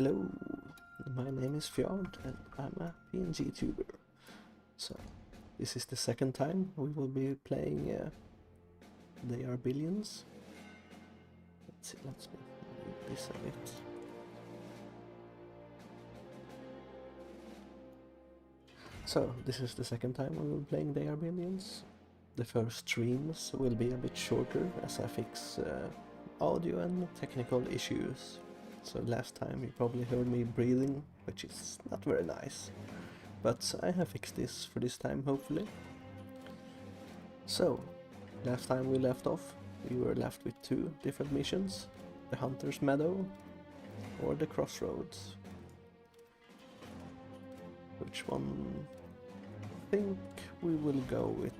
Hello, my name is Fjord and I'm a PNG tuber. So, this is the second time we will be playing They Are Billions. Let's see, let's move this a bit. So, this is the second time we will be playing They Are Billions. The first streams will be a bit shorter as I fix audio and technical issues. So last time you probably heard me breathing, which is not very nice. But I have fixed this for this time, hopefully. So, last time we left off, we were left with two different missions. The Hunter's Meadow or the Crossroads. Which one? I think we will go with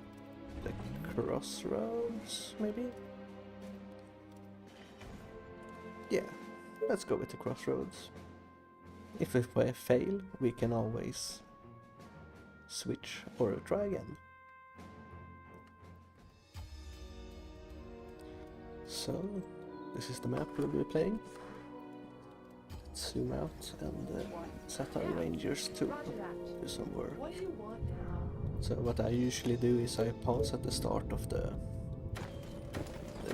the Crossroads, maybe? Yeah, let's go with the Crossroads. If we fail, we can always switch or try again. So, this is the map we'll be playing. Let's zoom out and set our rangers to do some work. So what I usually do is I pause at the start of the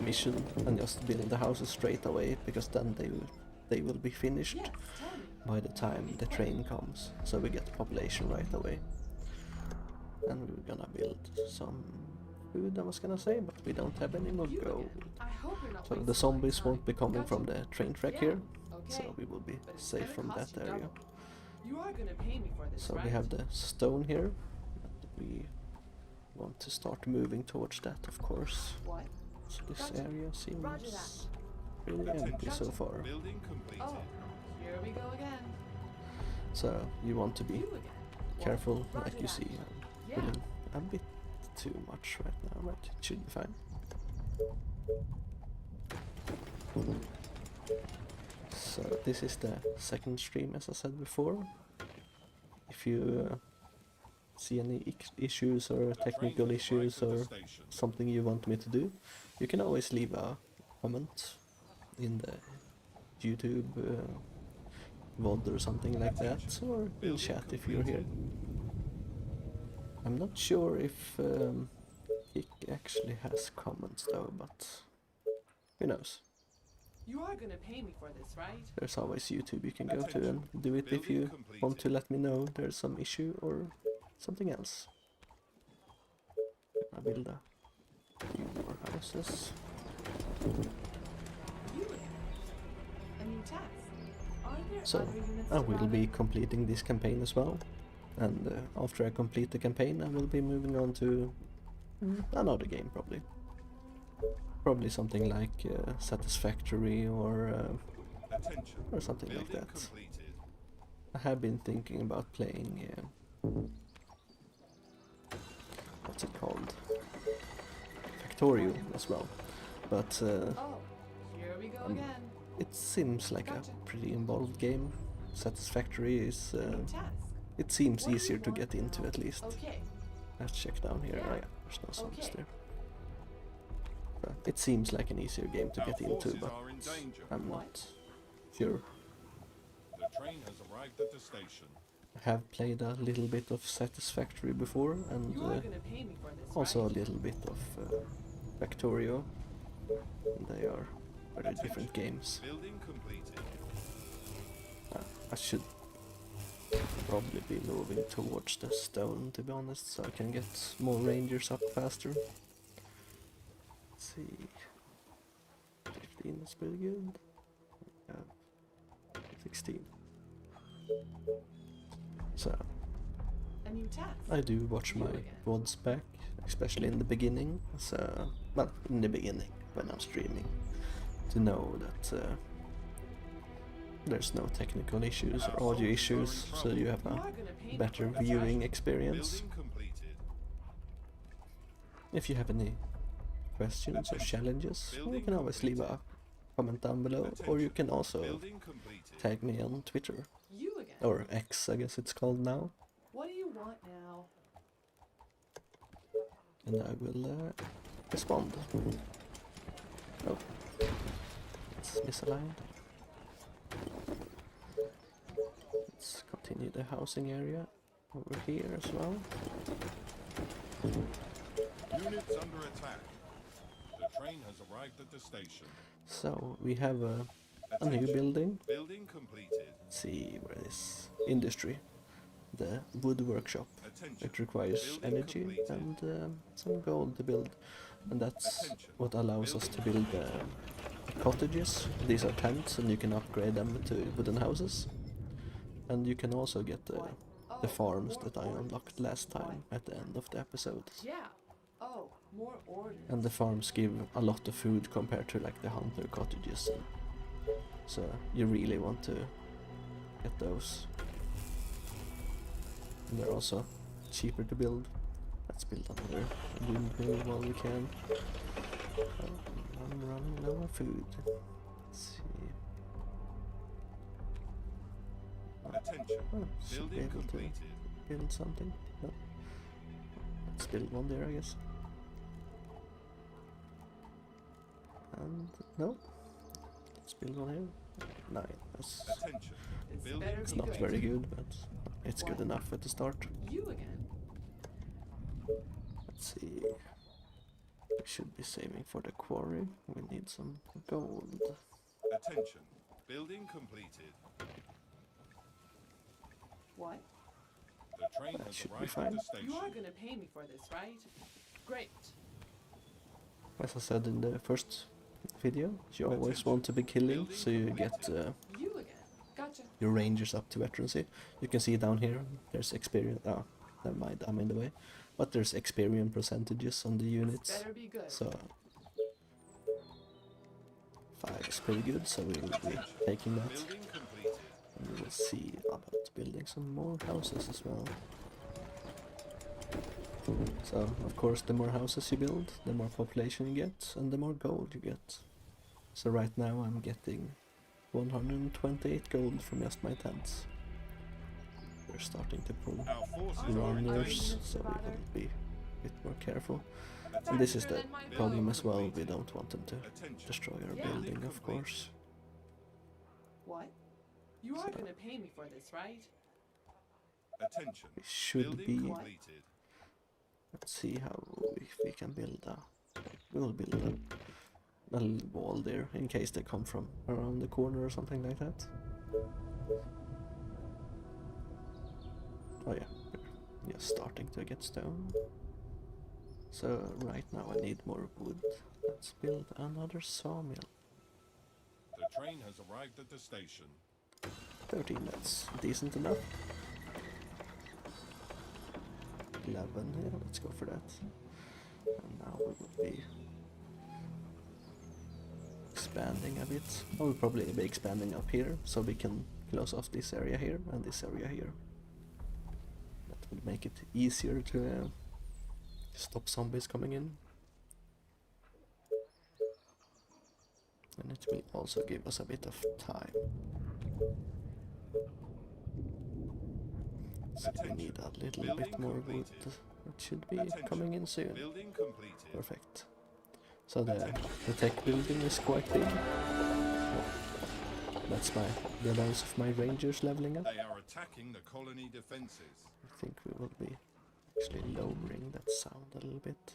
mission and just build the houses straight away, because then they will be finished by the time the train comes, so we get population right away. And we're gonna build some food, I was gonna say, but we don't have any more gold. So the zombies won't be coming from the train track here, so we will be safe from that area. So we have the stone here, and we want to start moving towards that, of course. So this area seems really empty so far. Oh, here we go again. So you want to be careful, like you see. I'm building a bit too much right now, but it should be fine. So this is the second stream, as I said before. If you see any issues or technical issues or something you want me to do, you can always leave a comment in the YouTube VOD or something like that, or in chat if you're here. I'm not sure if Kick actually has comments though, but who knows. You are gonna pay me for this, right? There's always YouTube you can go to and do it if you want to let me know there's some issue or something else. I build a few more houses. So I will be completing this campaign as well, and after I complete the campaign I will be moving on to another game probably. Probably something like Satisfactory or something like that. I have been thinking about playing what's it called? Factorio as well, but Here we go again. it seems like a pretty involved game. Satisfactory is it seems easier to get into, at least. Let's check down here. Oh yeah, there's no zombies there. It seems like an easier game to get into, but I'm not sure. The train has arrived at the station. I have played a little bit of Satisfactory before, and also a little bit of Factorio. They are very different games. I should probably be moving towards the stone, to be honest, so I can get more rangers up faster. Let's see, 15 is pretty good. 16. So I do watch my VODs back, especially in the beginning. So, well, in the beginning when I'm streaming, to know that there's no technical issues or audio issues, so you have a better viewing experience. If you have any questions or challenges, you can always leave a comment down below, or you can also tag me on Twitter, or X I guess it's called now. What do you want now? And I will respond. Oh, it's misaligned. continue the housing area over here as well. Units under attack. The train has arrived at the station. So we have a new Attention. building. Building completed. Let's see where this industry, the wood workshop. Attention. It requires Building energy completed. and some gold to build, and that's Attention. what allows us to build cottages. These are tents, and you can upgrade them to wooden houses. And you can also get the farms that I unlocked last time at the end of the episode. Yeah. Oh, more orders. And the farms give a lot of food compared to like the hunter cottages. So you really want to get those. And they're also cheaper to build. Let's build another windmill while we can. I'm running low on food. Let's see. Attention. Oh, should be Building able to completed. build something. No. Let's build one there, I guess. And no. Let's build one here. 9. That's Attention. It's Building better it's be not good. very good, but it's good enough at the start. You again. Let's see. We should be saving for the quarry. We need some gold. Attention. Building completed. What? The train That has should be arrived fine. at the You are station. gonna pay me for this, right? Great. As I said in the first video, you always want to be killing, so you get You again. Gotcha. your rangers up to veterancy. You can see down here, there's experience. Oh, never mind, I'm in the way. But there's experience percentages on the units. Better be good. So 5 is pretty good, so we will be taking that. Building completed. And we will see about building some more houses as well. So, of course, the more houses you build, the more population you get, and the more gold you get. So right now I'm getting 128 gold from just my tents. We're starting to pull Our forces are runners, engaged. so we will be a bit more careful. And this is the problem as well, we don't want them to Attention. destroy our Yeah. building, of course. What? You are gonna pay me for this, right? Attention. We should Building be. completed. Let's see how if we can build a. We'll build a little wall there in case they come from around the corner or something like that. Oh yeah, we're just starting to get stone. So right now I need more wood. Let's build another sawmill. The train has arrived at the station. 13, that's decent enough. 11, yeah, let's go for that. And now we will be expanding a bit. I will probably be expanding up here, so we can close off this area here and this area here. That will make it easier to stop zombies coming in. And it will also give us a bit of time. So we need a little bit more wood. It should be coming in soon. Building completed. Perfect. So the tech building is quite big. That's the lines of my rangers leveling up. They are attacking the colony defenses. I think we will be actually lowering that sound a little bit.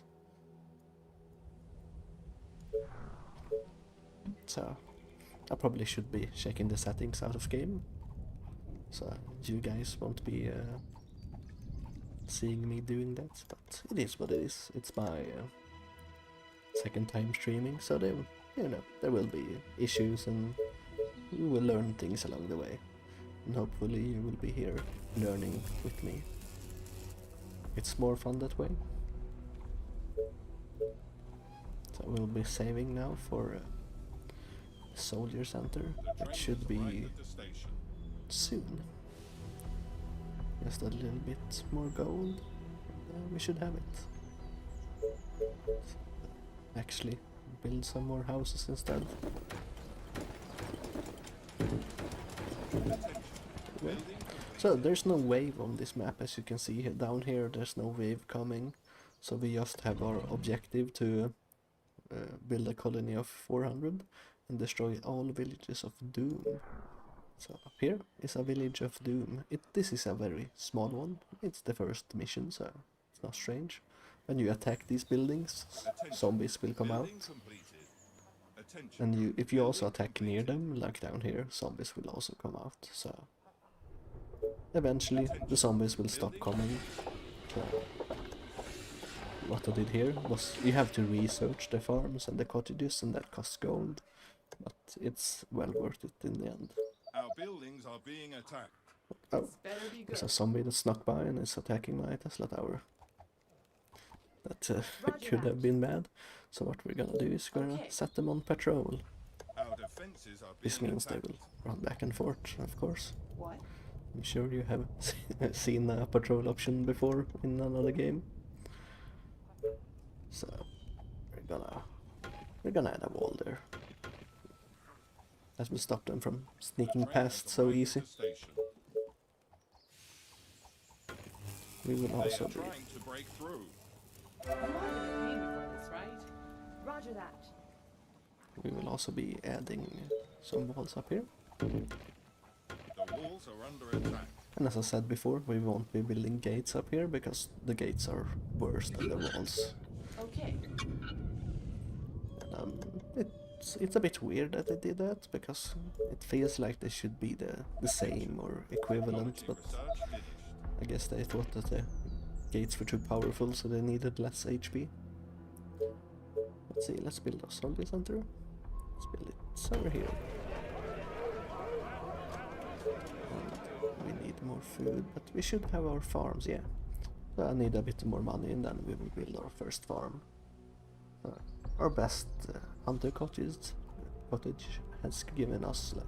So I probably should be checking the settings out of game, so you guys won't be seeing me doing that, but it is what it is. It's my second time streaming, so there will be issues and we will learn things along the way, and hopefully you will be here learning with me. It's more fun that way. So we'll be saving now for Soldier Center. The It train should has be arrived at the station. soon. Just a little bit more gold. We should have it. Actually, build some more houses instead. Okay. So there's no wave on this map, as you can see here. Down here there's no wave coming, so we just have our objective to build a colony of 400 and destroy all villages of Doom. So up here is a village of doom. This is a very small one. It's the first mission, so it's not strange. When you attack these buildings, zombies will come out. Building completed. Attention. And if you also attack near them, like down here, zombies will also come out. So eventually the zombies will stop coming. So what I did here was you have to research the farms and the cottages, and that costs gold. But it's well worth it in the end. Our buildings are being attacked. Oh, This better be there's good. a zombie that snuck by and is attacking my Tesla tower. That could have been bad. So what we're gonna do is gonna Okay. set them on patrol. Our defenses are being This means they attacked. will run back and forth, of course. What? I'm sure you have seen a patrol option before in another game. So we're gonna add a wall there. That will stop them from sneaking Train past has so arrived at easy. the station. We will They also are be trying to break through. You are gonna pay me for this, right? Roger that. adding some walls up here. The walls are under attack. And as I said before, we won't be building gates up here because the gates are worse than the walls. Okay. It's a bit weird that they did that because it feels like they should be the same or equivalent, Quality but research finished. I guess they thought that the gates were too powerful, so they needed less HP. Let's see, let's build a soldier center. Let's build it over here. And we need more food, but we should have our farms, yeah. So I need a bit more money and then we will build our first farm. Our best hunter cottage has given us like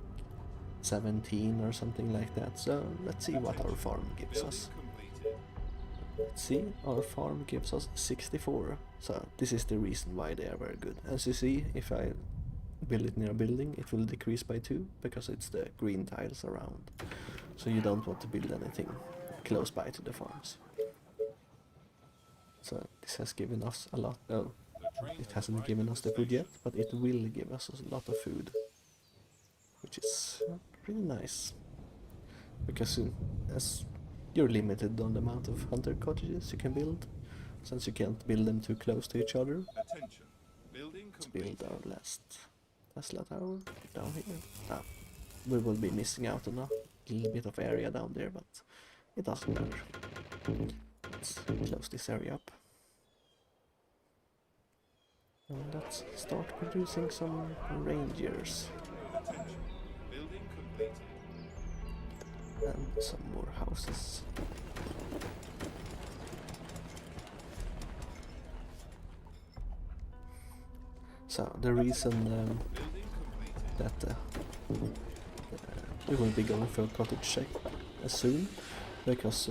17 or something like that, so let's see what our farm gives Building us. completed. Let's see, our farm gives us 64, so this is the reason why they are very good. As you see, if I build it near a building, it will decrease by 2 because it's the green tiles around. So you don't want to build anything close by to the farms. So this has given us a lot. Oh, The train it has hasn't arrived given at us the the food yet, station. but it will give us a lot of food, which is really nice. Because as you're limited on the amount of hunter cottages you can build, since you can't build them too close to each other. Attention. Building Let's completed. build our last Tesla tower down here. We will be missing out on a little bit of area down there, but it doesn't matter. Let's close this area up. And let's start producing some rangers Attention. Building completed. and some more houses. So the reason Building completed. that we will be going for a cottage check soon, because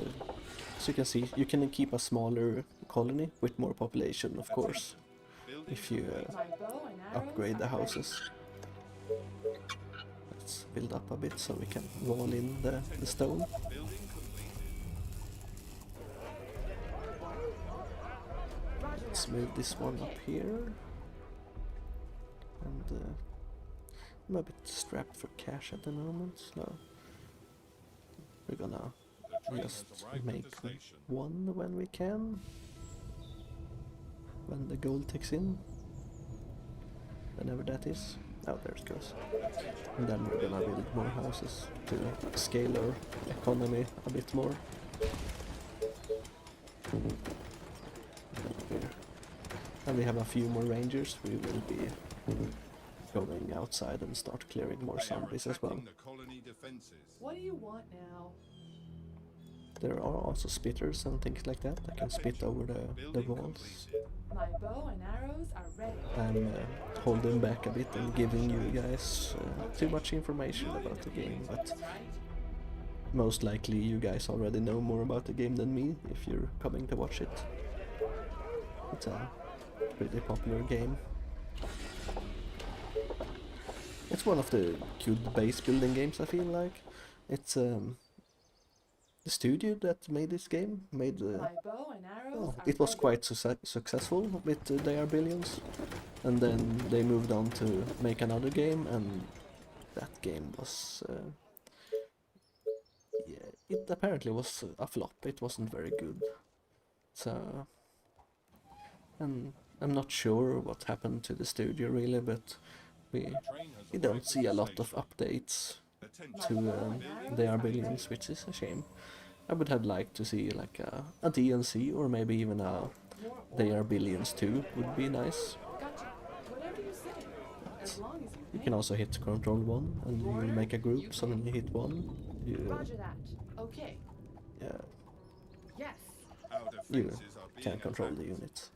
as you can see, you can keep a smaller colony with more population, of course, Building if you My bow and arrows upgrade the are ready. houses. Let's build up a bit so we can wall in the stone. Building completed. Roger Let's that. move this one up here. And I'm a bit strapped for cash at the moment, so we're gonna The train has just arrived at make the station. one when we can, when the gold ticks in, whenever that is. Oh, there it goes. And then we're gonna build more houses to scale our economy a bit more. And we have a few more rangers. We will be going outside and start clearing more They are zombies as well. attacking the colony defenses. What do you want now? There are also spitters and things like that that can spit over the Building walls. completed. My bow and arrows are ready. I'm holding back a bit and giving you guys too much information about the game, but That's right. most likely you guys already know more about the game than me if you're coming to watch it. It's a pretty popular game. It's one of the good base building games, I feel like. It's the studio that made this game made My bow and arrows are it was ready. quite successful with their billions, and then they moved on to make another game, and that game was it apparently was a flop. It wasn't very good. So, and I'm not sure what happened to the studio really, but we don't see a lot of updates to They Are Billions, which is a shame. I would have liked to see like a DLC or maybe even a They Are Billions 2 would be nice. Gotcha. Whatever you say. As long as you You pay can me. also hit Control 1 and you will make a group, so when you hit one, you, Roger that. Okay. Yes. Our you defenses are being can control the attacked. units.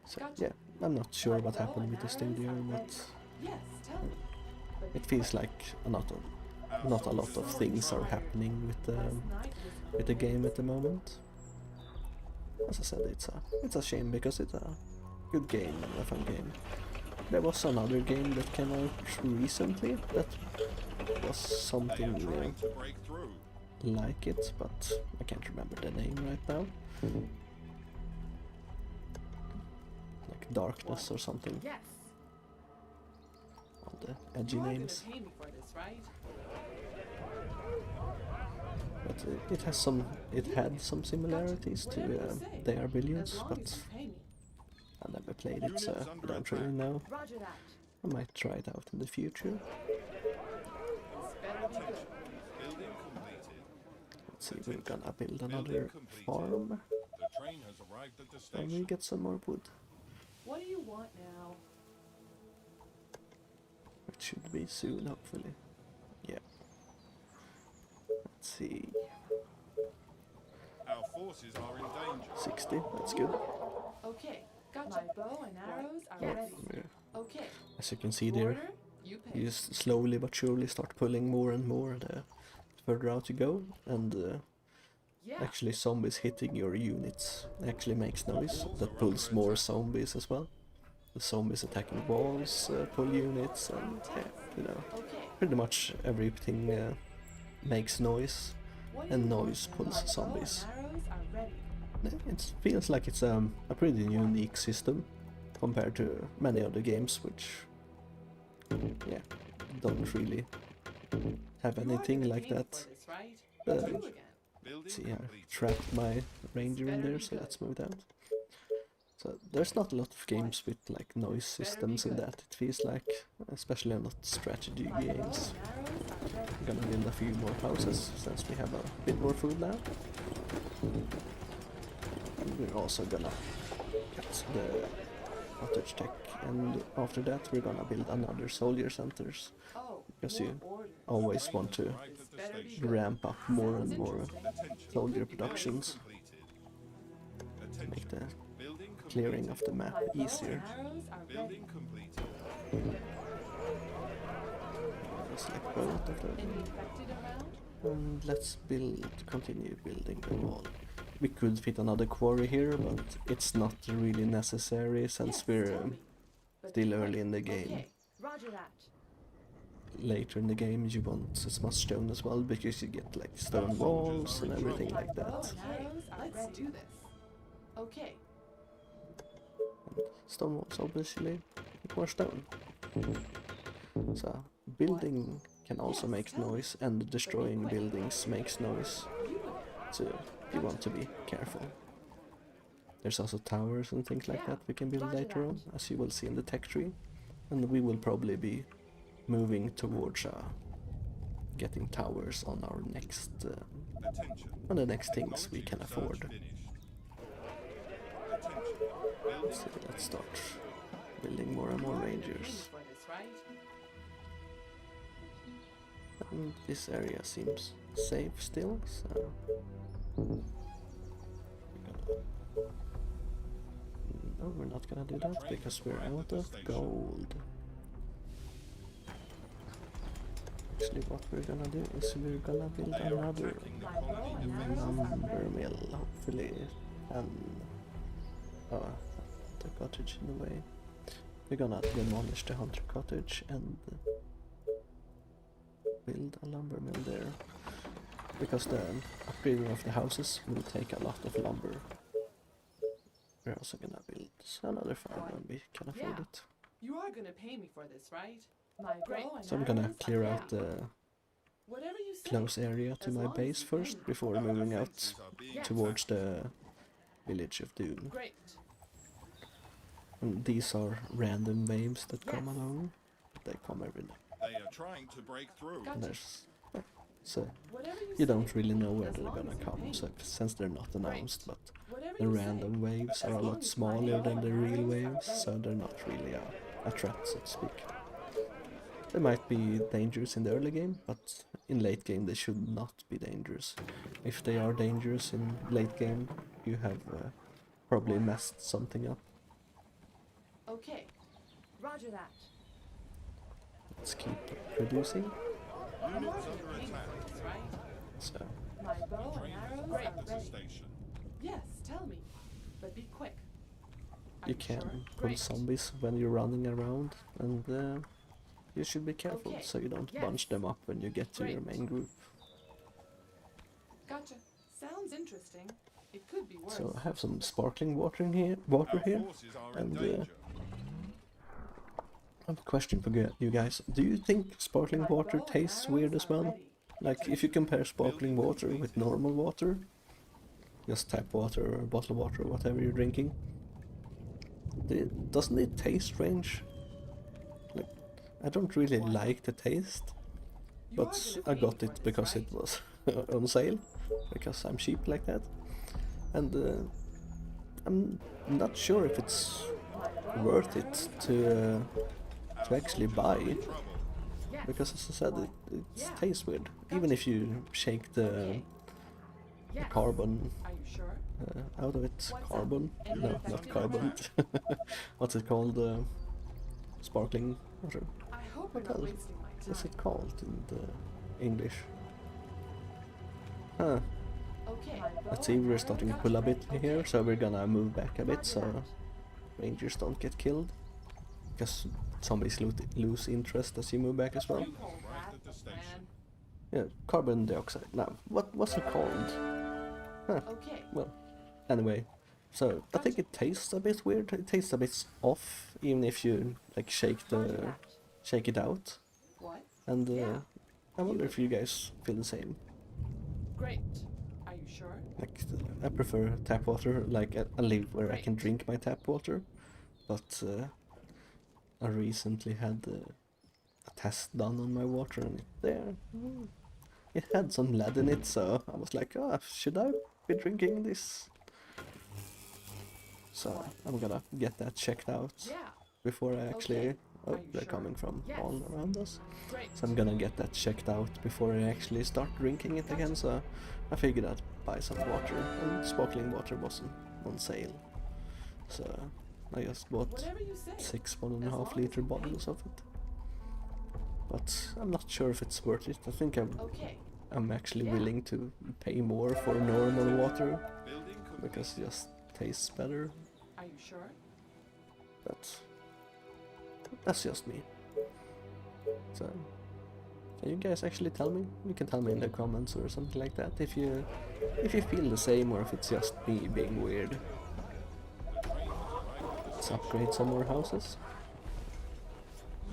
So Gotcha. yeah, I'm not sure what happened with the studio, but Yes, tell me. it feels like not a lot of things are happening with the game at the moment. As I said, it's a shame because it's a good game and a fun game. There was another game that came out recently that was something Trying to break through. like it, but I can't remember the name right now. Like Darkness or something. Yes. All the edgy You are gonna names. pay me for this, right? But it had some similarities to Whatever you say. They Are As Billions, long but as you pay me. I never played it, so Units I under don't really attack. know. Roger that. I might try it out in the future. This better be good. Building completed. Let's see, we're gonna build another farm, The train has arrived at the and we station. get some more wood, What do you want now? which should be soon, hopefully. Yeah. Let's see, Our forces are in danger. 60, that's good. Okay. Gotcha. My bow and arrows are Yeah, ready. Okay. as you can see there, Order, you pay. you just slowly but surely start pulling more and more the further out you go, and Yeah. actually zombies hitting your units actually makes noise. That pulls more zombies as well. The zombies attacking walls pull units, and yeah, you know, Okay. pretty much everything makes noise, What do and you want noise now? pulls My bow zombies. and arrows are ready. It feels like it's a pretty unique system compared to many other games, which yeah, don't really have You are anything gonna like pay me that. for this, right? Uh, You again. Building See, I complete. trapped my ranger in there, so let's move that. So there's not a lot of games with like noise systems and that. It feels like, especially not strategy My bow games. and arrows are ready. I'm gonna build a few more houses since we have a bit more food now. And we're also gonna get the cottage tech, and after that we're gonna build another soldier centers, Oh, because more you orders. always Train want has to arrived at the Better be station. good. ramp up more and Sounds more interesting. Attention. soldier Building productions, completed. make the Building clearing of the map My bow easier. and arrows are ready. Building completed. Just like both of them. Any infected around? And let's continue building the wall. We could fit another quarry here, but it's not really necessary since Yes, we're tell me. But still early in the game. Okay. Roger that. Later in the game you want as much stone as well, because you get like stone walls and everything like My bow that. and Okay, arrows are let's ready. do this. Okay. Stone walls obviously need more stone. So building can also Yes, make tell me. noise, and destroying buildings makes noise. You again. So you want to be careful. There's also towers and things like Yeah, that we can build roger later that. on, as you will see in the tech tree. And we will probably be moving towards getting towers on our next Attention. on the next things we Technology can research afford. finished. Attention. Building So let's completed. start building more and You more are gonna pay me rangers. for this, right? And this area seems safe still, so no, we're not gonna do that because we're out of gold. Actually, what we're gonna do is we're gonna build They are another attacking the My bow colony and defenses. arrows are lumber ready. mill, hopefully, and the cottage in the way. We're gonna demolish the hunter cottage and build a lumber mill there, because the upgrading of the houses will take a lot of lumber. We're also gonna build another farm when we can afford Yeah. it. You are gonna pay me for this, right? My Great. bow and So I'm gonna arrows are clear ready. out the Whatever you say. close area to As my long as base you pay first me. before Our moving out defenses are being towards attacked. the village of Doom. Great. And these are random waves that come Yes. along. They come every day. They are trying to break through. Gotcha. And there's so Whatever you you say. don't really know where As they're long gonna as you come. pay So me. since they're not announced, but Whatever the you say. random waves are a As long lot as you smaller pay than me. the real waves, so they're not really a threat, so to speak. They might be dangerous in the early game, but in late game they should not be dangerous. If they are dangerous in late game, you have probably messed something up. Okay. Roger that. Let's keep producing. You are Units gonna under pay me attack. for this, right? So My bow and Train has arrows arrived are at the ready. station. Yes, tell me. But be quick. Are you sure? can pull Great. zombies when you're running around, and you should be careful Okay. so you don't Yes. bunch them up when you get to your Great. main group. Gotcha. Sounds interesting. It could be worse. So I have some sparkling water in here. Our Here. forces are in and, danger. I have a question for you guys. Do you think sparkling My water bow and tastes arrows weird as are well? ready. Like if you compare sparkling water with normal water, just tap water or bottled water or whatever you're drinking, doesn't it taste strange? Like I don't really like the taste, You are but gonna I pay got me it for because this, it right? was on sale, because I'm cheap like that, and I'm not sure if it's My bow worth and it arrows are to Our actually soldiers buy are in it. trouble. Yes. Because as I said, it Yeah. tastes weird. Even if you shake the Okay. Yes. carbon Are you sure? out of it. What's Carbon? up? Any No, not effective carbon. What's it called? Sparkling water. I hope What you're not else? wasting my time. What's it called in the English? Huh. Okay. My bow Let's see, and we're arrows starting to are pull a ready. bit here, so we're gonna move back a bit Roger so that. rangers don't get killed. Because zombies lose interest as you move back as well. You call Right that at the a station. plan? Yeah, carbon dioxide. Now, what's it called? Okay. Well, anyway, so I think it tastes a bit weird. It tastes a bit off, even if you like Roger that. shake it out. What? And Yeah. I wonder if you guys feel the same. Great. Are you sure? Like I prefer tap water. Like I live where I can Great. drink my tap water, but I recently had a test done on my water, and it had some lead in it. So I was like, oh, should I be drinking this? So I'm gonna get that checked out Yeah. before I actually. Okay. Oh, Are you they're sure? coming from Yes. all around us. Great. So I'm gonna get that checked out before I actually start drinking it again. So I figured I'd buy some water, and sparkling water wasn't on sale. So I just bought Whatever you say. 6 As 1.5 long as liter you pay bottles of it. But I'm not sure if it's worth it. I think Okay. I'm actually Yeah. willing to pay more for normal water Building complete. because it just tastes better. Are you sure? But that's just me. So can you guys actually tell me? You can tell me in the comments or something like that if you feel the same or if it's just me being weird. Let's upgrade some more houses.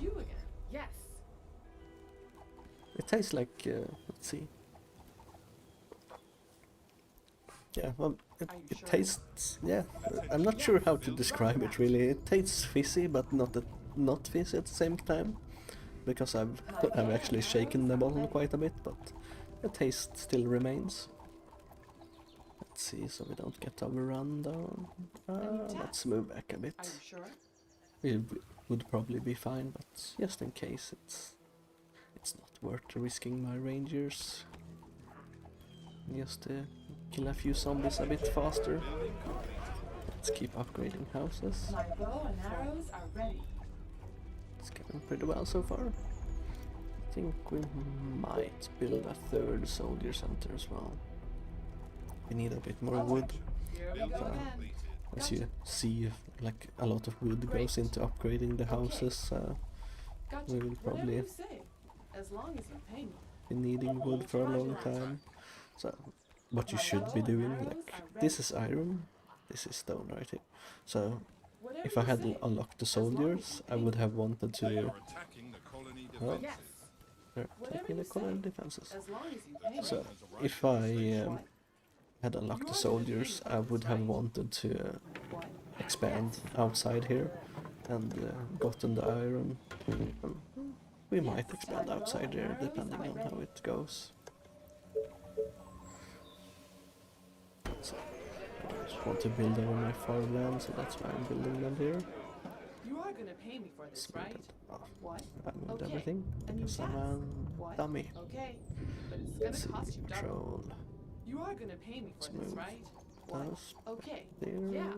You again. Yes. It tastes like let's see. Yeah, well, Are you it sure? tastes. Yeah, I'm not sure how to describe it really. It tastes fizzy, but not fizzy at the same time, because I've actually shaken the bottle quite a bit, but the taste still remains. Let's see, so we don't get overrun down. Let's move back a Are bit. you sure? We would probably be fine, but just in case, it's not worth risking my rangers. Just to kill a few zombies a bit faster. Let's keep upgrading houses. My bow and arrows are ready. It's going pretty well so far. I think we might build a third soldier center as well. We need a bit more wood. Here we Building go again. completed. As you see, like a lot of wood goes into upgrading the houses. Gotcha. We will Whatever probably you say. As long as you pay me. be needing wood for a long time. So what you should be doing, like this is iron, this is stone right here. So Whatever if I you had say. unlocked the As long as soldiers, you I pay would me. have wanted They to are attacking the colony Oh. defenses. Yes. They're Whatever taking you the colonial say. defenses. As long as you pay me. So, if I had unlocked the soldiers, I would have wanted to What? expand outside here and gotten the iron. And we might expand outside there depending on how it goes. So, I just want to build over my farmland, so that's why I'm building them here. You are gonna pay me for this, Let's move right? that off. What? I moved Okay. everything A new because I'm task. a What? dummy. Okay. But it's Let's gonna see, cost you double. control You are gonna pay me for Let's this, move right? What? those Okay. there, Yeah.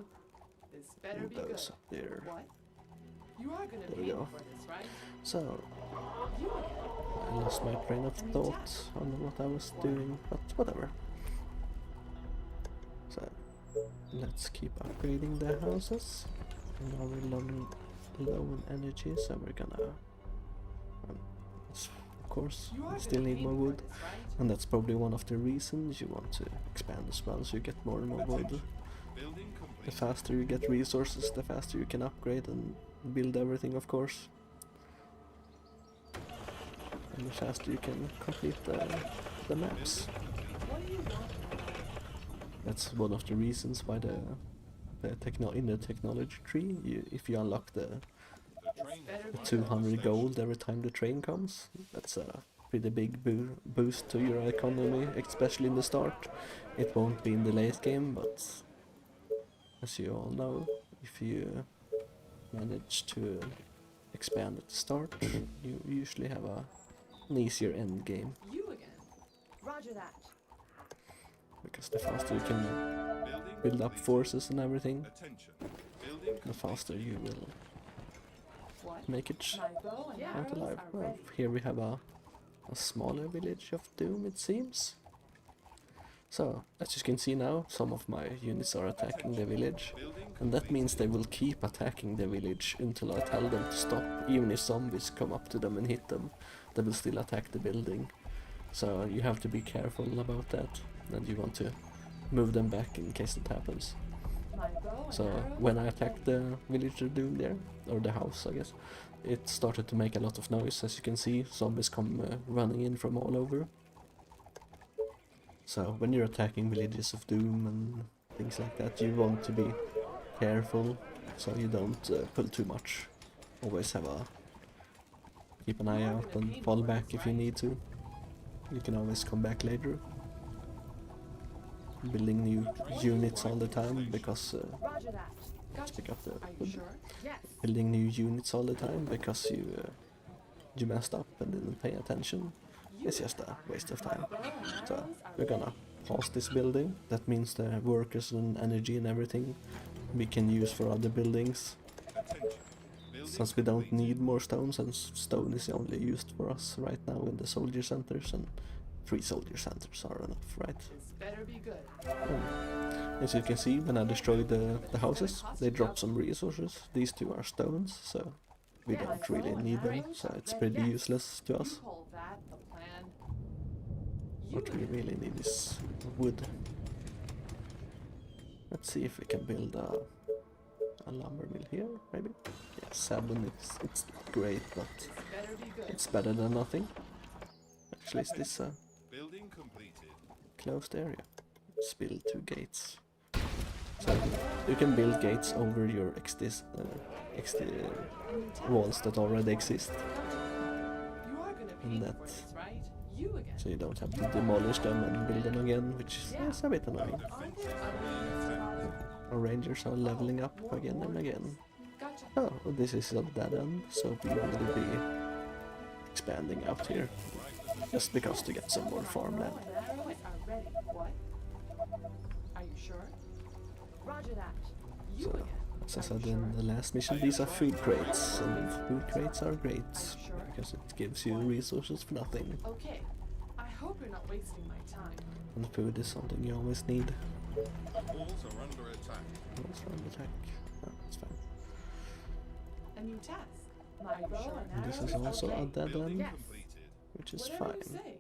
This better and be good. those up there. What? You are gonna There pay we me go. for this, right? So, You again. I lost my train of thought on what I was doing, but whatever. So, let's keep upgrading the houses. Now we're low in energy, so we're gonna... of course, You are we still gonna need pay more me for wood. this, right? And that's probably one of the reasons you want to expand as well, so you get more and more wood. Building The complete. faster you get resources, the faster you can upgrade and build everything, of course. And the faster you can complete the maps. What do you want? That's one of the reasons why in the technology tree, if you unlock the The train has Better the be 200 gold every time the train comes, that's a pretty big boost to your economy, especially in the start. It won't be in the late game, but as you all know, if you manage to expand at the start, you usually have an easier end game, You again. Roger that. because the faster you can building build up complete. forces and everything, Attention. Building the faster you will What? make it My bow and Yeah. out arrows alive. are Well, ready. here we have a smaller village of doom, it seems. So, as you can see now, some of my units are attacking the village, Building and that means they will keep attacking the village until I tell them to stop. Even if zombies come up to them and hit them, they will still attack the building. So you have to be careful about that, and you want to move them back in case it happens. My bow and So arrows when I are attacked ready. the villager doom there, or the house I guess, it started to make a lot of noise. As you can see, zombies come running in from all over. So when you're attacking villages of doom and things like that, you want to be careful so you don't pull too much. Always keep an eye out and fall back if you need to. You can always come back later. Building new units all the time because Roger that. Gotcha. pick up the Are you wood. sure? Yes. Building new units all the time because you messed up and didn't pay attention. It's just a waste of time. Bow and So arrows are we're gonna pause this building. That means the workers and energy and everything we can use for other buildings. Attention. Building Since we don't complete. need more stones, and stone is only used for us right now in the soldier centers, and 3 soldier centers are enough, right? This better be good. As you can see, when I destroy the houses, they drop some resources. These 2 are stones, so we Yes. don't really need them, so it's pretty useless to You us. call that a plan? You What we again. really need is wood. Let's see if we can build a lumber mill here, maybe? Yeah, 7, it's not great, but This better be good. it's better than nothing. Actually, is this a Building completed. closed area? Let's build 2 gates. So you can build gates over your walls that already exist, You are gonna pay me that- for this, right? You again. so you don't have to demolish them and build them again, which is a bit annoying. Defenses are being attacked. Our rangers are leveling up again and again. Gotcha. Oh, this is a dead end, so we will be expanding out here, just because to get some more farmland. Bow and arrows are ready. What? Are you sure? Roger that. You So, again. as I Are said you in the sure? last mission, these are food crates, and food crates are great, because it gives you resources for nothing, Okay. I hope you're not wasting my time. and food is something you always need. Walls are under attack. Let's run attack. Oh, it's fine. A new task. My bow and And this arrows is also okay. a dead Building end, completed. which is Whatever you fine. say.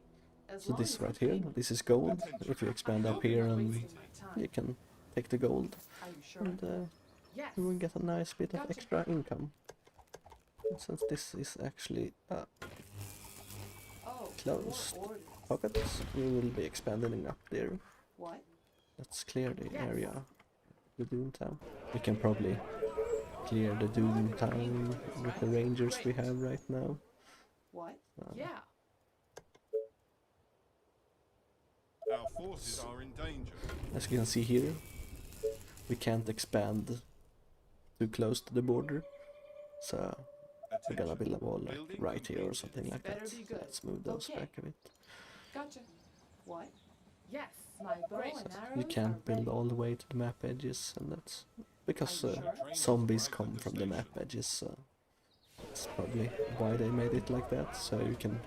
As So long this as you right pay here, me. this is gold. If you expand I up hope you're here, not and wasting my time. you can take the gold, Are you sure? and Yes. you will get a nice bit of Gotcha. extra income. And since this is actually Oh, closed pockets, we will be expanding up there. What? Let's clear the Yes. area, the Doom Town. We can probably clear the Doom Town with the rangers we have right now. What? Yeah. Our forces are in danger. As you can see here, we can't expand too close to the border, so we're gonna Attention. build a wall like Building right here or completed. something like Better that. be good. Let's move those Okay. back a bit. Gotcha. What? Yes. My bow Great. and arrows You are can't build ready. all the way to the map edges, and that's because Are you sure? zombies come from the map edges, so that's probably why they made it like that, so you can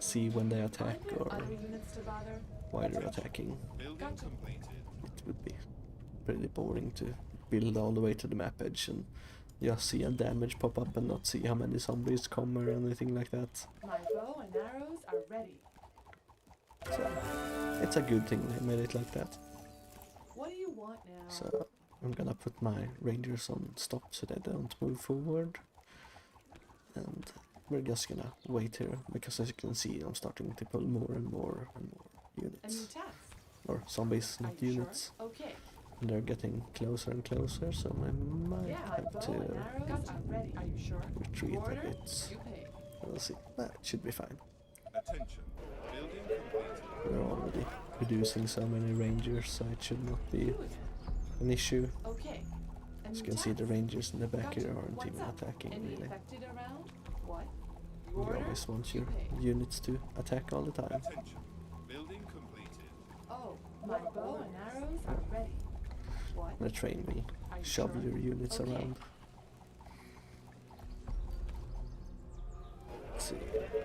see when they attack Are there or other units to bother? why they're attacking. Building Gotcha. completed. It would be pretty boring to build all the way to the map edge and just see a damage pop up and not see how many zombies come or anything like that. My bow and arrows are ready. So it's a good thing they made it like that. What do you want now? So I'm gonna put my rangers on stop so they don't move forward. And we're just gonna wait here because as you can see I'm starting to pull more and more A new units. task. Or zombies, Are not you units. sure? Okay. And they're getting closer and closer, so I might Yeah. My have bow to and arrows Gotcha. are ready. Are you sure? retreat a Order? bit. You pay. We'll see. That should be fine. Attention. Building completed. We're already reducing so many rangers, so it should not be You again. an issue. Okay. A As you new can see, the task. rangers in the back Gotcha. here aren't What's even up? attacking Any really. affected around? What? You You order? always want You your pay. units to attack all the time. Attention. Building completed. Oh, My what bow orders? and arrows are ready. What? The train will Are you shove sure? your units Okay. around. Let's see.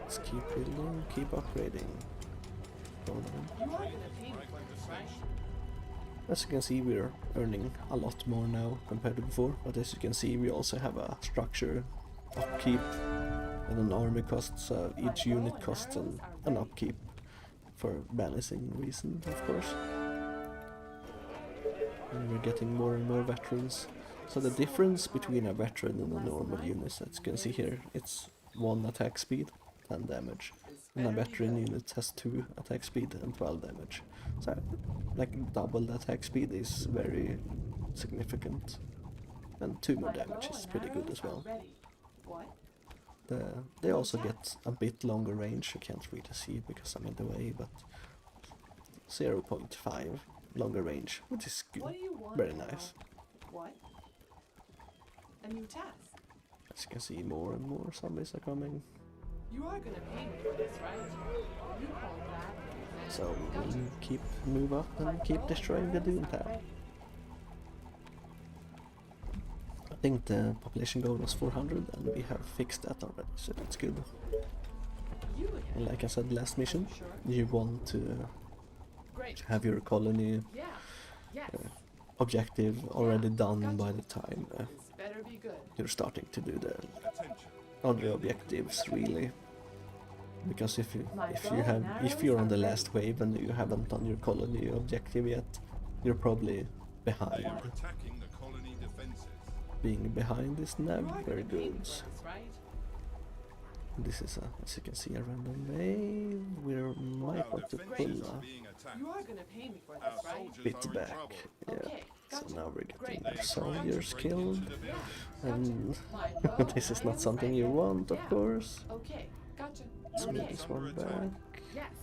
Let's keep building, keep upgrading. Hold on. You are gonna pay me for this, right? As you can see, we're earning a lot more now compared to before, but as you can see, we also have a structure, upkeep, and an army cost, so each unit costs an upkeep for balancing reasons, of course. And we're getting more and more veterans. So the difference between a veteran and a normal unit, as you can see here, it's 1 attack speed and damage. This And a better be veteran good. unit has 2 attack speed and 12 damage. So, like, double the attack speed is very significant. And 2 more My damage bow is and pretty good arrows as well. are ready. What? They also get a bit longer range, you can't really see because I'm in the way, but 0.5 longer range, which is What good. do you want Very now? nice. What? A new task. As you can see, more and more zombies are coming. You are gonna pay me for this, right? You call that? So we Gotcha. will keep move up My and keep bow and destroying the arrows Doom are Town. ready. I think the population goal was 400 and we have fixed that already, so that's good. You again? And like I said last Are mission, you sure? you want to Great. have your colony Yeah. Yes. objective already done Gotcha. by the time This better be good. you're starting to do the Attention. other objectives really. Because if My if bow you have and if you're on arrows the are last wave and you haven't done your colony objective yet, you're probably They behind. are attacking the colony defenses. Being behind is You never are very gonna pay me good. for this, right? This is as you can see a random wave. We might Our want to defenses pull are a being attacked. You are gonna pay me for Our this, right? soldiers bit are in back. trouble. Yeah. Okay, So gotcha. now we're Great. getting They our are trying to soldiers break killed, into the buildings. and My bow this and is not arrows something are you ready. want, of Yeah. course. Okay, gotcha. Let's move Okay. this Under one attack. back. Yes.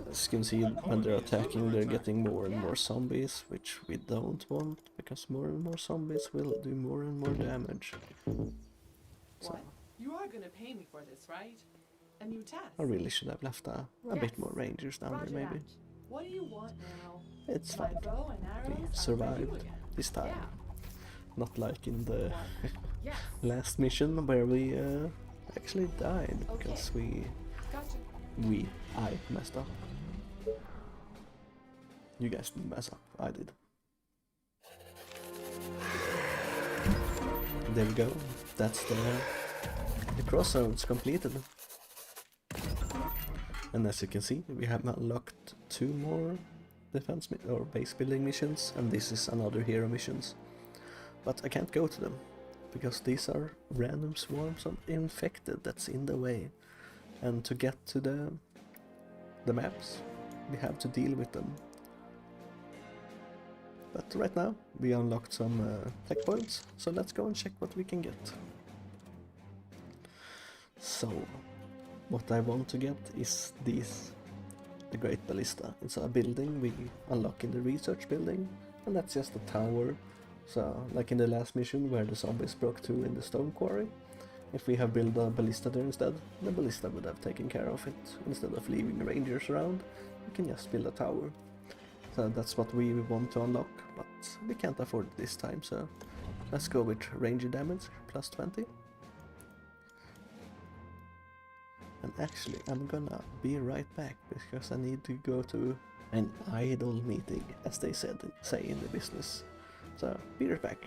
As you can see, when they're attacking, they're getting more and more zombies, which we don't want, because more and more zombies will do more and more damage. So What? You are gonna pay me for this, right? A new task. I really should have left a bit Yes. more rangers down Roger there, maybe. that. What do you want now? It's My fine. bow and arrows We are ready. survived You again? this time. Yeah. Not like in the What? Yes. last mission where we actually died because Gotcha. I messed up. You guys didn't mess up, I did. There we go. That's the Crossroads completed. And as you can see, we have unlocked 2 more defense or base building missions, and this is another hero missions. But I can't go to them because these are random swarms of infected that's in the way. And to get to the maps, we have to deal with them. But right now, we unlocked some tech points, so let's go and check what we can get. So, what I want to get is this, the Great Ballista. It's a building we unlock in the research building, and that's just a tower. So, like in the last mission where the zombies broke through in the stone quarry, if we have built a ballista there instead, the ballista would have taken care of it. Instead of leaving rangers around, we can just build a tower. So that's what we want to unlock, but we can't afford it this time, so let's go with ranger damage, plus 20. And actually, I'm gonna be right back, because I need to go to an idle meeting, as they say in the business. So, be right back.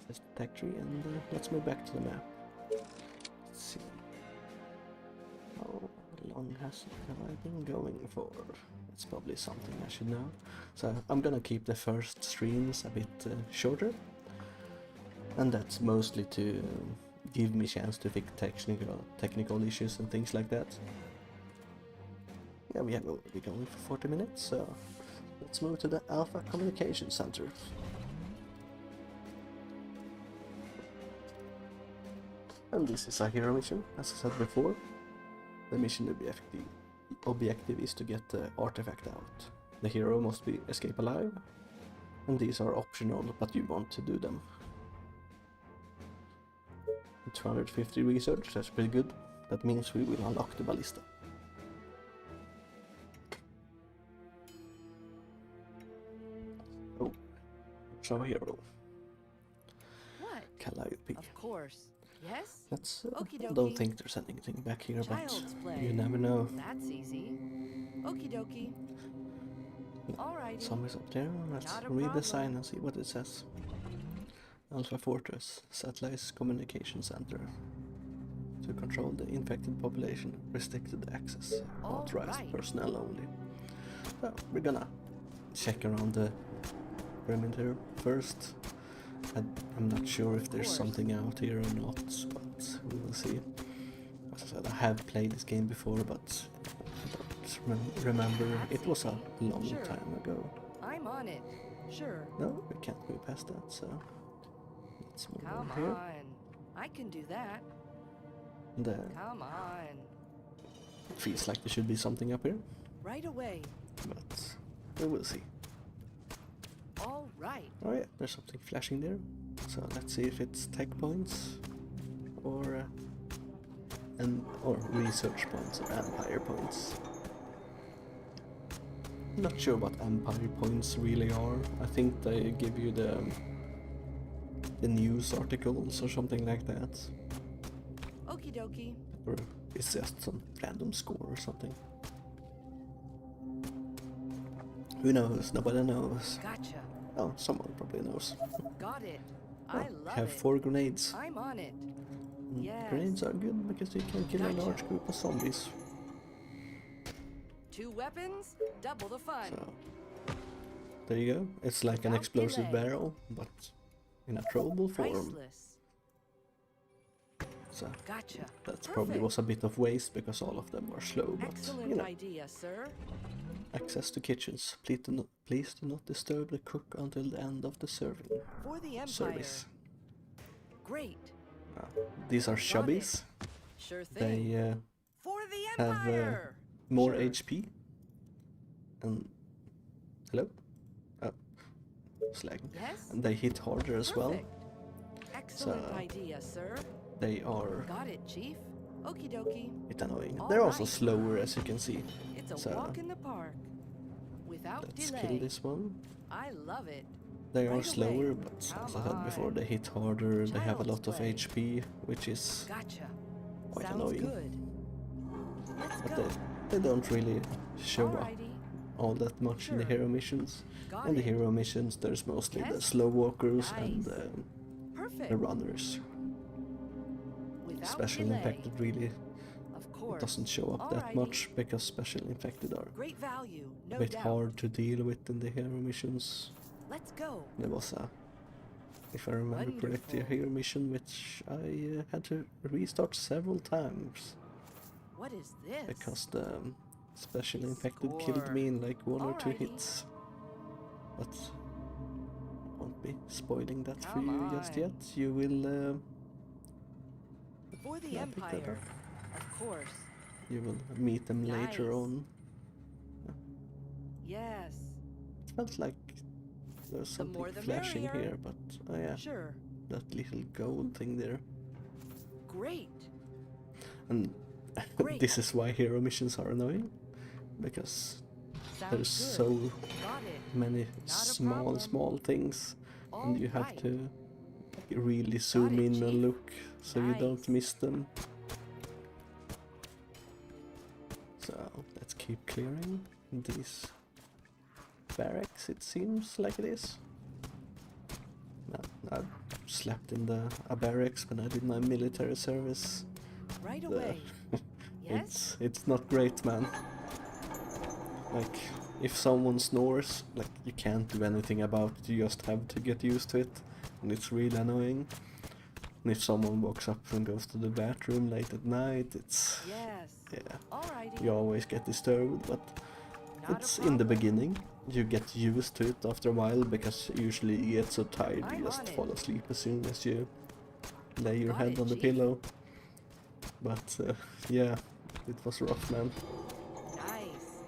This tech tree, and let's move back to the map. Let's see. How long have I been going for? It's probably something I should know. So I'm gonna keep the first streams a bit shorter, and that's mostly to give me chance to fix technical issues and things like that. Yeah, we have only been going for 40 minutes, so let's move to the Alpha Communication Center. And this is a hero mission, as I said before. The mission objective is to get the artifact out. The hero must escape alive, and these are optional, but you want to do them. 250 research, that's pretty good. That means we will unlock the ballista. Oh, show a hero. What? Calliope. Of course. Yes? Let's, Okie I dokie. don't think there's anything back here, Child's but play. you never know. That's easy. Okie dokie. Alrighty. Zombies up there. Let's Not a read the problem. sign and see what it says. Alpha Fortress, Satellite Communication Center. To control the infected population, restricted access, authorized Alright. personnel only. So we're gonna check around the perimeter first. I'm not sure if there's course. something out here or not, but we will see. As I said, I have played this game before, but I don't remember. It was a long Sure. time ago. I'm on it. Sure. No, we can't move past that, so let's move Come on here. on. I can do that. There. Come on. It feels like there should be something up here, Right away. but we will see. All right. Oh yeah, there's something flashing there. So let's see if it's tech points or research points or empire points. Not sure what empire points really are. I think they give you the news articles or something like that. Okie dokie. Or it's just some random score or something. Who knows? Nobody knows. Gotcha. Oh, someone probably knows. Got it. Oh, I we love have it. 4 grenades. I'm on it. Mm, Yes. Grenades are good because you can kill a Gotcha. large group of zombies. 2 weapons, double the fun. So there you go. It's like an explosive Calculate. barrel, but in a throwable form. Priceless. So Gotcha. that probably was a bit of waste because all of them are slow, but Excellent you know. idea, sir. Access to kitchens. Please do not disturb the cook until the end of the serving For the Empire. service. Great. These are Got shubbies. Sure thing. They For the have Empire. more Sure. HP. And hello? Oh, slagging. Yes. And they hit harder as well. Perfect. Excellent So- idea, sir. They are Got it, Chief. Okie dokie. a bit annoying. All They're also right. slower, as you can see. It's a So, walk in the park. Without Let's delay. kill this one. I love it. They are Right slower, away. but as I Come said before, on. they hit harder. They have a Child's lot of play. HP, which is Gotcha. quite Sounds annoying. good. Let's But go. they don't really show up Alrighty. all that much in the Sure. hero missions. Got In the it. hero missions, there's mostly the Yes. slow walkers and Nice. Perfect. the runners. Without Special delay. infected really Of course. doesn't show up that Alrighty. much because special infected are Great value. No a bit doubt. hard to deal with in the hero missions. Let's go. There was a, if I remember correctly, a Wonderful. hero mission which I had to restart several times What is this? because the special infected killed Score. me in like one or two Alrighty. hits. But I won't be spoiling that for Come you just on. yet. You will For the Yeah, pick that Empire. Of course. meet them later Nice. on. Yes. It felt like there was The something more the flashing merrier. here, but oh yeah, Sure. that little gold thing there. Great. And Great. this is why hero missions are annoying, because Sounds there's good. so Got it. many a small problem. things, All and you have right. to really zoom it, in Chief. and look so you don't Nice. miss them. So let's keep clearing these barracks, it seems like it is. No, I slept in a barracks when I did my military service. Right The- away. Yes. It's not great, man. Like, if someone snores, like, you can't do anything about it, you just have to get used to it, and it's really annoying. And if someone walks up and goes to the bathroom late at night, it's, Yes. yeah, Alrighty. you always get disturbed, but Not it's a in the problem. beginning. You get used to it after a while, because usually you get so tired I'm you just on it. fall asleep as soon as you lay your Got head it, on the Chief. pillow. But, yeah, it was rough, man. Nice.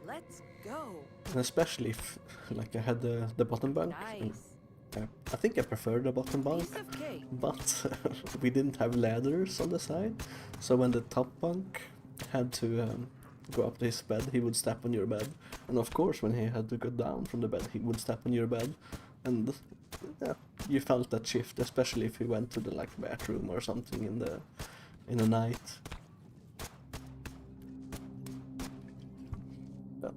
Let's go. And especially if, like, I had the bottom bunk. and Nice. I think I prefer the bottom bunk, Piece of cake. but we didn't have ladders on the side. So when the top bunk had to go up to his bed, he would step on your bed. And of course, when he had to go down from the bed, he would step on your bed. And yeah, you felt that shift, especially if he went to the like bathroom or something in the night. But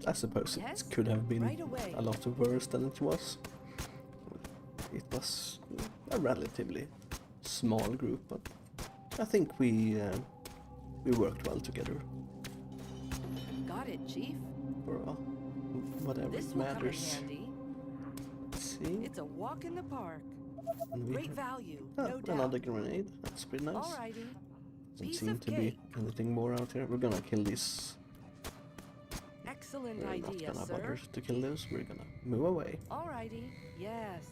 I suppose Yes, it could have been right away. a lot worse than it was. It was a relatively small group, but I think we worked well together Got it, Chief. for whatever This it will come in matters. handy. Let's see. It's a walk in the park. And we Great have value, ah, no doubt. another grenade. That's pretty nice. Alrighty. Doesn't Piece seem of to be cake. anything more out here. We're gonna kill these. Excellent We're not idea, gonna sir. bother to kill those. We're gonna move away. Alrighty. Yes.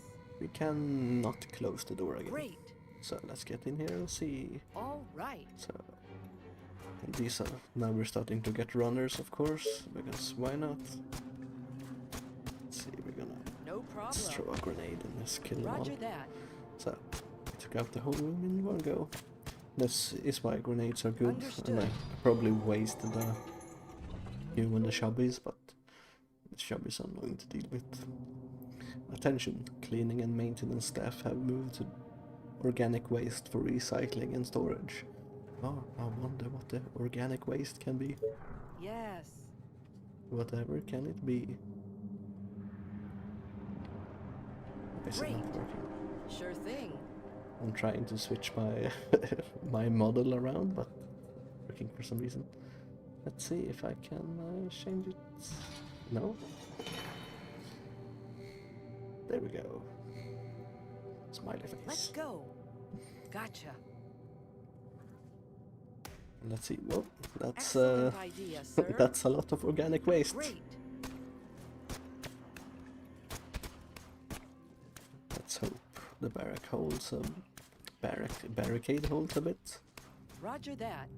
We cannot close the door again. Great. So let's get in here and see. All right. So and these are now we're starting to get runners, of course, because why not? Let's see, we're gonna No let's throw problem. a grenade in this kill wall. Roger that. So we took out the whole room in one go. This is why grenades are good, Understood. and I probably wasted a few on the shubbies, but the shubbies are annoying to deal with. Attention, cleaning and maintenance staff have moved to organic waste for recycling and storage. Oh, I wonder what the organic waste can be. Yes. Whatever can it be? Is it Great. not working? Sure thing. I'm trying to switch my my model around, but working for some reason. Let's see if I can change it. No? There we go. Smiley Let's face. go. Gotcha. Let's see. Well, that's Excellent idea, sir. that's a lot of organic waste. Great. Let's hope the barrack holds a barricade holds a bit. Roger that.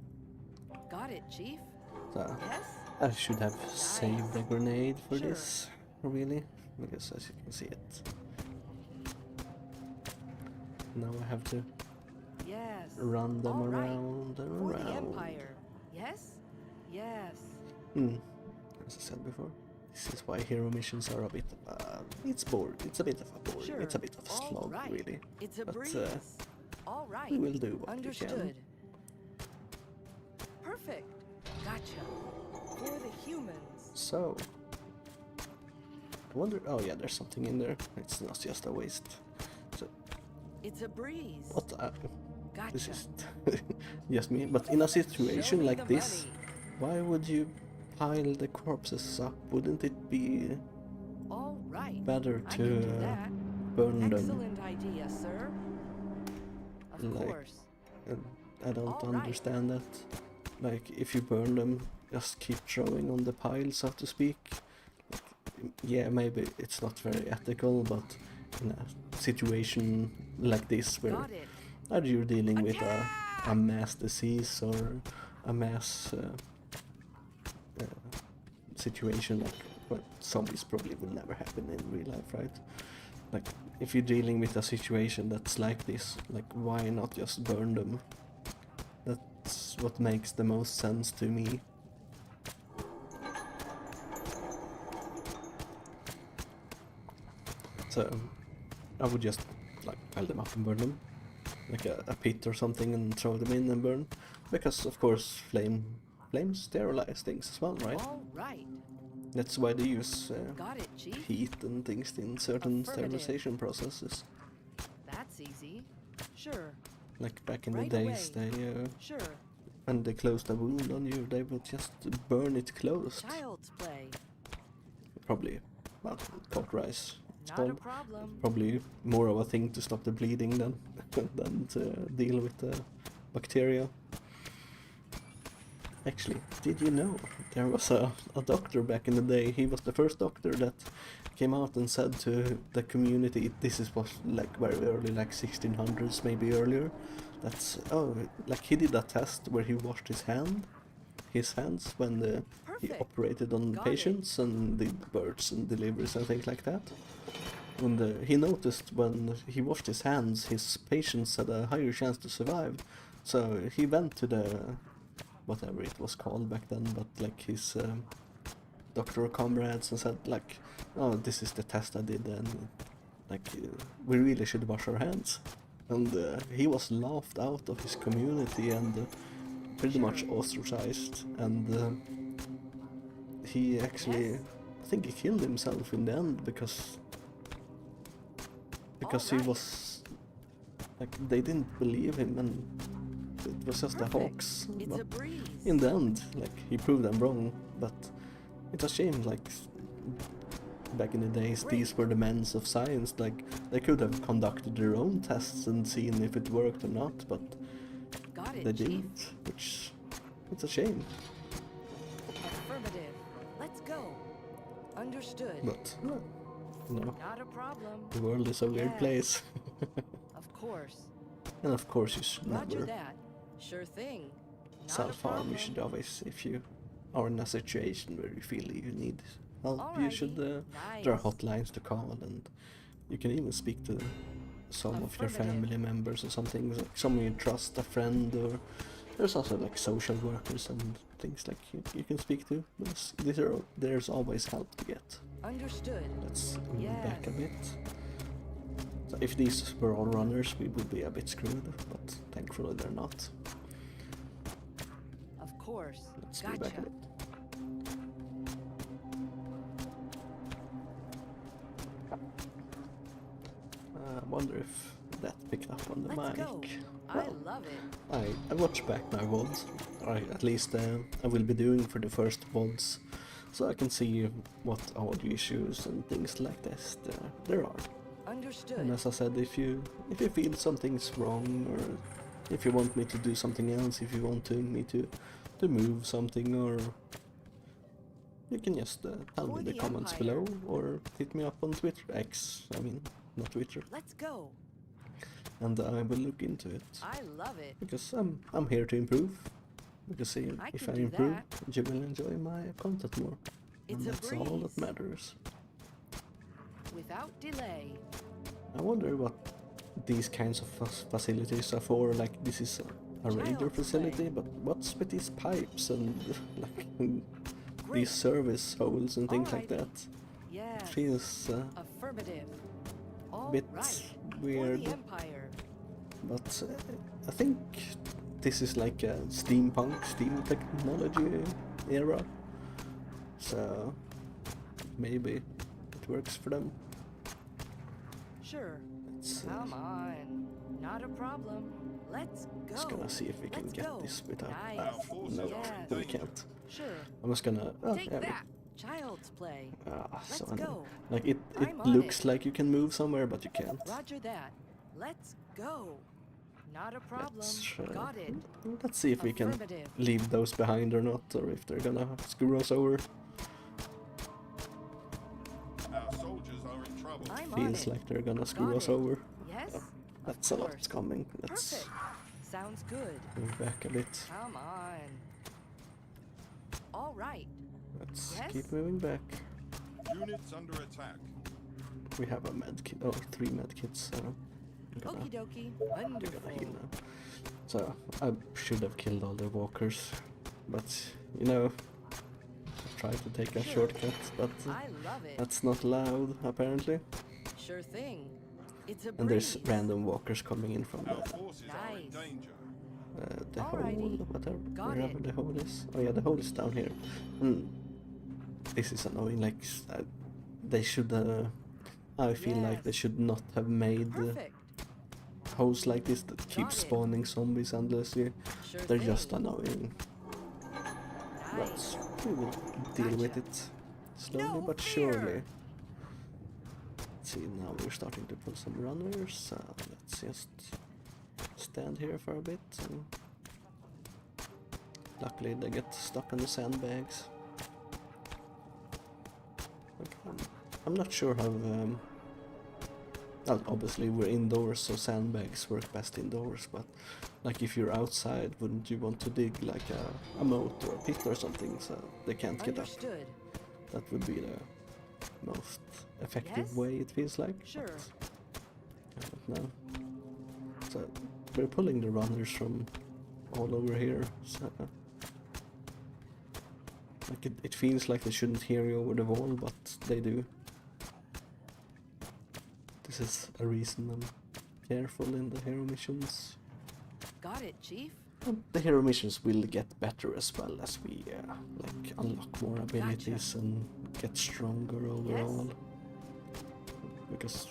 Got it, Chief. So Yes? I should have saved the grenade for Sure. this, really, because as you can see it. Now I have to Yes. run them All right. around and For the around. Empire. Yes? Yes. As I said before, this is why hero missions are a bit it's bored. It's a bit of a bore. Sure. It's a bit of a All slog, right. really. It's a But, breeze. All right. We will do what Understood. we can. Perfect. Gotcha. For the humans. So, I wonder. Oh yeah, there's something in there. It's not just a waste. So It's a breeze. what? This Gotcha. is just me. But in a situation Show me like the this, money. why would you pile the corpses up? Wouldn't it be All right. better I to can do that. burn them? Excellent idea, sir. Of Like- course. I don't All right. understand that. Like, if you burn them, just keep throwing on the pile, so to speak. Like, yeah, maybe it's not very ethical, but in a situation like this, where Got it. either you're dealing with a mass disease or a mass situation, like, well, zombies probably will never happen in real life, right? Like, if you're dealing with a situation that's like this, like, why not just burn them? That's what makes the most sense to me. So, I would just, like, pile them up and burn them. Like a pit or something, and throw them in and burn. Because, of course, flames sterilize things as well, right? All right. That's why they use Got it, Chief. heat and things in certain Affirmative. sterilization processes. That's easy. Sure. Like back in Right the days, away. they Sure. when they closed a wound on you, they would just burn it closed. Child's play. Probably, well, cauterize. It's Not a called. problem. Probably more of a thing to stop the bleeding than than to deal with the bacteria. Actually, did you know there was a doctor back in the day? He was the first doctor that came out and said to the community, this is was like very early, like 1600s, maybe earlier. That's like he did a test where he washed his hands when he Perfect. operated on Got it. patients and did births and deliveries and things like that. And he noticed when he washed his hands, his patients had a higher chance to survive. So he went to the whatever it was called back then, but like his doctor comrades and said like, oh, this is the test I did, and like we really should wash our hands. And he was laughed out of his community and pretty much ostracized, and he actually, Yes. I think he killed himself in the end because he Alright. was like, they didn't believe him, and it was just a Perfect. hoax. It's But a breeze. in the end, like, he proved them wrong. But it's a shame, like, back in the days, these were the men of science. Like, they could have conducted their own tests and seen if it worked or not, but Got it, they Chief. didn't, which it's a shame. Affirmative. Let's go. Understood. But no, Not a problem. the world is a weird Yes. place, Of course. and of course you should Roger never that. Sure thing. Not a self-harm. You problem. should always, if you are in a situation where you feel you need help, you should. Alrighty. There are Nice. hotlines to call, and you can even speak to some of your Affirmative. family members or something, like someone you trust, a friend, or there's also like social workers and things like you can speak to. There's always help to get. Understood. Let's move back a Yes. bit. So if these were all runners, we would be a bit screwed, but thankfully they're not. Of course. Let's move back a Gotcha. bit. I wonder if that picked up on the Let's mic. go. I Well, love it. I watch back my VODs, or at least I will be doing for the first VODs, so I can see what audio issues and things like this there are. And Understood. as I said, if you feel something's wrong, or if you want me to do something else, if you want me to move something, or you can just tell me in the the comments Empire. below, or hit me up on Twitter. X, I mean, not Twitter, Let's go. and I will look into it. I love it. Because I'm here to improve. Because I if can I do improve, that. you will enjoy my content more. It's And a that's all that breeze. matters. Without delay. I wonder what these kinds of facilities are for. Like, this is a radio Child's facility, play. but what's with these pipes and like Great. these service holes and things like Alrighty. that? Yes. Feels Affirmative. All bit right. weird. For the Empire. But I think this is like a steam technology era. So maybe it works for them. Sure. It's Come on. Not a problem. Let's go. just gonna see if we can Let's get go. this without. Nice. Our forces No, are Yes. in we danger. can't. Sure. I'm just gonna. Take yeah, that. Child's play. so Let's annoying. go. Like it I'm on looks it. like you can move somewhere, but you can't. Roger that. Let's go. Not a problem. Let's, Got it. Let's see if we can Affirmative. leave those behind or not, or if they're gonna screw us over. Our soldiers are in trouble. I'm on Feels it. like they're gonna screw Got us it. over. Yes. That's a lot course. coming. Let's Perfect. Sounds good. move back a bit. Come on. All right. Let's Yes? keep moving back. Units under attack. We have a med kit. Oh, 3 med kits. So I'm gonna, Okie dokie. I'm gonna Wonderful. heal now. So I should have killed all the walkers, but you know, I tried to take a Sure. shortcut, but I love it. that's not allowed apparently. Sure thing. It's a And there's breeze. random walkers coming in from Our forces are in Nice. danger. the hole, Alrighty. whatever, Got wherever it. the hole is. Oh yeah, the hole is down here. And this is annoying. Like they should. I feel like they Yes. should not have made Perfect. holes like this that keep Got it. spawning zombies endlessly. Sure They're thing. just annoying. Nice. But we will deal with Gotcha. it slowly No but fear. surely. Let's see, now we're starting to pull some runners. Let's just stand here for a bit. And luckily they get stuck in the sandbags. Okay, I'm not sure how... well, obviously we're indoors, so sandbags work best indoors, but like if you're outside, wouldn't you want to dig like a moat or a pit or something so they can't get up? Understood. That would be the most effective Yes? way, it feels like. Sure. But I don't know. So we're pulling the runners from all over here, so like it feels like they shouldn't hear you over the wall, but they do. This is a reason I'm careful in the hero missions. Got it, Chief. And the hero missions will get better as well as we like unlock more abilities and get stronger overall. Because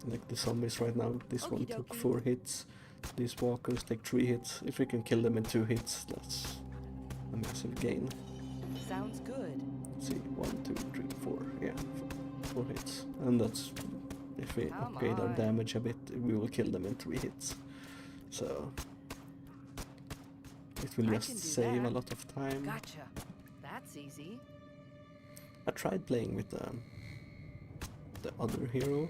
like the zombies right now, this one Okie took dokie. 4 hits. These walkers take 3 hits. If we can kill them in 2 hits, that's a massive gain. Sounds good. Let's see, 1, 2, 3, 4. Yeah, 4 hits. And that's if we Come upgrade our on. damage a bit, we will kill them in 3 hits. So it will I just can do save a that. lot of time. Gotcha. That's easy. I tried playing with the other hero,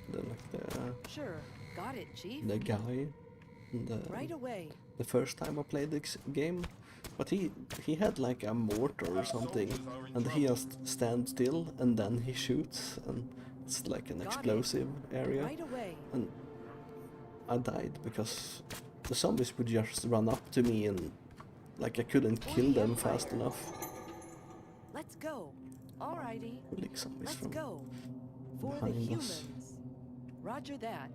Sure. Got it, Chief. the guy, Right away. the first time I played this game, but he had like a mortar or something, and he just stands still and then he shoots, and it's like an Got it. explosive area, Right away. and I died because the zombies would just run up to me and like I couldn't For kill the them fast Empire. enough. Let's go. Alrighty. Like zombies Let's from go. For the behind us. humans. Roger that.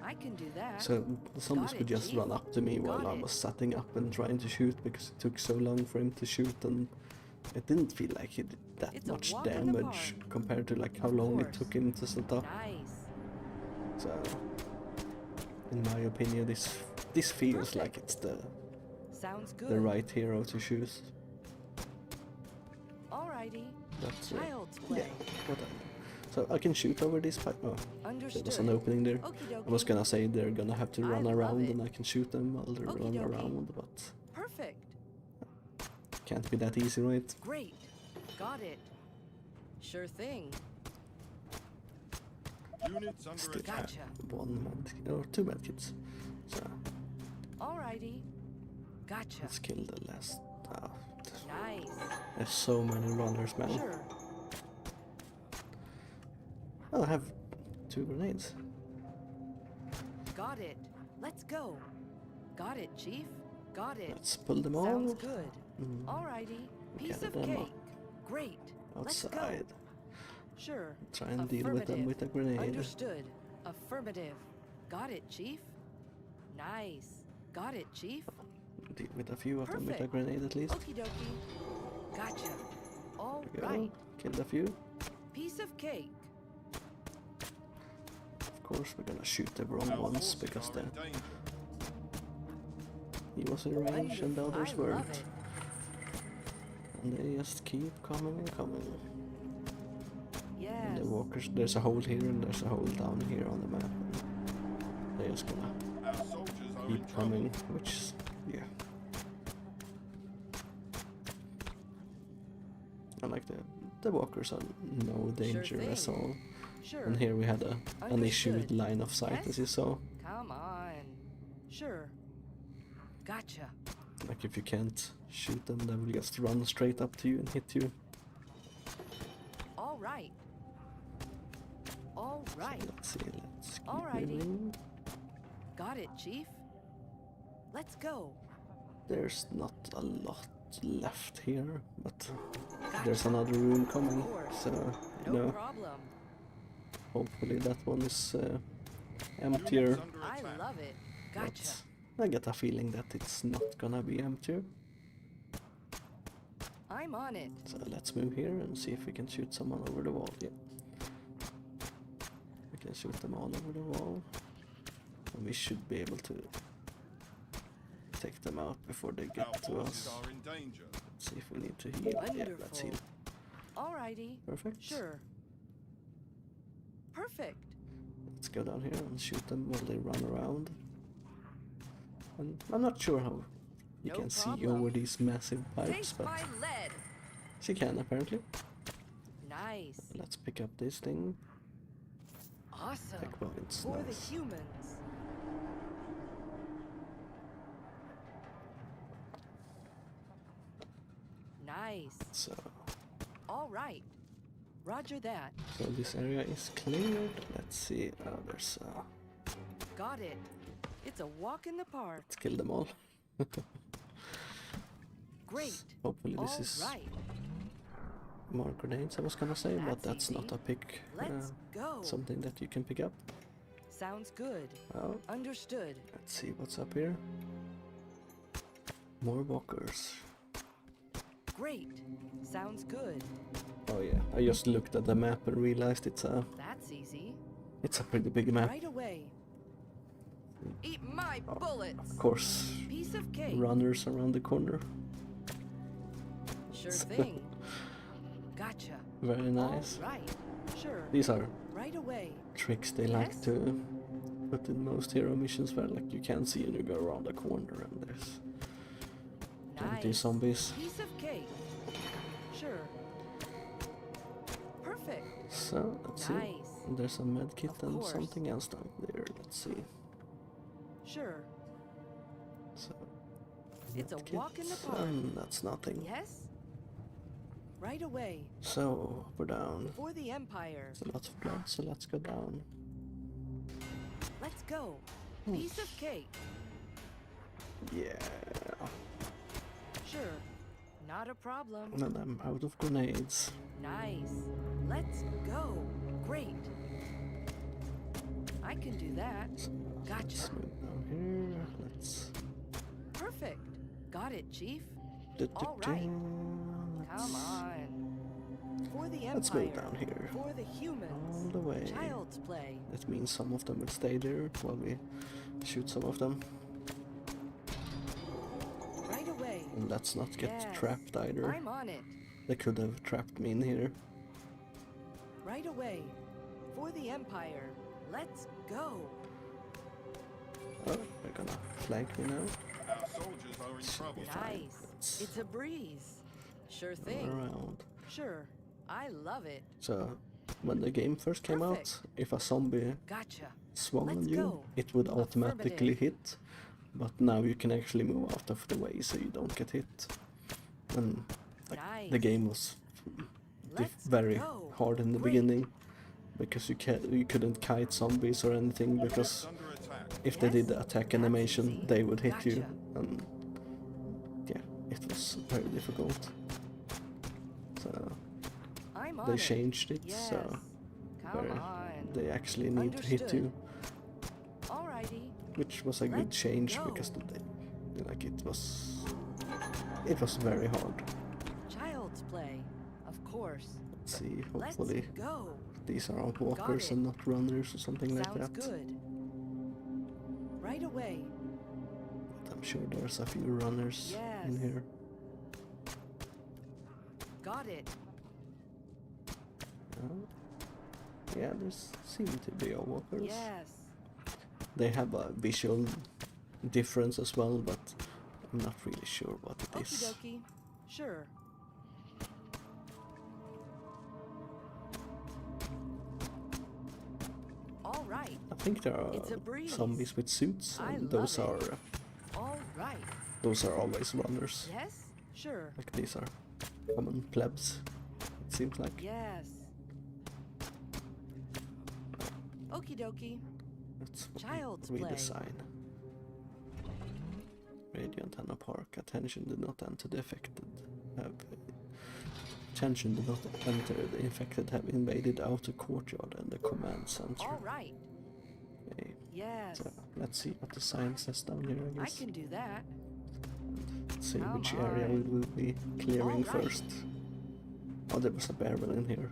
I can do that. So the zombies Got would it, just Chief. run up to me while Got I it. was setting up and trying to shoot because it took so long for him to shoot, and it didn't feel like he did that It's a much walk in the damage park. compared to like how Of long it course. took him to set up. Nice. So in my opinion this feels like it's Sounds good. the right hero to choose. Alrighty. That's Child's yeah, play. whatever. So I can shoot over this pipe. Oh, there was an Understood. opening there. Okie I was dokie. gonna say they're gonna have to I run love around it. and I can shoot them while they're Okie running dokie. around, but Perfect. can't be that easy, right? Great. Got it. Sure thing. Units under Still attack. have one med or two medkits. So Alrighty. Gotcha. let's kill the last. Nice. There's so many runners, man. Sure. Oh, I have 2 grenades. Got it. Let's go. Got it, Chief. Got it. Let's pull them all Sounds good. Mm. Alrighty. Piece Gather of them up cake. Great. Let's go. outside. Sure. Try and deal with them Affirmative. with a grenade. Understood. Affirmative. Got it, Chief. Nice. Got it, Chief. Deal with a few of them with a Perfect. grenade at least. Okie dokie. Gotcha. All There we go. right. Killed a few. Piece of cake. Of course, we're gonna shoot the wrong Our ones forces because are in danger. he was in range and the I others love weren't. it. And they just keep coming and coming. And Yes. the walkers, there's a hole here and there's a hole down here on the map. And they're just gonna Our soldiers are in keep trouble. coming, which is, yeah. And like the walkers are no danger at thing. all. Sure. And here we had an issue with Understood. line of sight, Yes? as you saw. Come on. Sure. Gotcha. Like if you can't shoot them, they will just run straight up to you and hit you. All right. All right. Let's see, let's keep Alrighty. moving. Got it, Chief. Let's go. There's not a lot left here, but Gotcha. there's another room coming, Of course. so you No know, problem. hopefully that one is emptier. Units under I attack. love it. Gotcha. But I get a feeling that it's not gonna be emptier. I'm on it. So let's move here and see if we can shoot someone over the wall. Yeah, we can shoot them all over the wall, and we should be able to take them out before they Our get to forces us. are in danger. Let's see if we need to heal. Yeah, let's Wonderful. heal. Alrighty. Perfect. Sure. Perfect. Let's go down here and shoot them while they run around. And I'm not sure how you No can see problem. over these massive pipes, Taste but my lead. she can apparently. Nice. Let's pick up this thing. Awesome. Tech points. For the Nice. humans. Nice. So All right. Roger that. this area is cleared. Let's see. Oh, there's. Got it. It's a walk in the park. Let's kill them all. Great. Hopefully this All is right. more grenades. I was gonna say, but That's that's not easy. a pick. Let's go. Something that you can pick up. Sounds good. Oh, Understood. let's see what's up here. More walkers. Great. Sounds good. Oh yeah, I just looked at the map and realized it's a That's easy. pretty big map. Right away. Eat my bullets. Of course, Piece of cake. runners around the corner. Sure thing. Gotcha. Very nice. All right. Sure. These are Right away. tricks they like Yes? to put in most hero missions where like you can't see and you go around the corner and there's plenty Nice. zombies. Piece of cake. Sure. Perfect. So let's see. Nice. There's a med kit Of and course. something else down there. Let's see. Sure. So It's a med walk in the kit, park. that's nothing. Yes? Right away. So we're down. For the Empire. There's a lot of blood, so let's go down. Let's go. Hmm. Piece of cake. Yeah. Sure. Not a problem. And I'm out of grenades. Nice. Let's go. Great. I can do that. So Gotcha. let's move down here. Let's. Perfect. Got it, Chief. Du- du- All right. du- Come let's- on. For the Empire. Let's move down here. For the humans. All the way. Child's play. That means some of them will stay there while we shoot some of them. Right away. And let's not get Yes. trapped either. I'm on it. They could have trapped me in here. Right away. For the Empire. Let's go. Oh, they're gonna flank me now. Our soldiers are in trouble. Nice. It's a breeze. Sure thing. Around. Sure. I love it. So, when the game first came out, Perfect. if a zombie Gotcha. swung on Let's you, go. it would automatically Affirmative. hit. But now you can actually move out of the way so you don't get hit. And like, the Nice. game was Let's very go. hard in the Great. beginning because you couldn't kite zombies or anything because Under attack. if they did the Yes, attack that's animation easy. they would hit you, Gotcha. and yeah, it was very difficult. So I'm on they it. changed it Yes. so Come where on. they actually need to hit Understood. you, Alrighty. which was a good Let's change go. because like it was very hard. Child's play. Of course. Let's see, Let's hopefully go. these are all walkers it. and not runners or something like Sounds that. good. Right away. But I'm sure there's a few runners in Yes. here. Got it. Yeah, there seem to be all walkers. Yes. They have a visual difference as well, but I'm not really sure what it Okie is. dokie. Sure. All right. I think there are It's a breeze. zombies with suits, I and love those it. are All right. always runners. Yes. Sure. Like these are common plebs. It seems like. Yes. Okie dokie. Let's Child's read play. the sign. Radiant Anna Park. Attention, do not enter the affected. Attention, do not enter. The infected have invaded outer courtyard and the command center. All right. Okay, Yes. so let's see what the sign says down here, I I guess. can do that. Let's see Come which area on. we will be clearing All right. first. Oh, there was a barrel in here.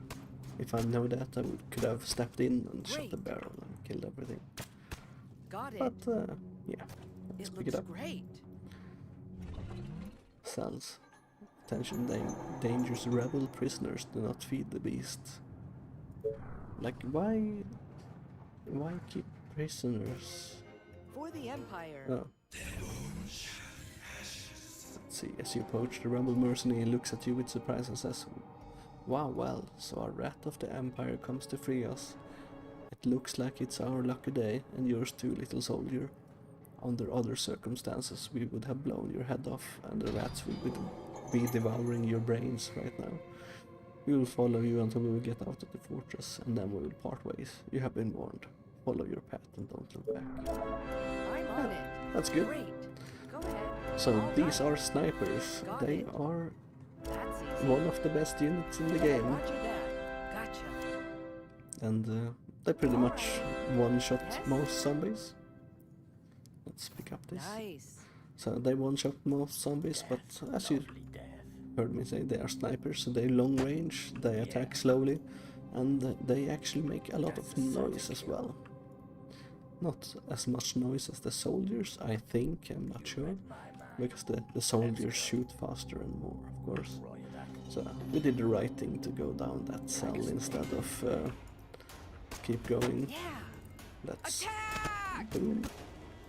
If I know that, I could have stepped in and shot the Great. barrel and killed everything. Got it. But, yeah, let's It pick it looks up. great. Cells. Attention, dangerous rebel prisoners, do not feed the beast. Like, why keep prisoners? For the Empire. Oh. Let's see, as you approach, the rebel mercenary looks at you with surprise and says, "Wow, well, so a rat of the Empire comes to free us. It looks like it's our lucky day, and yours too, little soldier. Under other circumstances, we would have blown your head off, and the rats would be devouring your brains right now. We will follow you until we will get out of the fortress, and then we will part ways. You have been warned. Follow your path and don't look back." I'm on it. That's good. Great. Go ahead. So All these right. are snipers. Got They it. are That's easy. one of the best units in the game, Roger that. Gotcha. and they pretty much one-shot Yes. most zombies. Let's pick up this. Nice. So they one-shot most zombies, but as you heard me say, they are snipers, so they're long range, they attack slowly, and they actually make a lot of noise as well. Not as much noise as the soldiers, I think, I'm not sure, because the soldiers shoot faster and more, of course. So we did the right thing to go down that cell instead of keep going. Yeah. Let's Attack! boom.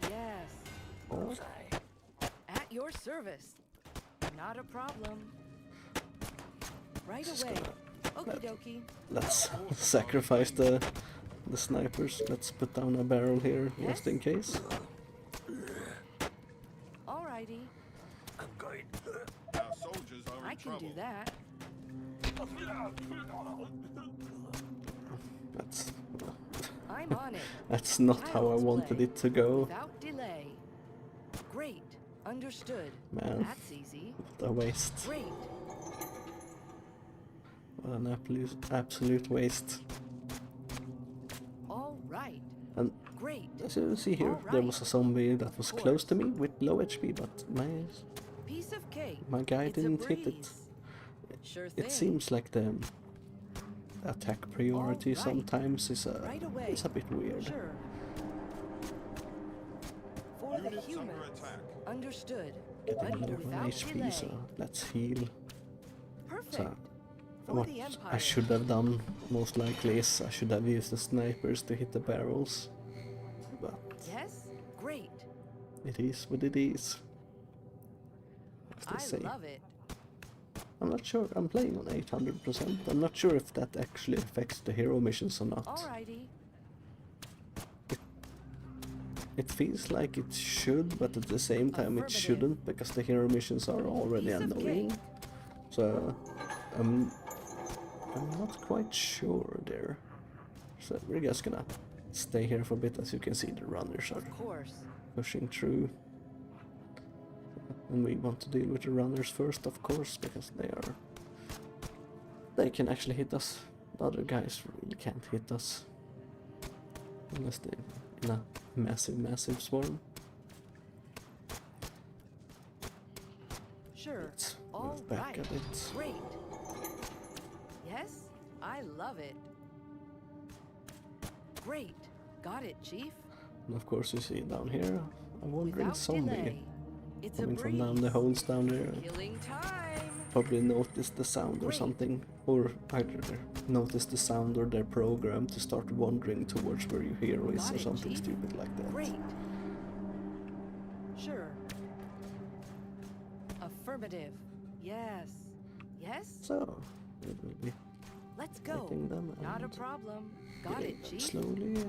Yes. Oh, At your service. Not a problem. Right Just away. gonna Okie dokie. let's sacrifice the snipers. Let's put down a barrel here just in case. Alrighty. Our soldiers are in I can trouble. do that. That's I'm on it. that's not how I Child's wanted play. it to go. Without delay. Great. Understood. Man, That's easy. what a waste. Great. What an absolute waste. All right. And Great. as you see here, All there right. was a zombie that was Of close to course. me with low HP, but Piece of cake. my guy It's a didn't hit it. breeze. Sure thing. It seems like the attack priority All right. sometimes is Right away. a bit weird. Sure. For the Units under humans. attack. Understood. Getting But low on without HP, delay. so let's heal. Perfect. So For what the I Empire. should have done most likely is I should have used the snipers to hit the barrels. But Yes? Great. it is what it is. As they I say. love it. I'm not sure. I'm playing on 800%. I'm not sure if that actually affects the hero missions or not. Alrighty. It feels like it should, but at the same time it Affirmative. shouldn't, because the hero missions are already Piece of annoying. cake. So I'm not quite sure there. So we're just gonna stay here for a bit. As you can see, the runners are Of course. pushing through. And we want to deal with the runners first, of course, because they can actually hit us. The other guys really can't hit us. Unless they're in a massive swarm. Sure. Let's All move back right. a bit. Great. Yes? I love it. Great. Got it, Chief. And of course you see down here a wandering Without zombie delay. It's coming a from down the breeze. holes down there. Killing time. Probably noticed the sound or Great. something, or either noticed the sound or their program to start wandering towards where your hero is, Got or it, something Chief. stupid like that. Great. Sure. Affirmative. Yes. Yes? So we will be Let's go. hitting them Not a and problem. Got hitting it, them Chief. slowly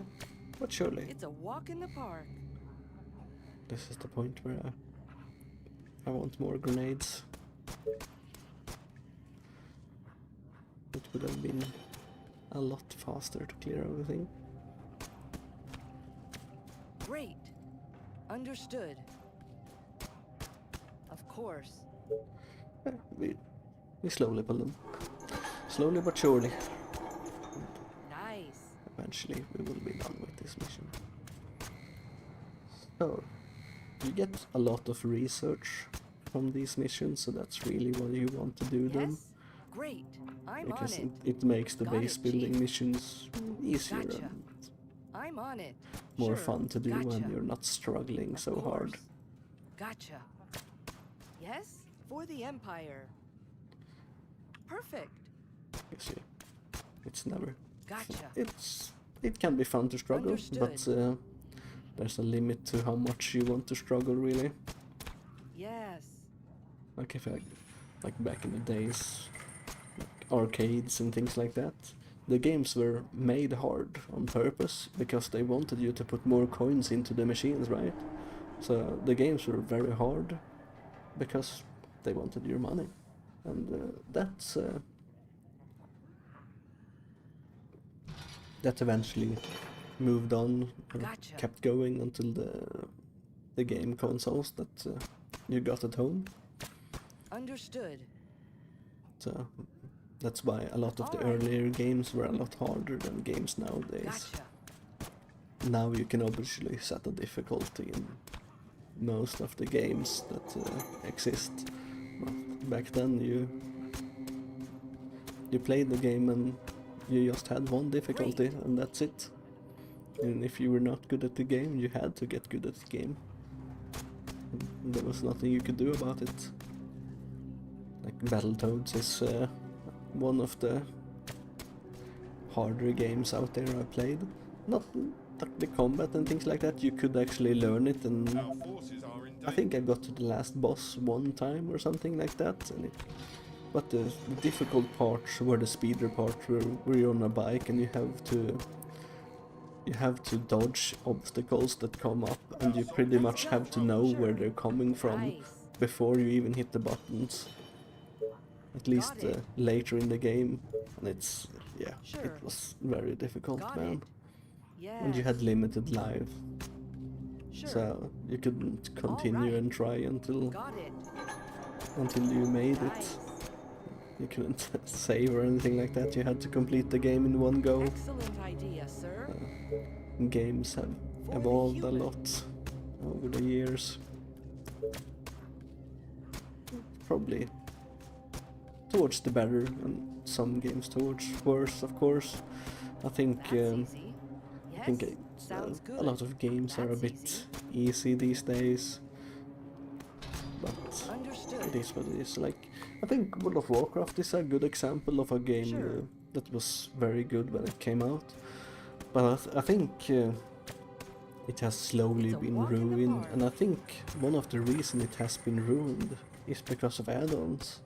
but surely. It's a walk in the park. This is the point where I want more grenades. It would have been a lot faster to clear everything. Great. Understood. Of course. Yeah, we slowly pull them. Slowly but surely. Nice. Eventually we will be done with this mission. So, you get a lot of research from these missions, so that's really what you want to do them. Yes? Great. I'm Because on it makes the Got base it, building Chief. missions easier Gotcha. and I'm on it. more Sure. fun to do when Gotcha. you're not struggling Of so hard. course. Gotcha. Yes? For the Empire. Perfect. You see, it's never. Gotcha. It can be fun to struggle, but Understood. there's a limit to how much you want to struggle, really. Yes. Like if like back in the days, like arcades and things like that, the games were made hard on purpose because they wanted you to put more coins into the machines, right? So the games were very hard because they wanted your money, and that eventually moved on, or Gotcha. kept going until the game consoles that you got at home. Understood. So that's why a lot of the Alright. earlier games were a lot harder than games nowadays. Gotcha. Now you can obviously set a difficulty in most of the games that exist. But back then you played the game and you just had one difficulty and that's it. And if you were not good at the game, you had to get good at the game. And there was nothing you could do about it. Like Battletoads is one of the harder games out there I played. Not like the combat and things like that, you could actually learn it, and Our forces are in I think I got to the last boss one time or something like that. But the difficult parts were the speeder part, where you're on a bike and you have to dodge obstacles that come up, and you pretty much have to know where they're coming from Nice. before you even hit the buttons. At least Got it. later in the game, and it Sure. was very difficult, Got man. it. Yes. And you had limited life, Sure. so you couldn't continue Alright. and try until Got it. you made Nice. it. You couldn't save or anything like that. You had to complete the game in one go. Excellent idea, sir. Games have For the evolved a human. lot over the years. Probably towards the better, and some games towards worse, of course. I think That's easy. Yes. I think Sounds good. a lot of games are a That's bit easy these days. but Understood. it is what it is. Like, I think World of Warcraft is a good example of a game Sure. that was very good when it came out, but I think it has slowly It's a been walk in the ruined, park. and I think one of the reasons it has been ruined is because of add-ons.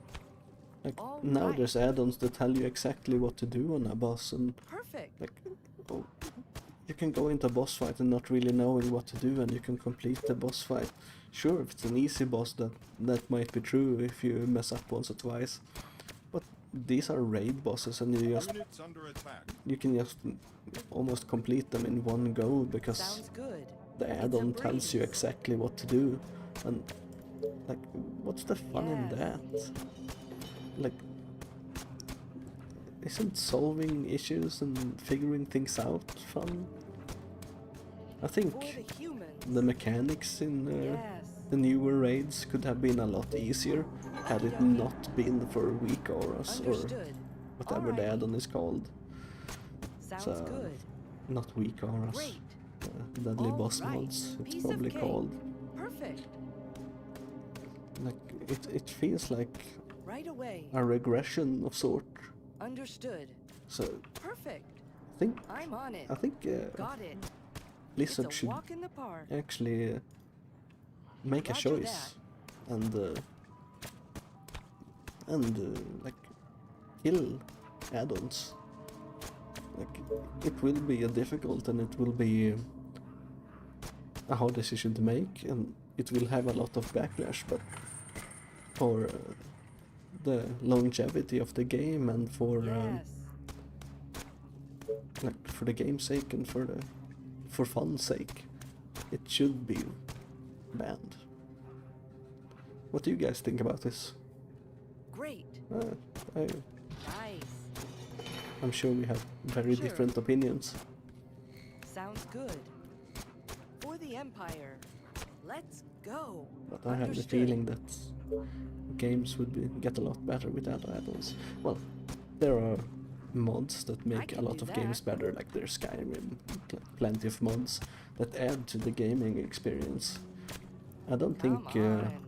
Like, All now right. there's add-ons that tell you exactly what to do on a boss, and Perfect. like, oh, you can go into a boss fight and not really knowing what to do, and you can complete the boss fight. Sure, if it's an easy boss, that might be true if you mess up once or twice, but these are raid bosses, and Units under attack. you can just almost complete them in one go because Sounds good. the It's a add-on tells you breeze. exactly what to do, and like, what's the fun in Yes. that? Like, isn't solving issues and figuring things out fun? I think For the humans. the mechanics in Yes. the newer raids could have been a lot easier had it Okey-dokey. not been for weak auras, or Understood. whatever the Alrighty. add-on is called. Sounds So, good. not weak auras, Great. deadly boss Alright. mods, it's Piece of probably cake. called. Perfect. Like, it feels like Right away. a regression of sort. Understood. So Perfect. I'm on it. I think Got it. Blizzard It's a should walk in the park. actually make a Roger choice and like kill add-ons. Like, it will be a difficult, and it will be a hard decision to make, and it will have a lot of backlash, but for the longevity of the game, and for Yes. like, for the game's sake and for fun's sake, it should be banned. What do you guys think about this? Great. Nice. I'm sure we have very Sure. different opinions. Sounds good. For the Empire. Let's go. But I have the Understood. feeling that games would get a lot better without add-ons. Well, there are mods that make a can lot do of games that. better, like there's Skyrim, plenty of mods that add to the gaming experience. I don't think Come on.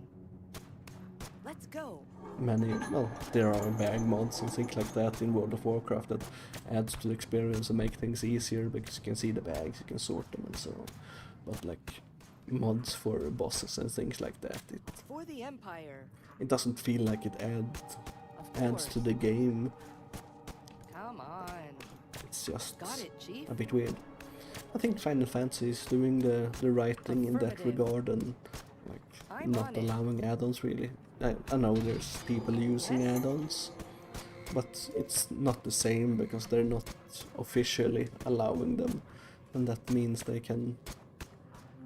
Let's go. many, well, there are bag mods and things like that in World of Warcraft that adds to the experience and make things easier because you can see the bags, you can sort them and so on. But like, mods for bosses and things like that, For the Empire. it doesn't feel like it Of adds to course. the game. Come on. It's just Got it, Chief. a bit weird. I think Final Fantasy is doing the right thing in that Affirmative. regard, and like, I'm not on it. allowing add-ons really. I know there's people using Yes. add-ons, but it's not the same because they're not officially allowing them, and that means they can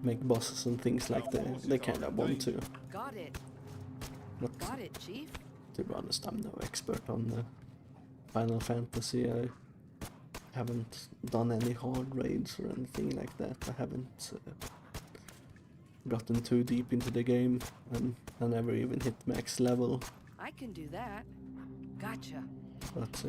make bosses and things like they kind of want to. Got it. But Got it, Chief. to be honest, I'm no expert on Final Fantasy. I haven't done any hard raids or anything like that. I haven't gotten too deep into the game, and I never even hit max level. I can do that. Gotcha. But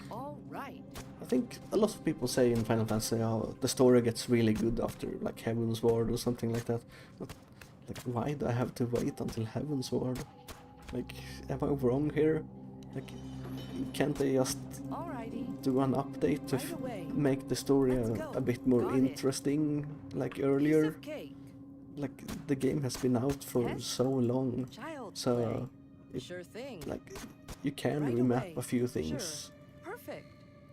All right. I think a lot of people say in Final Fantasy, oh, the story gets really good after like Heaven's Ward or something like that. But like, why do I have to wait until Heaven's Ward? Like, am I wrong here? Like, can't they just Alrighty. do an update to Right away. make the story Let's go. a bit more Got it. interesting, like Piece earlier? of cake. Like, the game has been out for Yes. so long, Child's so play. it- Sure thing. like, you can Right remap away. a few Sure. things. Perfect.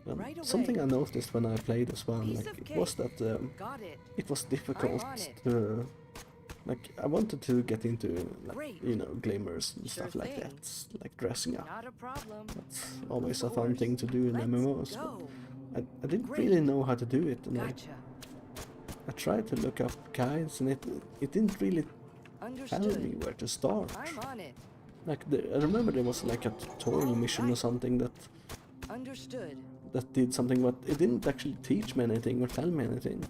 And Right something I away. noticed when I played as well, Piece like, of it was cake. that Got it. it was difficult on it. to, like, I wanted to get into, like, Great. you know, glimmers and Sure stuff like thing. that, like dressing up. Not a problem. That's always a Of fun course. thing to do in Let's MMOs. go. But I didn't Great. really know how to do it, and Gotcha. I tried to look up guides, and it didn't really tell me Understood. where to start. I'm on it. Like, I remember there was like a tutorial mission or Alright. something Understood. that did something, but it didn't actually teach me anything or tell me anything.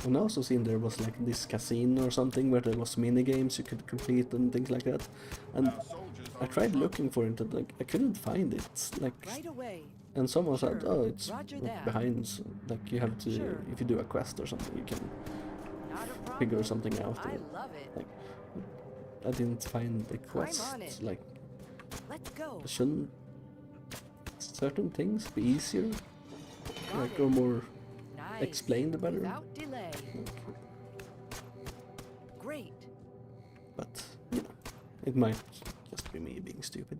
And I also seen there was like this casino or something where there was mini games you could complete and things like that. And Our soldiers I are tried in trouble. looking for it, and like, I couldn't find it. Like, Right away. and someone said, Sure. "Oh, it's Roger like, that. behind. So, like, you have to, Sure. if you do a quest or something, you can Not a problem. figure something out." I and, love it. like, I didn't find the I'm quest. on it. Like, Let's go. shouldn't certain things be easier? Got Like, it. or more Nice. explained better? Without delay. Great. But, you know, it might just be me being stupid.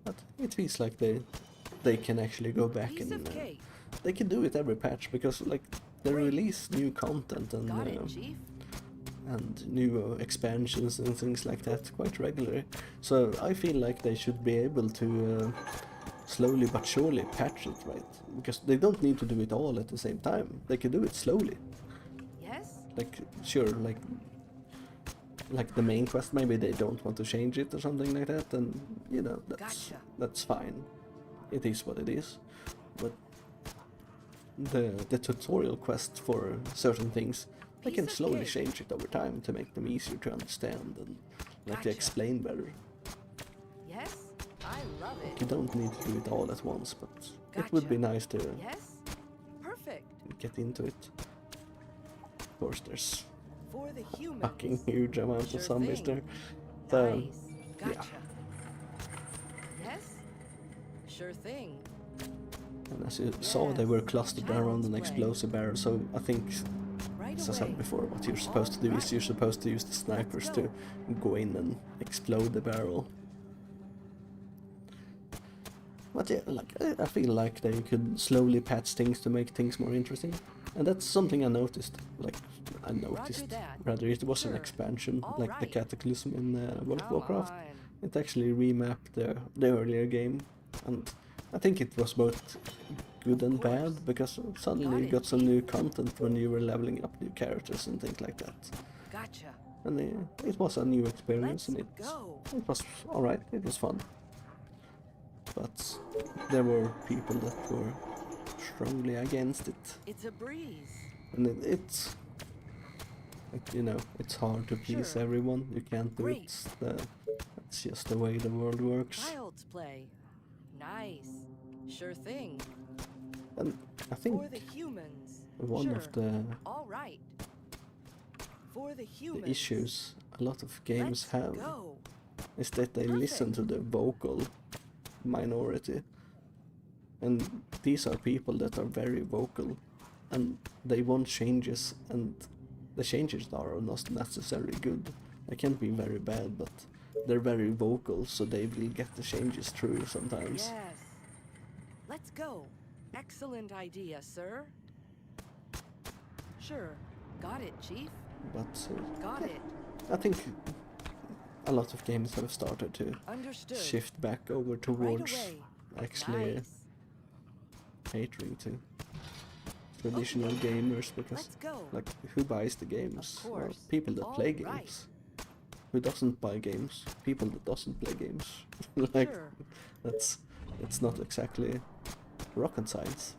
But it feels like they can actually go back Piece and of cake. they can do it every patch because like they Great. release new content Got it, Chief. and new expansions and things like that quite regularly. So I feel like they should be able to slowly but surely patch it, right? Because they don't need to do it all at the same time. They can do it slowly. Yes? Like, sure, like the main quest, maybe they don't want to change it or something like that, and you know, Gotcha. that's fine. It is what it is. But the tutorial quest for certain things, they Piece can of slowly cake. change it over time to make them easier to understand and like Gotcha. explain better. Yes? I love You it. don't need to do it all at once, but it would be Gotcha. nice to Yes? Perfect. get into it. Of course, there's For the humans. fucking huge amount Sure of zombies thing. there. So, Nice. Gotcha. Yes? Sure thing. and as you saw, they were Yes. clustered Child's around an play. explosive barrel, so I think, Right as I away. said before, what you're supposed to do is you're supposed to use the snipers to go in and explode the barrel. But yeah, like I feel like they could slowly patch things to make things more interesting, and that's something I noticed. Like I noticed, that. rather it was an Sure. expansion, All like the right. Cataclysm in World of Come Warcraft. on. It actually remapped the earlier game, and I think it was both good and course. bad because suddenly Got you it, got some Chief. new content when you were leveling up new characters and things like that. Gotcha. And it was a new experience, Let's and go. it was alright. It was fun. But there were people that were strongly against it, It's a breeze. and it's like, you know, it's hard to please Sure. everyone. You can't do Great. it. That's just the way the world works. Child's play. Nice. Sure thing. And I think For the humans. one sure. of the All right. For the humans. issues a lot of games Let's have go. is that they listen to the vocal minority, and these are people that are very vocal and they want changes, and the changes are not necessarily good. They can be very bad, but they're very vocal, so they will get the changes through sometimes. Yes. Let's go. Excellent idea, sir. Sure. Got it, Chief. But Got it. I think a lot of games have started to Understood. shift back over Right towards away. actually Nice. catering to traditional gamers, because Let's go. like who buys the games? Of Well, course. people that play All right. games. Who doesn't buy games? People that doesn't play games. Like Sure. it's not exactly rocket science.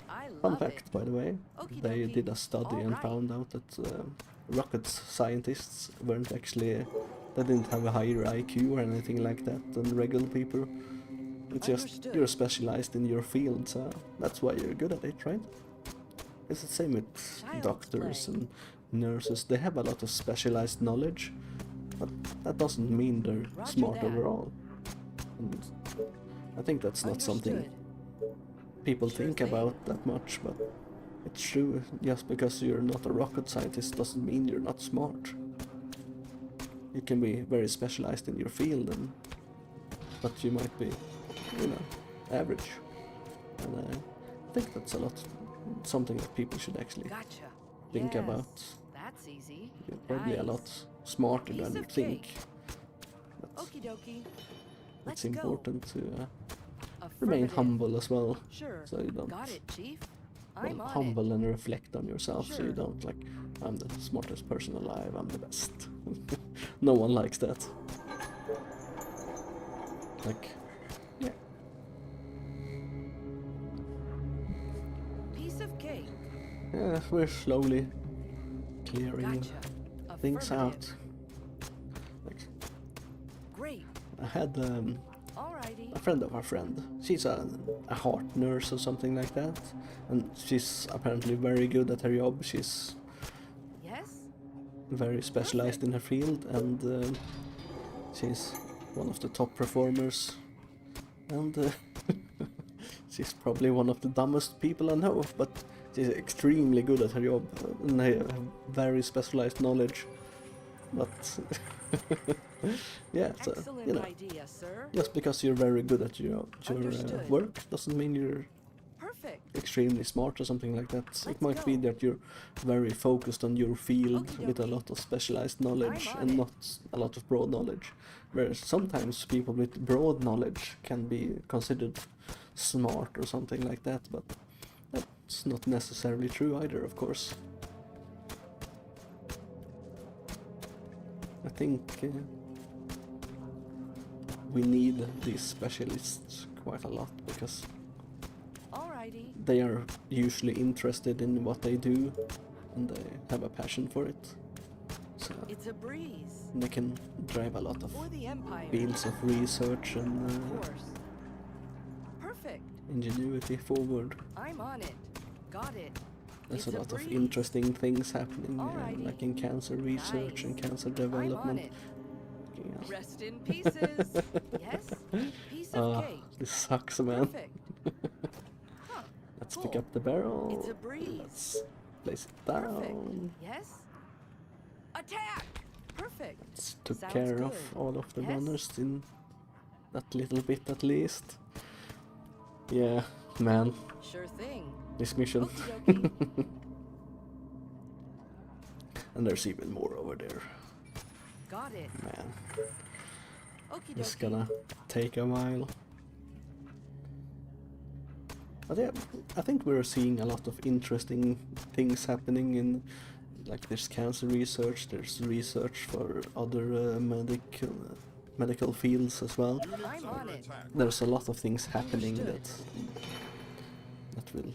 I Fun love fact, it. by the way, Okie they dokie. did a study and Alright. found out that rocket scientists weren't actually, they didn't have a higher IQ or anything like that than regular people. It's just Understood. you're specialized in your field, so that's why you're good at it, right? It's the same with Child's doctors play. and nurses. They have a lot of specialized knowledge, but that doesn't mean they're Roger smart that. overall. And I think that's not something Understood. people Sure think thing. about that much, but it's true. Just because you're not a rocket scientist doesn't mean you're not smart. You can be very specialized in your field, but you might be, you know, average. And I think that's something that people should actually Gotcha. think Yes. about. That's easy. You're probably a Nice. lot smarter Piece than you of think. cake. But Okie dokie. it's Let's go. important to remain Affirmative. humble as well, Sure. so you don't Got it, Chief. I'm on humble and reflect on yourself, so you Sure. don't like, I'm the smartest person alive, I'm the best. No one likes that. Like, yeah, it. Piece of cake. yeah, we're slowly clearing Gotcha. things Affirmative. out. Like, Great. I had Alrighty. a friend of a friend. She's a heart nurse or something like that, and she's apparently very good at her job. She's Yes? very specialized in her field, and she's one of the top performers, and she's probably one of the dumbest people I know, but she's extremely good at her job, and I have very specialized knowledge, but yeah, so, Excellent you know, idea, sir. just because you're very good at your Understood. work doesn't mean you're Perfect. extremely smart or something like that. It Let's might be go. that you're very focused on your field Okie with a dokie. lot of specialized knowledge I'm on and it. not a lot of broad knowledge. Whereas sometimes people with broad knowledge can be considered smart or something like that, but that's not necessarily true either, of course. I think we need these specialists quite a lot because Alrighty. they are usually interested in what they do and they have a passion for it. So It's a breeze. they can drive a lot of For the Empire. fields of research and Of course. Perfect. ingenuity forward. I'm on it. Got it. There's It's a a lot of breeze. interesting things happening, Alrighty. like in cancer research and Nice. cancer I'm development. on it. Yeah. Rest in pieces. Yes? Piece of cake. This sucks, man. Perfect. Huh. Let's Cool. pick up the barrel. It's a breeze. Let's place it Perfect. down. Yes? Attack! Perfect. Let's took Sounds care of good. all of the Yes? runners in that little bit at least. Yeah, man, Sure thing. this mission. Okie dokie. And there's even more over there. Got it. Man, Okie it's dokie. gonna take a while. But yeah, I think we're seeing a lot of interesting things happening in, like, there's cancer research, there's research for other medical fields as well. Units I'm under on it. attack. There's a lot of things happening Understood. that will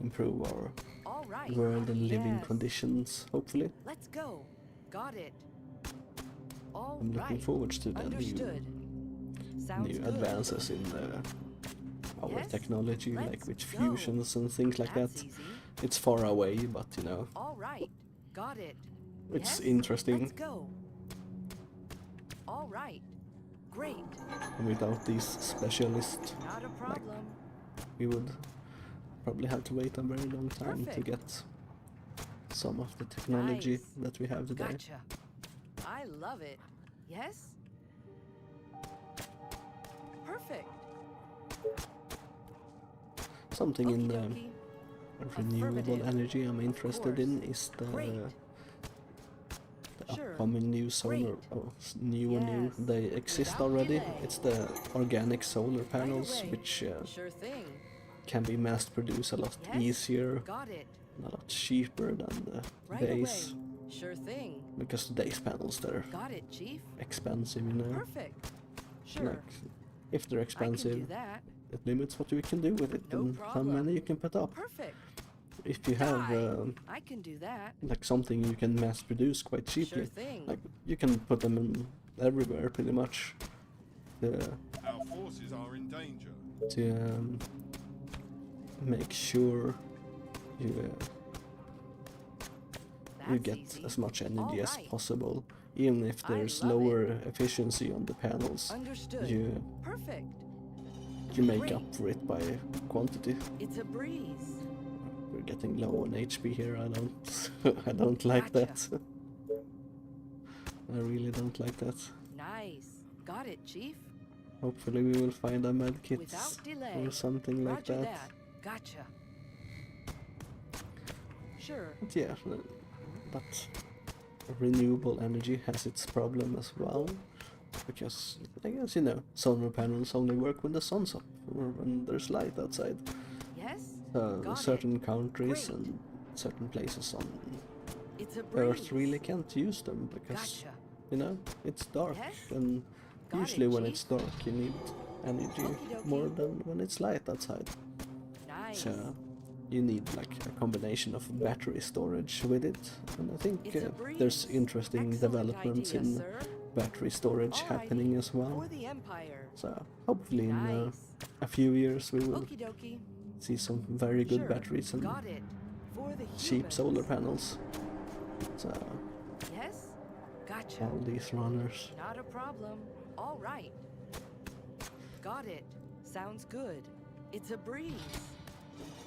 improve our All right. world and living Yes. conditions, hopefully. Let's go. Got it. All I'm looking right. forward to the Understood. Sounds new good. advances in our Yes, technology, like let's with go. fusions and things like That's that. easy. It's far away, but you know, All right. Got it. it's Yes, interesting. Let's go. All right. Great. And without these specialists, Not a problem. we would probably have to wait a very long time to Perfect. get some of the technology Nice. that we have today. Gotcha. I love it. Yes? Perfect. Something in Okie dokie. renewable Affirmative. energy I'm Of interested in course. is the Great. Sure. upcoming new solar, Great. new and new. Yes. They exist Without already. delay. It's the organic solar panels, away. which Sure thing. can be mass produced a lot Yes. easier, Got it. and a lot cheaper than the Right base. away. Sure thing. Because the base panels, they're Got it, Chief. expensive, you know. Perfect. Sure. Like, if they're I can do expensive, that. it limits what you can do with it No and how problem. many you can put up. Perfect. If you have Die. I can do that. like something you can mass produce quite cheaply, Sure thing. like you can put them in everywhere pretty much. Our forces are in danger. To make sure you you That's get easy. as much energy as Alright. possible, even if I there's love lower efficiency on the panels. Understood. You Perfect. make Great. up for it by quantity. It's a breeze. We're getting low on HP here. I don't I don't like Gotcha. that. I really don't like that. Nice. Got it, Chief. Hopefully we will find a med kit Without delay. or something like Roger that. that. Gotcha. Sure. But yeah, but renewable energy has its problem as well, because I guess, you know, solar panels only work when the sun's up or when there's light outside. Yes? Got it. Certain countries Great. and certain places on It's a breeze. Earth really can't use them because, Gotcha. you know, it's dark, Yes? and Got usually it, when Chief. it's dark you need energy Okie dokie. more than when it's light outside. Nice. So you need like a combination of battery storage with it, and I think It's a there's breeze. interesting Excellent developments idea, in sir. battery storage Alrighty. happening as well. For the Empire. So hopefully in Nice. a few years we will Okie dokie. see some very good Sure. batteries and Got it. For the cheap humans. solar panels. So Gotcha. all these runners. Not a problem. All right. Got it. Sounds good. It's a breeze.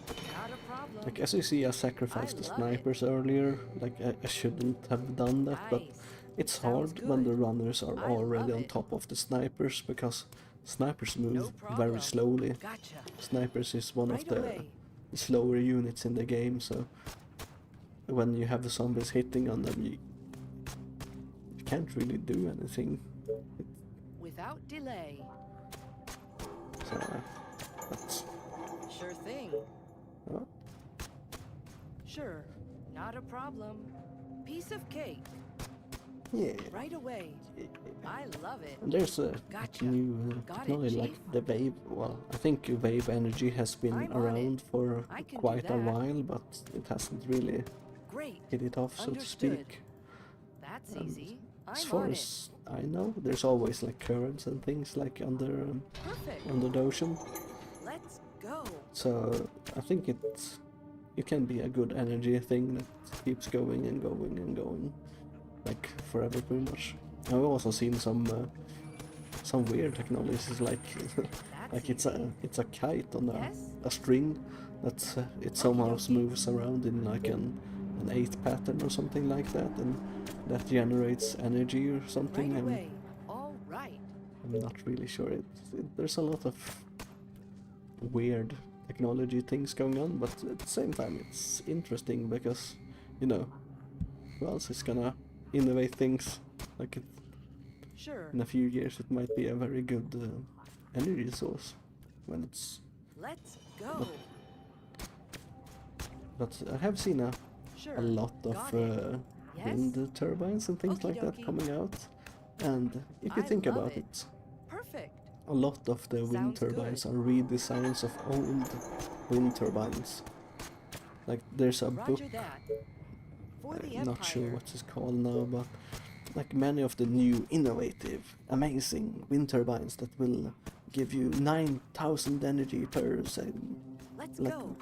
Not a problem. Like, as you see, I sacrificed the I love it. snipers earlier. Like, I shouldn't have done that, but Nice. it's Sounds hard when the good. runners are I already love on it. top of the snipers, because snipers No move problem. very slowly. Gotcha. Snipers is one of Right the away. slower units in the game, so when you have the zombies hitting on them, you can't really do anything. Without delay. So that's Sure thing. what? Sure. Not a problem. Piece of cake. Yeah. Right away. I love it. And there's a Gotcha. new Got it, technology like Chief. the wave. Well, I think wave energy has been I'm on around it. for I can do quite a that. while, but it hasn't really Great. hit it off, so to Understood. speak. That's And easy. As I'm far on it. as I know, there's always like currents and things like under Perfect. the ocean. Let's go. So I think it can be a good energy thing that keeps going and going and going, like forever, pretty much. I've also seen some weird technologies like That's like easy. it's a kite on Yes? a string that it somehow moves around in like an 8 pattern or something like that, and that generates energy or something. Right and away. All right. I'm not really sure. There's a lot of weird technology things going on, but at the same time it's interesting because, you know, who else is gonna innovate things? Like Sure. in a few years it might be a very good energy source when it's... Let's go. But I have seen a Sure. lot of Got it. Yes? wind turbines and things Okie like that dokie. coming out, and if you I think love about it. it, Perfect. a lot of the wind Sounds turbines good. are redesigns of old wind turbines. Like there's a book, Roger that. For the I'm not sure Empire. what it's called now, but like many of the new innovative, amazing wind turbines that will give you 9,000 energy per second Let's like- go.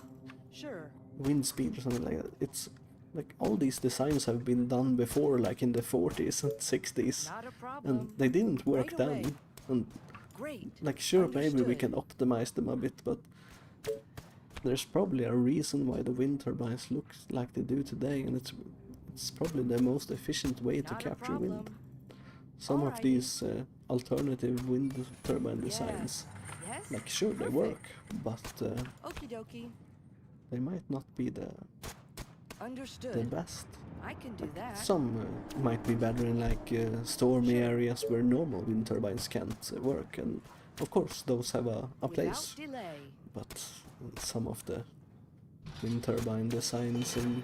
Sure. wind speed or something like that. It's like all these designs have been done before, like in the 40s and 60s, Not a problem. and they didn't work Right then. away. And Great. like sure, maybe we Understood. can optimize them a bit, but there's probably a reason why the wind turbines look like they do today, and it's probably the most efficient way to Not a capture wind. problem. Some of Alrighty. these alternative wind turbine Yes. designs, Yes? like sure they Perfect. work, but Okie dokie. they might not be the Understood. best. I can do that. Some might be better in like stormy areas where normal wind turbines can't work, and of course those have a place. Without delay. But some of the wind turbine designs and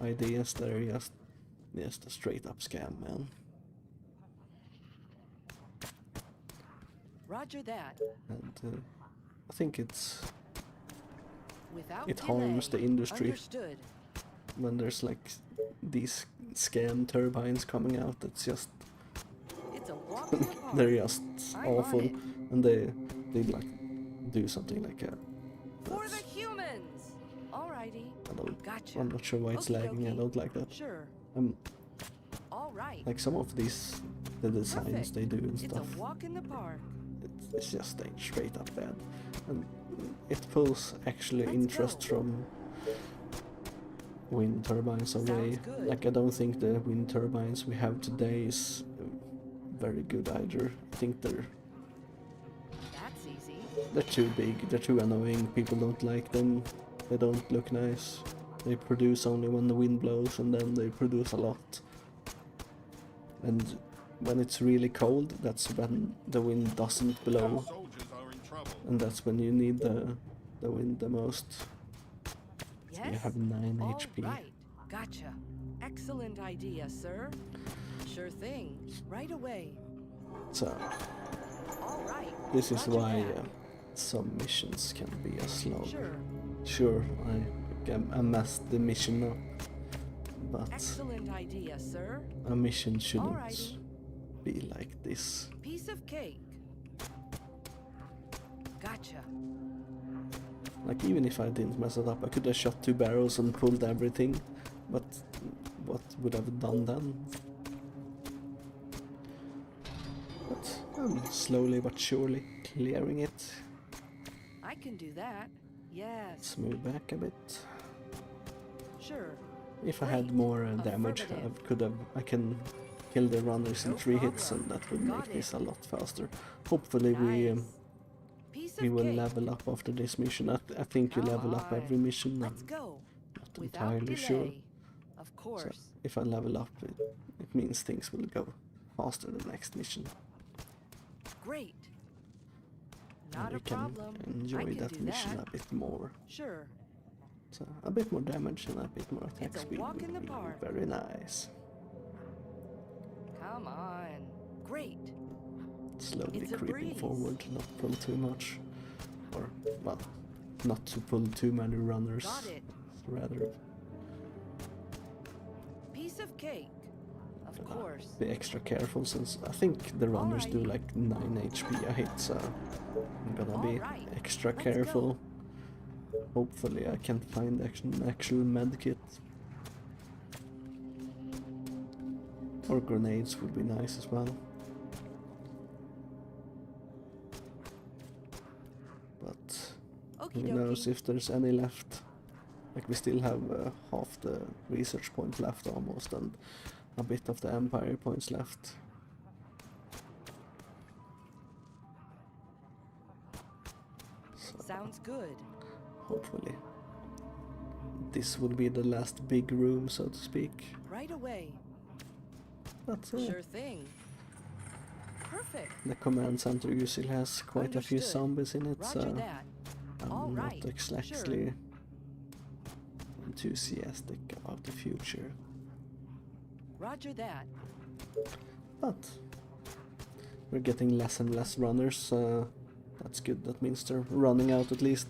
ideas, they're just a straight up scam, man. Roger that. And I think it's Without it delay. harms the industry Understood. when there's like these scam turbines coming out. It's just It's a walk in the park. they're just I'm on awful, it. and they like do something like a. For the that's- humans. Alrighty. Gotcha. I'm not sure why it's Okie lagging. I dokie. don't like that. Sure. Um, All right. like some of these the designs Perfect. they do and It's stuff. a walk in the park. It's just like straight up bad, and it pulls actually Let's interest go. from wind turbines away. Sounds good. Like I don't think the wind turbines we have today is very good either. I think That's easy. they're too big, they're too annoying. People don't like them. They don't look nice. They produce only when the wind blows, and then they produce a lot. And when it's really cold, that's when the wind doesn't Our blow. soldiers are in trouble. And that's when you need the wind the most. So you Yes? have 9 All HP. right. Gotcha. Excellent idea, sir. Sure thing. Right away. So All right. this is Roger why that. some missions can be slow. Sure. Sure, I messed the mission up, but Excellent idea, sir. a mission shouldn't Alrighty. be like this. Piece of cake. Gotcha. Like even if I didn't mess it up, I could have shot 2 barrels and pulled everything, but what would I have done then? But I'm slowly but surely clearing it. I can do that. Yes. Let's move back a bit. Sure. If I had more damage, I can kill the runners in No 3 hits, and problem. that would make Got this it. a lot faster. Hopefully Nice. Piece we of will cake. level up after this mission. I think you Come level up every on. mission. Let's I'm go. not Without entirely delay. sure. Of So course. if I level up, it means things will go faster the next mission. Great. And Not you a can problem. I enjoy can that do mission that. a bit more. Sure. So a bit more damage and a bit more attack It's a speed walk in would the be park. very nice. Come on. Great. Slowly It's a creeping breeze. forward, not pull too much. Or, well, not to pull too many runners. Got it. Rather Piece of cake. Of course. be extra careful, since I think the runners do Alrighty. like 9 HP a hit, so I'm gonna be Alright, extra let's careful. go. Hopefully I can find an actual med kit. Or grenades would be nice as well. But Okie who knows dokie. if there's any left. Like we still have half the research points left almost, and a bit of the empire points left. So Sounds good. hopefully this will be the last big room, so to speak. Right away. But Sure thing. Perfect. the command center usually has quite a few Understood. zombies in it, Roger so that. I'm All not right, exactly enthusiastic about the future. Roger that. But we're getting less and less runners. That's good. That means they're running out at least.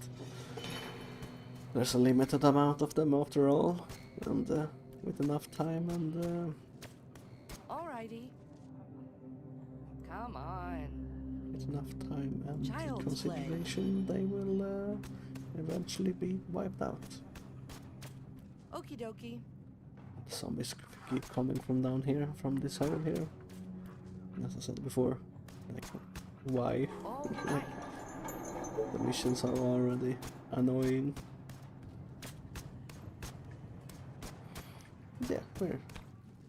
There's a limited amount of them after all, and with enough time and Alrighty. Come on. with enough time and Child's consideration, they will eventually be wiped out. Okie dokie. The zombies keep coming from down here, from this hole here. And as I said before, like, why? All Like, right. the missions are already annoying. Yeah, where?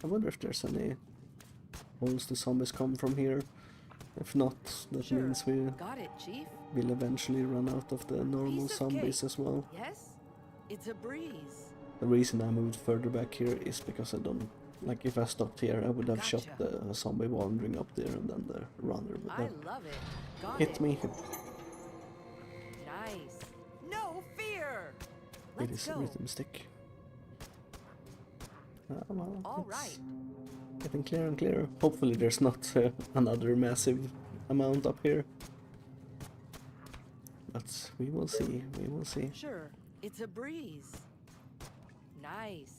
I wonder if there's any holes the zombies come from here. If not, that Sure. means we Got it, Chief. will eventually run out of the normal Piece of zombies cake. as well. Yes? It's a breeze. The reason I moved further back here is because I don't... Like, if I stopped here, I would have shot Gotcha. the zombie wandering up there, and then the runner would I have love it. Got hit it. me. Nice. No fear. It Let's is a go. rhythm stick. Well, All it's right. getting clearer and clearer. Hopefully there's not another massive amount up here. But we will see, we will see. Sure. It's a breeze. Nice.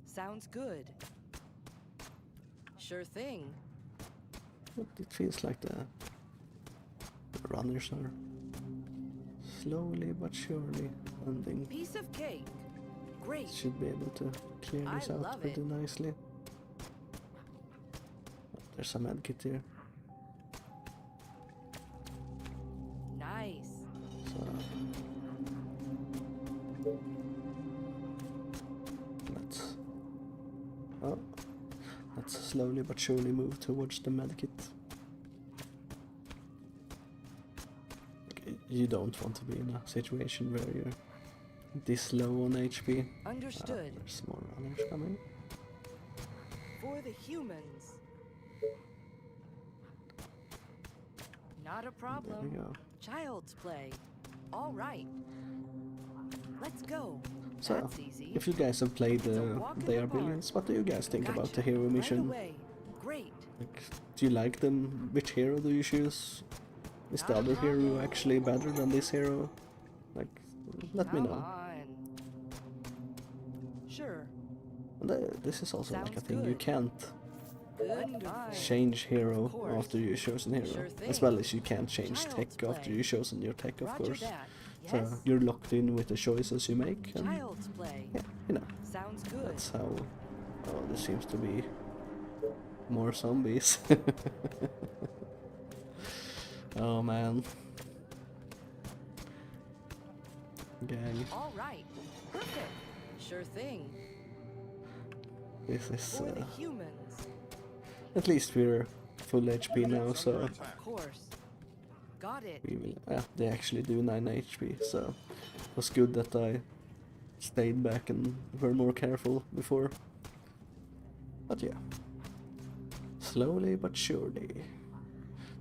Sounds good. Sure thing. But it feels like the runners are slowly but surely ending. Piece of cake. Great. Should be able to clear I this out love pretty it. nicely. Oh, there's a medkit here. Nice. So let's slowly but surely move towards the medkit. Okay, you don't want to be in a situation where you're this low on HP. Understood. There's more runners coming. For the humans. Not a There problem. we go. Child's play. All right. Let's go. So, That's easy. if you guys have played It's a walk in They the Are park. Billions, what do you guys think about Gotcha. the hero Right mission? away. Great. Like, do you like them? Which hero do you choose? Is the Not a other hero problem. actually better than this hero? Like, let me Come know. on. Sure. And this is also like a Sounds thing you good. can't Good. change hero Of course. after you chosen hero, Sure as thing. well as you can't change Child's tech after play. you chosen your tech, of Roger course. that. So Yes. you're locked in with the choices you make, and Child's play. yeah, you know, Sounds good. that's how. Oh, there seems to be more zombies. Oh man. Gang. All right. Perfect. Sure thing. This is For the humans. at least we're full HP now, so Of course. Got it. we will. They actually do 9 HP, so it was good that I stayed back and were more careful before. But yeah, slowly but surely.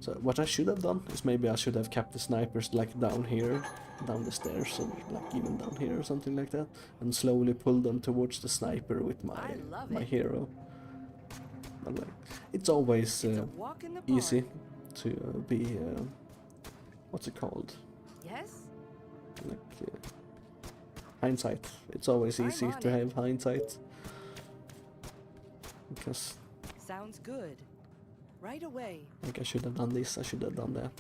So what I should have done is maybe I should have kept the snipers like down here, down the stairs, or like even down here or something like that, and slowly pull them towards the sniper with I love my it. hero. But like, it's always It's a walk in the park. easy to be what's it called? Yes? Like hindsight. It's always I'm easy on to it. have hindsight because Sounds good. Right away. like I should have done this, I should have done that.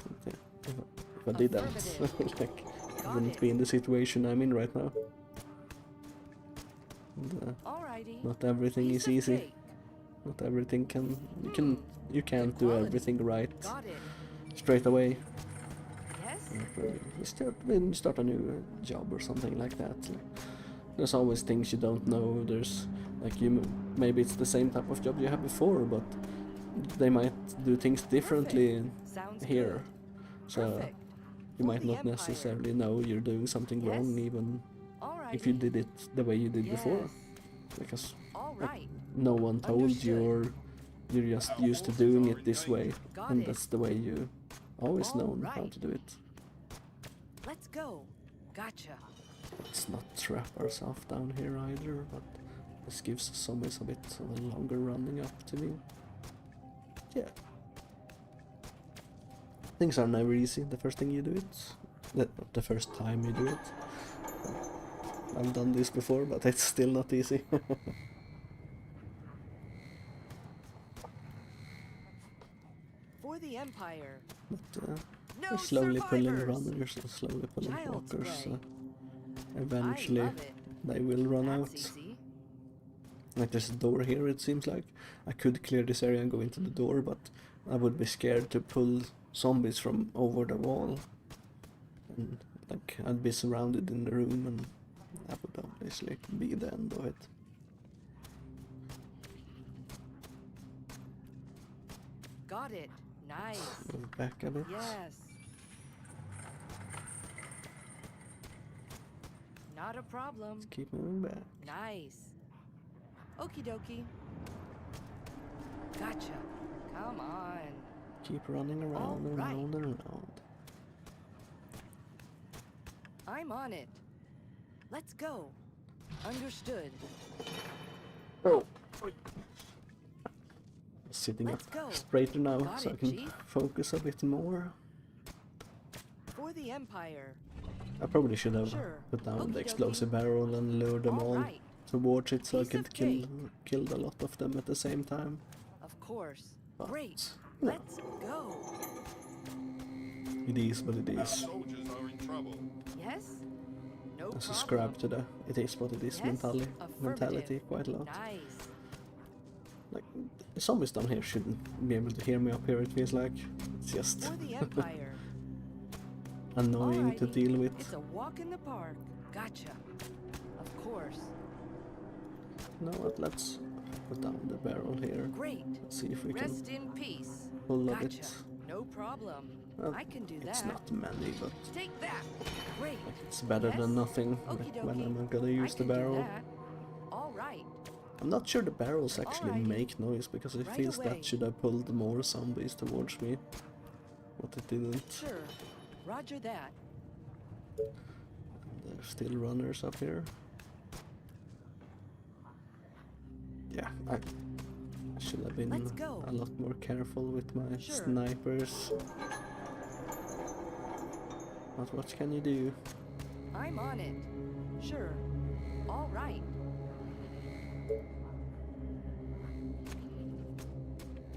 If I didn't, Affirmative. like I Got wouldn't it. be in the situation I'm in right now. And, Alrighty. not everything Piece is of easy. cake. Not everything you can't do quality. everything right Got it. straight away. Yes? When you start a new job or something like that, there's always things you don't know. There's like maybe it's the same type of job you had before, but they might do things differently Sounds here. good. So Perfect. you For might the not Empire. necessarily know you're doing something wrong, Yes? even Alrighty. if you did it the way you did yes. before, because All right. no one told you, or you're just used to doing it this way, Got and it. that's the way you always All known how right. to do it. Let's go. Gotcha. Let's not trap ourselves down here either, but this gives us always a bit of a longer running up to me. Yeah. Things are never easy the first thing you do it. The first time you do it. I've done this before, but it's still not easy. For the Empire. But No you're slowly pulling survivors. runners and slowly pulling Child's walkers. play. Eventually I love it. they will run That's out. easy. Like there's a door here, it seems like. I could clear this area and go into the door, but I would be scared to pull zombies from over the wall. And like I'd be surrounded in the room, and that would obviously be the end of it. Got it. Nice. Move back a bit. Yes. Not a problem. Keep moving back. Nice. Okie dokie. Gotcha. Come on. Keep running around and Alright. around and around. I'm on it. Let's go. Understood. Oh. Sitting up Let's go. straighter now, Got so I it, can Chief. focus a bit more. For the Empire. I probably should have Sure. put down Okie the dokie. explosive barrel and lured them all Alright. towards it, so I Piece could of cake. kill a lot of them at the same time. Of course. But Great. no, Let's go. it is what it Our is. soldiers are in trouble. Yes? No There's a problem. scrap to the it is what it is Yes, mentality affirmative. quite a lot. Nice. Like the zombies down here shouldn't be able to hear me up here, it feels like. It's just For the Empire. annoying to Alrighty. deal with. It's a walk in the park. Gotcha. Of course. You know what, let's put down the barrel here. Great. Let's see if we can Rest in peace. pull a Gotcha. bit. No problem. Well, I can do It's that. not many, but Take that. Great. it's better Yes? than nothing Okie like, when dokie. I'm gonna use I the can do barrel. that. All right. I'm not sure the barrels actually Alrighty. make noise, because it Right feels away. that should have pulled more zombies towards me. But it didn't. Sure. Roger that. There's still runners up here. Yeah, I should have been Let's go. a lot more careful with my Sure. snipers. But what can you do? I'm on it. Sure. All right.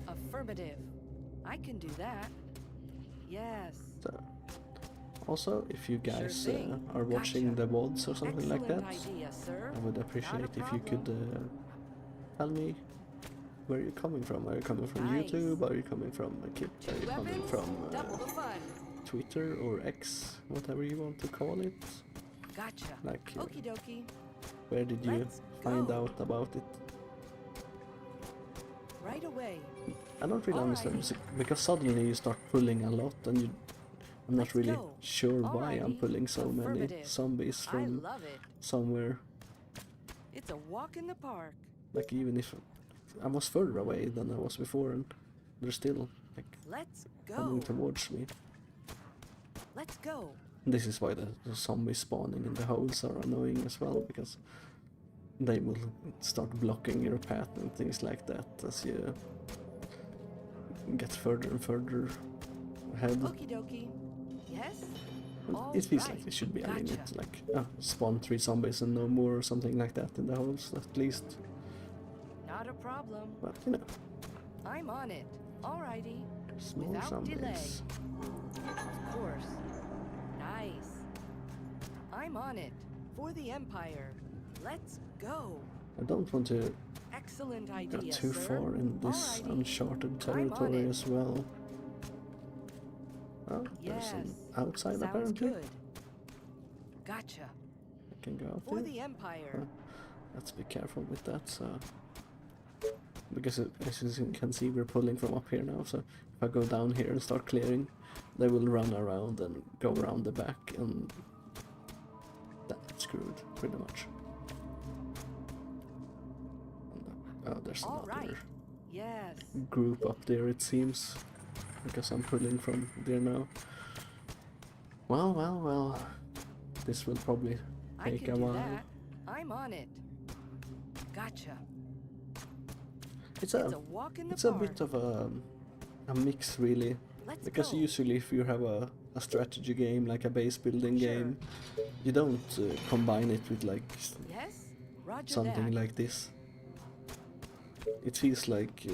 Affirmative. I can do that. Yes. So, also, if you guys Sure thing. are watching Gotcha. the VODs or something like Excellent that, idea, sir. I would appreciate Not a if you could problem. tell me where are you coming from? Are you coming from Nice. YouTube? Are you coming from a kit? Are you coming Weapons, from double the fun. Twitter or X, whatever you want to call it? Gotcha. Like, Okie dokie. where did you Let's find go. out about it? Right away. I don't really understand Alrighty. because suddenly you start pulling a lot, and I'm not Let's really go. sure why I'm Alrighty. pulling so many Affirmative. zombies I from love it. somewhere. It's a walk in the park. Like, even if I was further away than I was before, and they're still like Let's coming go. towards me. Let's go. This is why the zombies spawning in the holes are annoying as well, because they will start blocking your path and things like that as you get further and further ahead. Okie dokie. Yes? And All it feels right. like there should be a Gotcha. limit, like spawn 3 zombies and no more, or something like that in the holes at least. Not a problem. But you know, I'm on it. Alrighty. small Without zombies. delay. Of course. Nice. I'm on it. For the Empire. Let's go. I don't want to Excellent go idea, too sir. far in this Alrighty. uncharted I'm on territory it. as well. Oh, there's Yes. an outside Sounds apparently. good. Gotcha. I can go out For there. the Empire. Let's be careful with that, so because as you can see, we're pulling from up here now, so if I go down here and start clearing, they will run around and go around the back, and that's screwed, pretty much. And, there's All another right. Yes. group up there, it seems, because I'm pulling from there now. Well, this will probably I take can a do while. that. I'm on it. Gotcha. It's It's a walk in the It's a park. bit of a mix, really, Let's because go. usually if you have a strategy game, like a base building Sure. game, you don't combine it with like Yes? Roger something that. like this. It feels like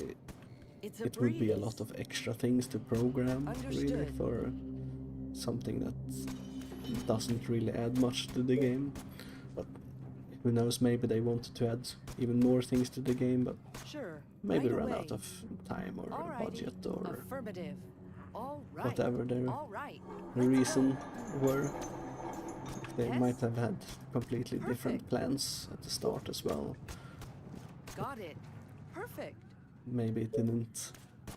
It's a it would be a breeze. lot of extra things to program, really, Understood. for something that doesn't really add much to the game. But who knows, maybe they wanted to add even more things to the game, but Sure. maybe right run away. out of time or Alrighty. budget or Affirmative. All right. whatever their All right. the Let's reason were. They Yes? might have had completely different Perfect. plans at the start as well. go. Got it. Perfect. Maybe it didn't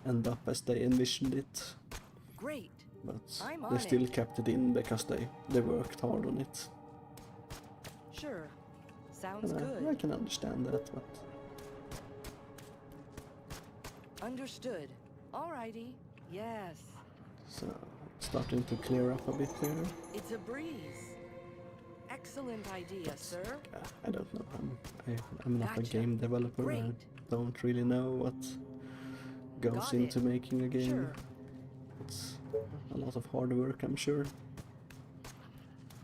end up as they envisioned it, Great. but I'm they on still it. kept it in because they worked hard on it. Sure. Sounds And I good. can understand that, but Understood. Alrighty. Yes. so it's starting to clear up a bit there. It's a breeze. Excellent idea, sir. I don't know. I'm not a Gotcha. game developer. Great. I don't really know what goes Got it. into making a game. Sure. It's a lot of hard work, I'm sure.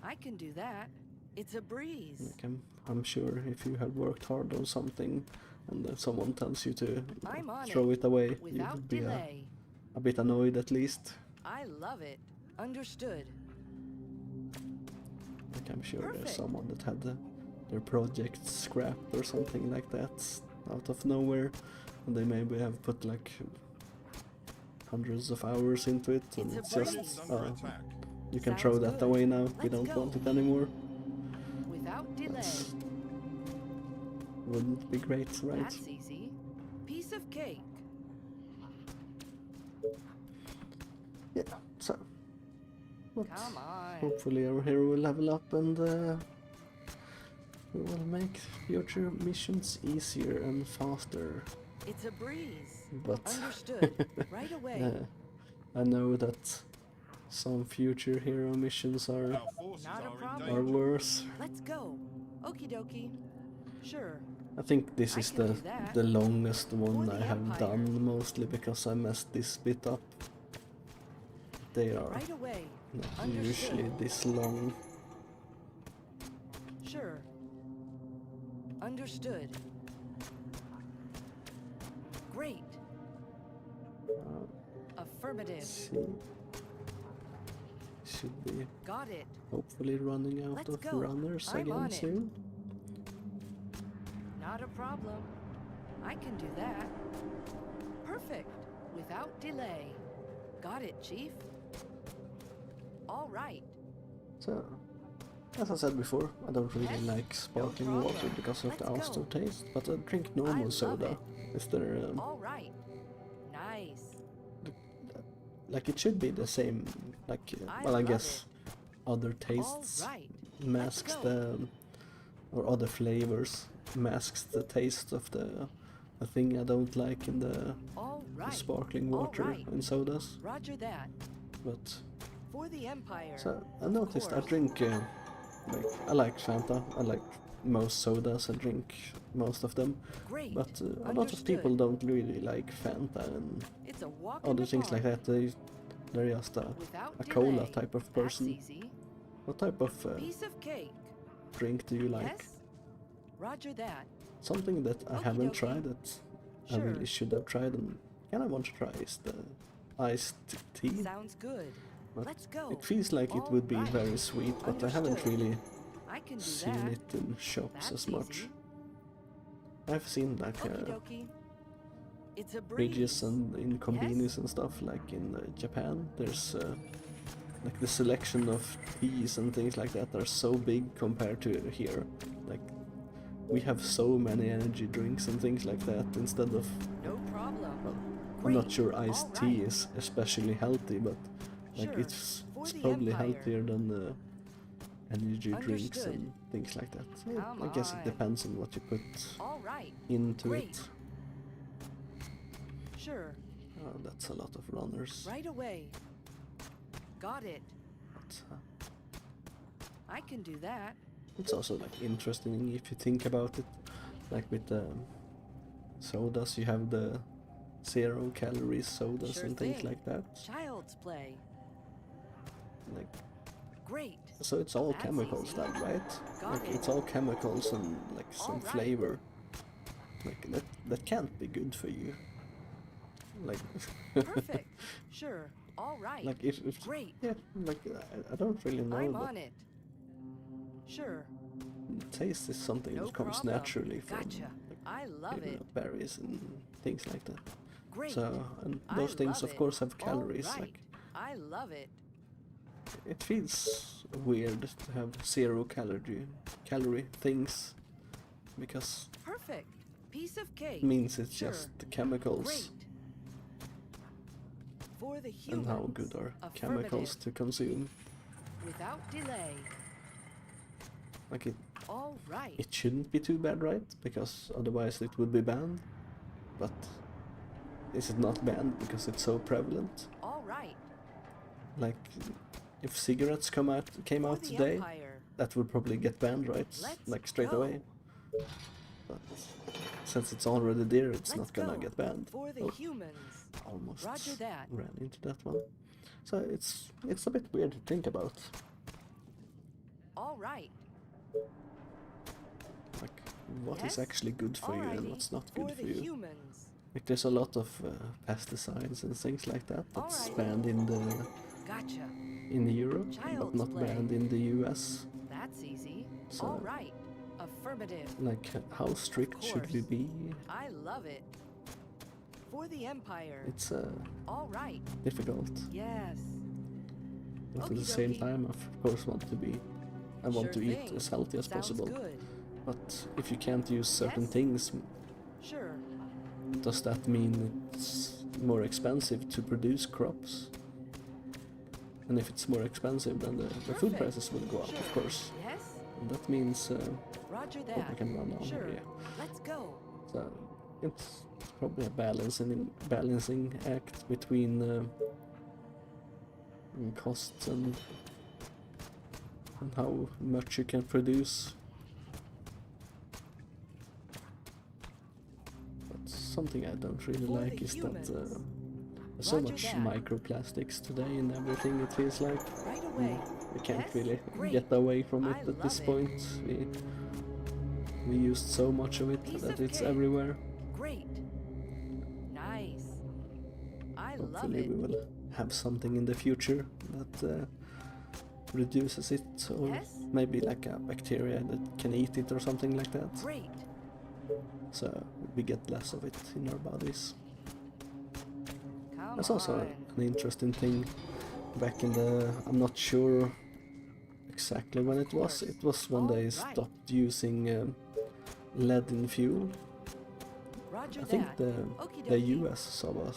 I can do that. It's a breeze. Like I'm sure if you have worked hard on something and then someone tells you to I'm on throw it away, you Without would be delay. a bit annoyed at least. I love it. Understood. Like I'm sure there's Perfect. someone that had their project scrapped or something like that out of nowhere, and they maybe have put like hundreds of hours into it, and It's a it's just breeze. Under attack. you can Sounds throw that good. away now. We Let's don't go. want it anymore. Without delay. That's- Wouldn't be great, right? That's easy. Piece of cake. Yeah. So, what? Come on. Hopefully our hero will level up and we will make future missions easier and faster. It's a breeze. But Understood. Right away. I know that some future hero missions are Our forces Not a are in problem. are danger. worse. Let's go. Okie dokie. Sure. I think this I is can do that. the longest one the I have Empire. done, mostly because I messed this bit up. They are Right away. not Understood. usually this long. Sure. Understood. Great. Affirmative. See, should be Got it. hopefully running out Let's of go. runners I'm on again it. soon. Not a problem. I can do that. Perfect. Without delay. Got it, Chief. All right. So, as I said before, I don't really like sparkling No water problem. because of the Let's go. aftertaste, but I drink I normal love soda. it. Is there All right. Nice. like it should be the same? Like I well, I love guess other All tastes right. masks go. the or other flavors masks the taste of the thing I don't like in the All right. sparkling All water right. in sodas. Roger that. But For the Empire. so I noticed I course. drink like I like Fanta. I like most sodas. I drink most of them. Great. But a lot of people Understood. don't really like Fanta and It's a walk in other the things like park. that. They're just Without a cola delay. type of That's person. easy. What type of Piece of cake. drink do you like? Yes. Roger that. Something that I Okie haven't dokie. tried that I Sure. really should have tried and kind of want to try is the iced tea. Sounds good. But Let's go. it feels like it All would be right. very sweet, but I haven't Understood. really I can do seen that. it in shops That's as much. easy. I've seen like Okie dokie. It's a breeze. fridges and in convenience and stuff like in Japan. There's like the selection of teas and things like that are so big compared to here. Like we have so many energy drinks and things like that instead of No problem. I'm not Great. sure iced All tea right. is especially healthy, but like Sure. it's For the probably Empire. healthier than energy drinks Understood. and things like that. So Come I guess it on. depends on what you put All right. into Great. it. Sure. Oh, that's a lot of runners. Right away. Got it. But, I can do that. it's also like interesting if you think about it. Like with the sodas, you have the 0 calorie sodas Sure and things thing. like that. Child's play. Like Great. so, it's all That's chemicals easy. then, right? Got Like it. it's all chemicals and like some All right. flavor. Like that can't be good for you. Like Perfect. Sure. All right. like if Great. yeah, like I don't really know, I'm but on it. Sure. taste is something No that comes problem. naturally from Gotcha. I love you know, it. berries and things like that. Great. So and I those things love of it. course have All calories. right. Like I love it. it feels weird to have 0 calorie things because Perfect. Piece of cake. it means it's Sure. just the chemicals Great. For the and humans. how good are chemicals Affirmative. to consume. Without delay. Like All right. it shouldn't be too bad, right? Because otherwise it would be banned. But is it not banned because it's so prevalent? All right. Like if cigarettes came out For the today, Empire. that would probably get banned, right? Let's Like straight go. away. But since it's already there, it's Let's not gonna go. get banned. For the Oh, humans. almost Roger that. ran into that one. So it's a bit weird to think about. All right. Like what is Yes? actually good for you and Alrighty. what's not For good for the you. humans. Like there's a lot of pesticides and things like that that's Alrighty. banned Gotcha. in Europe, but Child's not play. banned in the US. That's easy. So- All right. Affirmative. Like how strict should we course. be? I love it. For the Empire. It's All right. difficult. Yes. But at Okie the same dokie. time, I of course want to be. I want Sure to eat thing. as healthy as Sounds possible. good. But if you can't use certain Yes? things, Sure. does that mean it's more expensive to produce crops? And if it's more expensive, then the food Perfect. prices will go up, Sure. of course. Yes. And that means Roger hope I that. can run on Sure. here. Yeah. Let's go. So it's probably a balancing act between costs and how much you can produce. But something I don't really For the like is that humans. there's so Roger much that. microplastics today in everything. It feels like Right away. we can't Yes? really Great. get away from it I at this love it. point. We used so much of it Piece that of it's cake. everywhere. Great. Nice. I love Hopefully it. we will have something in the future that reduces it, or Yes? maybe like a bacteria that can eat it or something like that. Great. so we get less of it in our bodies. Come That's also on. an interesting thing. Back in the, I'm not sure exactly when it was. It was when they stopped using lead in fuel. Roger I think that. the Okie dokie. US saw a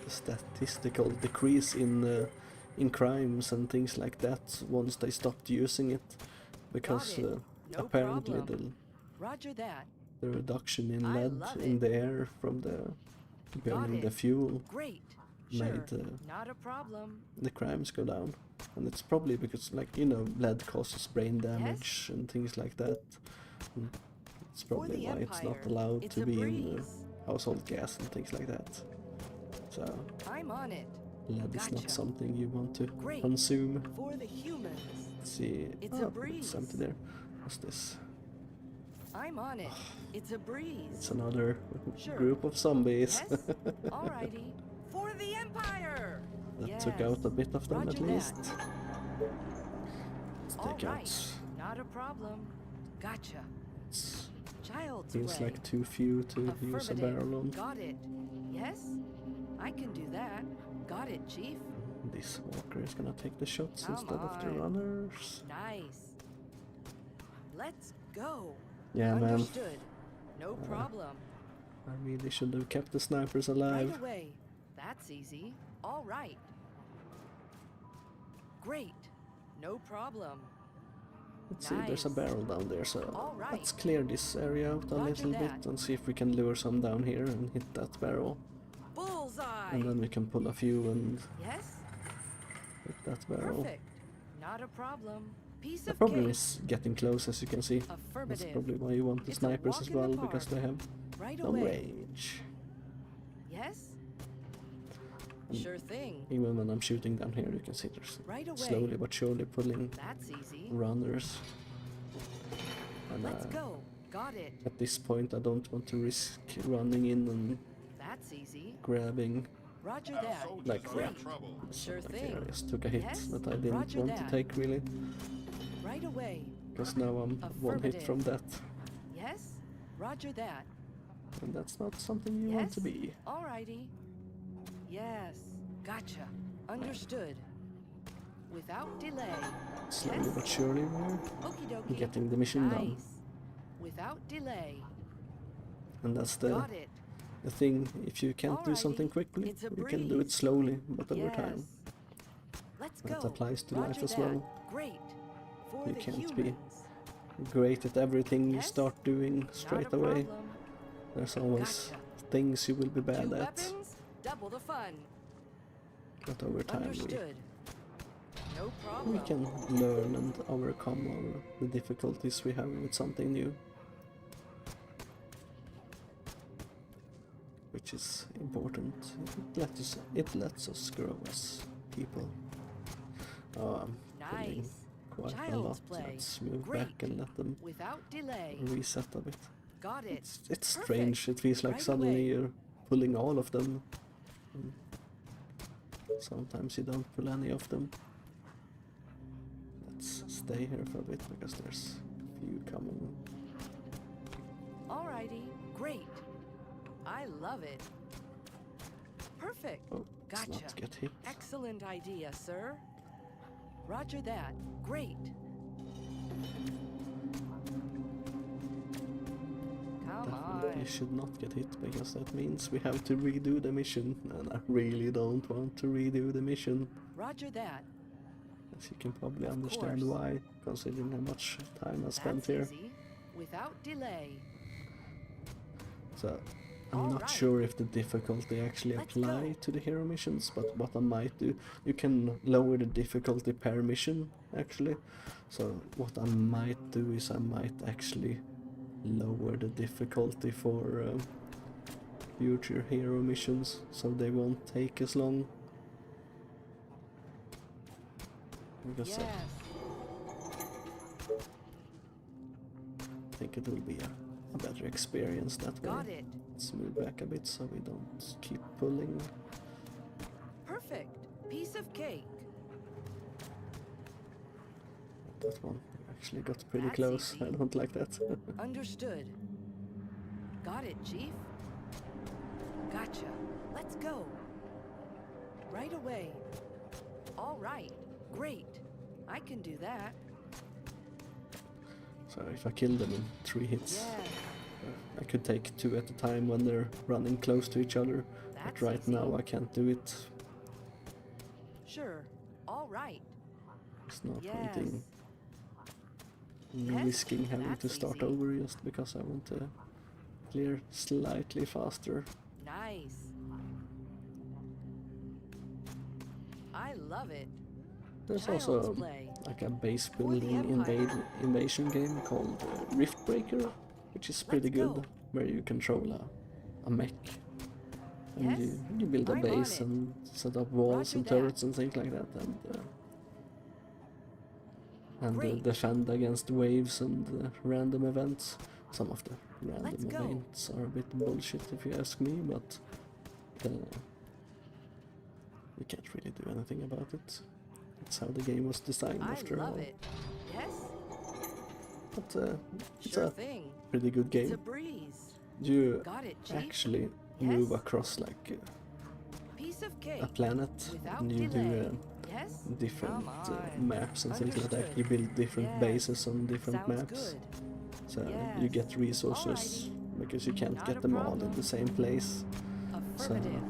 statistical decrease in crimes and things like that once they stopped using it, because Got it. No apparently problem. Roger that. the reduction in I lead love in it. the air from the burning the it. fuel Great. made Sure. Not a problem. the crimes go down. And it's probably because, like, lead causes brain damage and things like that. And it's For probably the why it's not Empire, allowed it's to a be in breeze. household gas and things like that. So I'm on it. lead is not Gotcha. something you want to Great. consume. For the humans. Let's see. It's a It's breeze. empty there. What's this? I'm on it. It's a It's breeze. another Sure. group of zombies. Yes? Alrighty. For the Empire! That took out a bit of them Roger at that. least. Let's take Alright. out. Not a problem. Gotcha. It's Child's feels play. like too few to use a Affirmative. barrel on. Got it. Yes? I can do that. Got it, Chief. This walker is gonna take the shots Come instead of the on. runners. Nice. Let's go. Yeah, man. Understood. No problem. I really should have kept the snipers alive. Right away. That's easy. All right. Great. No problem. Let's see, there's a Nice. barrel down there, so All right. let's clear this area out a Roger little that. bit and see if we can lure some down here and hit that barrel. Bullseye. And then we can pull a few and Yes? hit that barrel. Perfect. Not a problem. Piece The of problem cake. is getting close, as you can see. That's Affirmative. probably why you want the It's a snipers walk as in the well, because park. they have Right some away. range. Yes? And Sure thing. even when I'm shooting down here, you can see there's Right away. slowly but surely pulling That's easy. runners. And Let's go. Got it. at this point, I don't want to risk running in and That's easy. grabbing. Roger Our that. soldiers Like are in that. trouble. Sure Like thing. there, I just took a hit Yes, that I didn't roger want that. to take really, Right away. because now I'm one hit from that, Yes? Roger that. and that's not something you want to Yes? be. Alrighty. Yes. Gotcha. Understood. Without delay. Slowly Yes? but surely we're Okie dokie. getting the mission done. Nice. Without delay. And that's the Got it. thing. If you can't do Alrighty. something quickly, It's a you can do it breeze. slowly, but over Yes. time. Let's That go. applies to Roger life as that. well. Great. For You the can't be humans. great at everything you Yes? start doing Not straight a away. problem. There's always Gotcha. things you will be bad Two at, weapons, double the fun. but over time Understood. No we problem. can learn and overcome all the difficulties we have with something new. Which is important. It lets us grow as people. Oh, I'm pulling Nice. quite a Child's lot. play. Let's move Great. back and let them Without delay. reset a bit. Got it. It's Perfect. strange. It feels like Right suddenly away. you're pulling all of them. And sometimes you don't pull any of them. Let's stay here for a bit because there's a few coming. Alrighty. Great. I love it. Perfect. Oh, let's Gotcha. not get hit. Excellent idea, sir. Roger that. Great. Come Definitely on. should not get hit because that means we have to redo the mission, and I really don't want to redo the mission. Roger that. As you can probably Of understand course. why, considering how much time I spent That's here. easy. Without delay. So I'm not Alright. sure if the difficulty actually Let's apply go. to the hero missions, but what I might do, you can lower the difficulty per mission actually. So what I might do is I might actually lower the difficulty for future hero missions, so they won't take as long. Because Yes. I think it will be a better experience that way. Got it. Let's move back a bit so we don't keep pulling. Perfect. Piece of cake. That one actually got pretty That's close. easy. I don't like that. Understood. Got it, Chief. Gotcha. Let's go. Right away. All right. Great. I can do that. So if I kill them in 3 hits, Yeah. I could take 2 at a time when they're running close to each other. But That's right easy. now I can't do it. Sure. All right. It's no Yes. point in Yes, risking having to that's start easy. over just because I want to clear slightly faster. Nice. I love it. There's Child's also play. like a base For the building Empire. invasion game called Riftbreaker, which is pretty Let's good, go. where you control a mech. And Yes, you build a I'm on base it. and set up walls Roger and that. turrets and things like that, and Great. defend against waves and random events. Some of the Let's random go. events are a bit bullshit if you ask me, but you can't really do anything about it. It's how the game was designed I after love all. it. Yes. But it's Sure a thing. pretty good It's a game. breeze. You Got it, Chief. actually Yes. move across like Piece of cake. a planet, Without and you delay. do Yes. different Come on. maps and things like that. Understood. You build different Yes. bases on different Sounds maps, good. so Yes. you get resources because you can't Not get a them all in problem. the same place. Affirmative.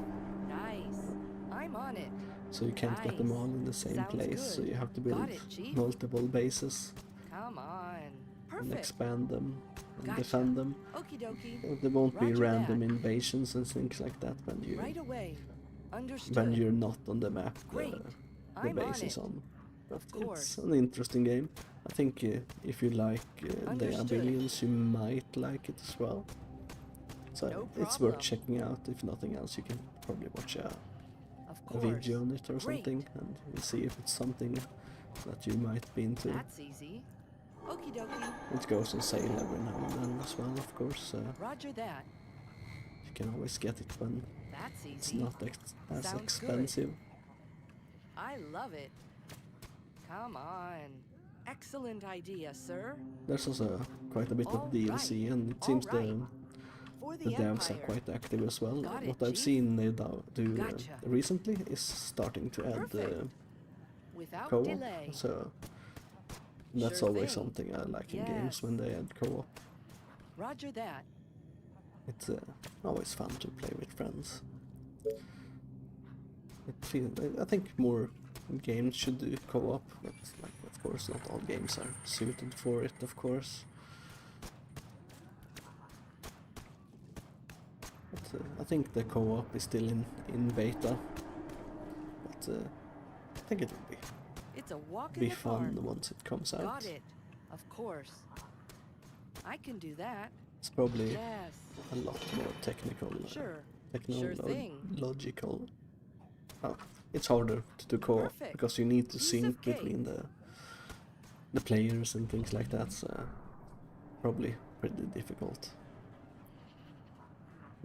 Nice. I'm on it. So you can't get them Nice. all in the same Sounds place. So good. you have to Got build it, Chief. multiple bases Come on. and Perfect. expand them and Gotcha. defend them. Okie dokie. There won't be Roger random that. invasions and things like that when Right away. Understood. you're not on the map. Great. The I'm base on is it. on. But Of course. it's an interesting game. I think if you like the Understood. Abilions, you might like it as well. So No it's problem. worth checking out. If nothing else, you can probably watch Of a course. video on it or Great. something, and we'll see if it's something that you might be into. That's easy. Okie dokie. It goes on sale every now and then as well, of course. Roger that. You can always get it when That's easy. it's not as Sounds expensive. I love it. Come on. Excellent idea, sir. There's also quite a bit All of DLC, and it All seems right. For the the devs are Empire. quite active as well. Got it, What I've Chief. seen they do Gotcha. recently is starting to add Perfect. Without co-op, delay. so that's Sure always thing. something I like in Yes. games when they add co-op. Roger that. It's always fun to play with friends. I think more games should do co-op, but like, of course not all games are suited for it, of course. But I think the co-op is still in beta, but I think it will It's a walk in be the fun park. once it comes out. Got it. Of course. I can do that. It's probably Yes. a lot more technical, Sure. technological. Sure thing. Oh, it's harder to do co-op Perfect. because you need to Piece sync of cake. between the players and things like that. So probably pretty difficult.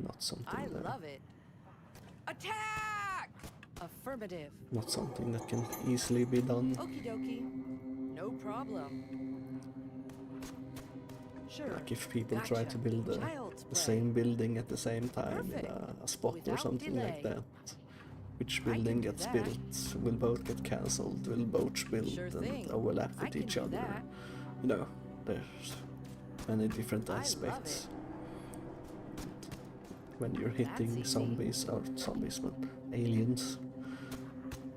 Not something I love it. Attack! Affirmative. not something that can easily be done. Okie dokie. No problem. Sure. Like if people try Gotcha. to build Child's the play. same building at the same time in Perfect. a spot or Without something like delay. that. Which I can building do gets that. built will both get cancelled, will both build Sure and thing. overlap I with can each do other. that. You know, there's many different I love aspects. it. When you're hitting easy. zombies, but aliens,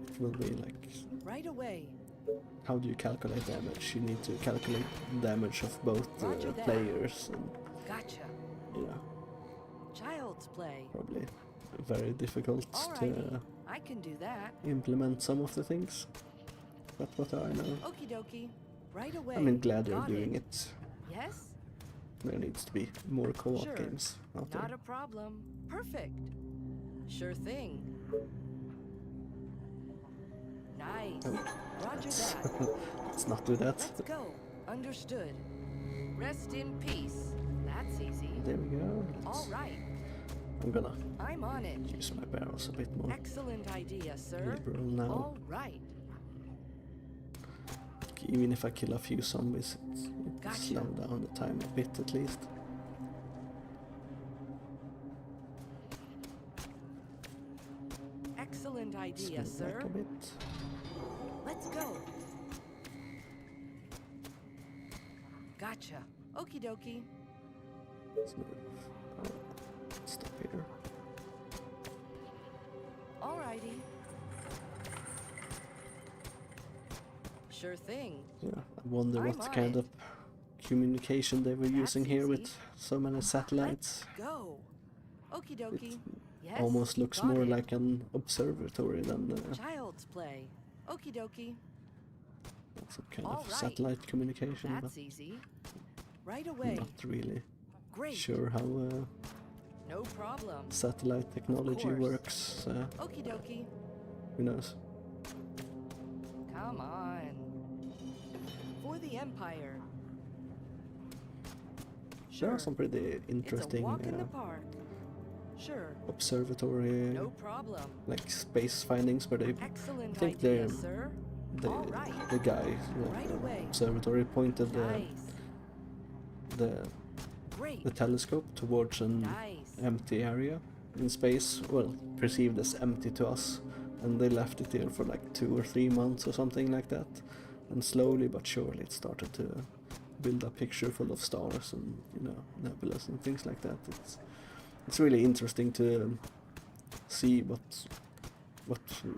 it will be like, Right away. how do you calculate damage? You need to calculate damage of both Roger that. players, and Gotcha. you know, Child's play. probably very difficult Alrighty. to I can do that. implement some of the things. But what I know, Okie dokie. Right away. I'm glad they're Got doing it. it. Yes? There needs to be more co-op Sure. games out Not there. a problem. Perfect. Sure thing. Nice. Roger that. Let's not do that. Let's go. Understood. Rest in peace. That's easy. There we go. All right. I'm gonna I'm on it. use my barrels a bit more Excellent idea, sir. liberal now. All right. Even if I kill a few zombies, it Gotcha. slow down the time a bit at least. idea, Smooth sir. back a bit. Let's go. Gotcha. Okie dokie. Smooth. Stop here. Alrighty. Sure thing. Yeah, I wonder I'm what on kind it. of communication they were using That's here easy. with so many satellites. Go. Okie dokie. Yes. Almost looks got more it. like an observatory than Child's play. Okie dokie. some kind All of right. satellite communication, That's but easy. Right I'm away. not really Great. sure how No problem. satellite technology course. works. Okie dokie. Who knows? Come on. For the Empire. There Sure. are some pretty It's a interesting walk in the park. Sure. observatory, No problem. like space findings, where they Excellent think idea, they're- sir. the All right. the guy, Right the away. observatory pointed Nice. the Great. telescope towards an Nice. empty area in space, well, perceived as empty to us, and they left it there for like 2 or 3 months or something like that, and slowly but surely it started to build a picture full of stars and, you know, nebulas and things like that. It's really interesting to see what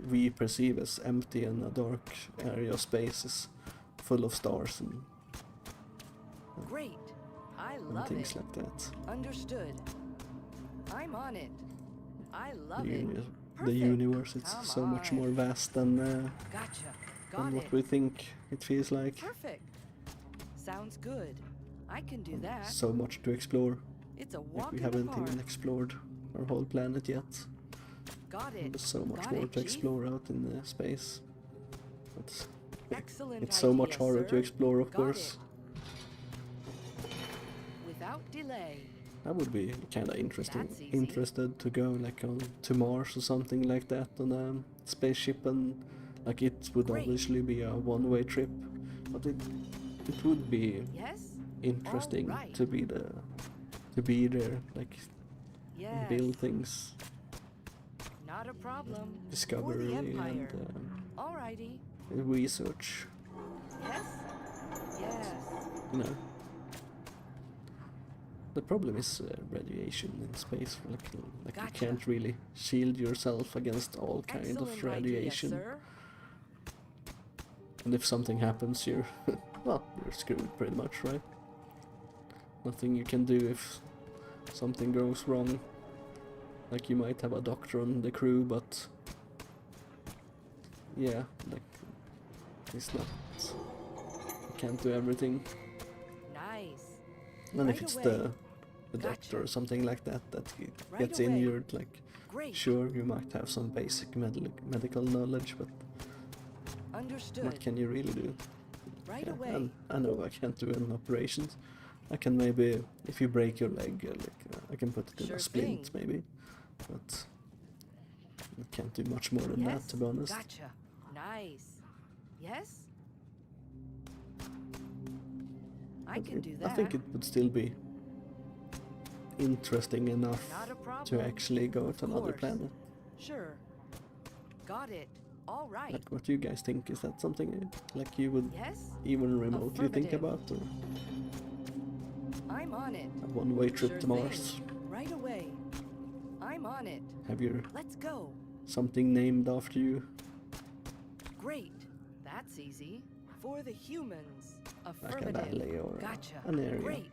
we perceive as empty and a dark area of space is full of stars Great. I and love things it. like that. Understood. I'm on it. I love The, it. uni- the Perfect. universe is Come so much on. more vast than Gotcha. than Got what it. we think it feels like. Perfect. Sounds good. I can do that. So much to explore. It's a Like walk we in the haven't park. even explored our whole planet yet. Got it. There's so much Got more it, to Chief. explore out in space. But Excellent it's so much idea, harder sir. to explore, of Got course. it. Without delay. I would be kind of That's easy. interested to go like on to Mars or something like that on a spaceship, and like it would Great. obviously be a one-way trip, but it would be Yes? interesting Alright. to be there, like Yes. build things, Not a problem. For discovery the and Empire. Alrighty. research, Yes? Yes. you know. The problem is radiation in space. Like you Gotcha. can't really shield yourself against all kind Excellent of radiation. idea, sir. And if something happens, you're you're screwed pretty much, right? Nothing you can do if something goes wrong. Like you might have a doctor on the crew, but yeah, like it's not. You can't do everything. Nice. And if Right it's away. the doctor or Gotcha. something like that Right gets away. injured, like Great. sure you might have some basic medical knowledge, but Understood. what can you really do? Right Yeah, away. and I know I can't do an operation. I can maybe, if you break your leg, I can put it in Sure a splint thing. maybe, but I can't do much more than Yes? that, to be honest. Gotcha. Nice. Yes? I But can do that. I think it would still be interesting enough Not a to problem. actually go to another course. planet. Sure. Got it. All right. Like, what do you guys think? Is that something like you would Yes? even remotely think Affirmative. about, or I'm on it. a one-way trip Sure to thing. Mars? Right away. I'm on it. Have you Let's go. something named after you? Great. That's easy. For the humans. Like a Affirmative. valley or Gotcha. an area? Great.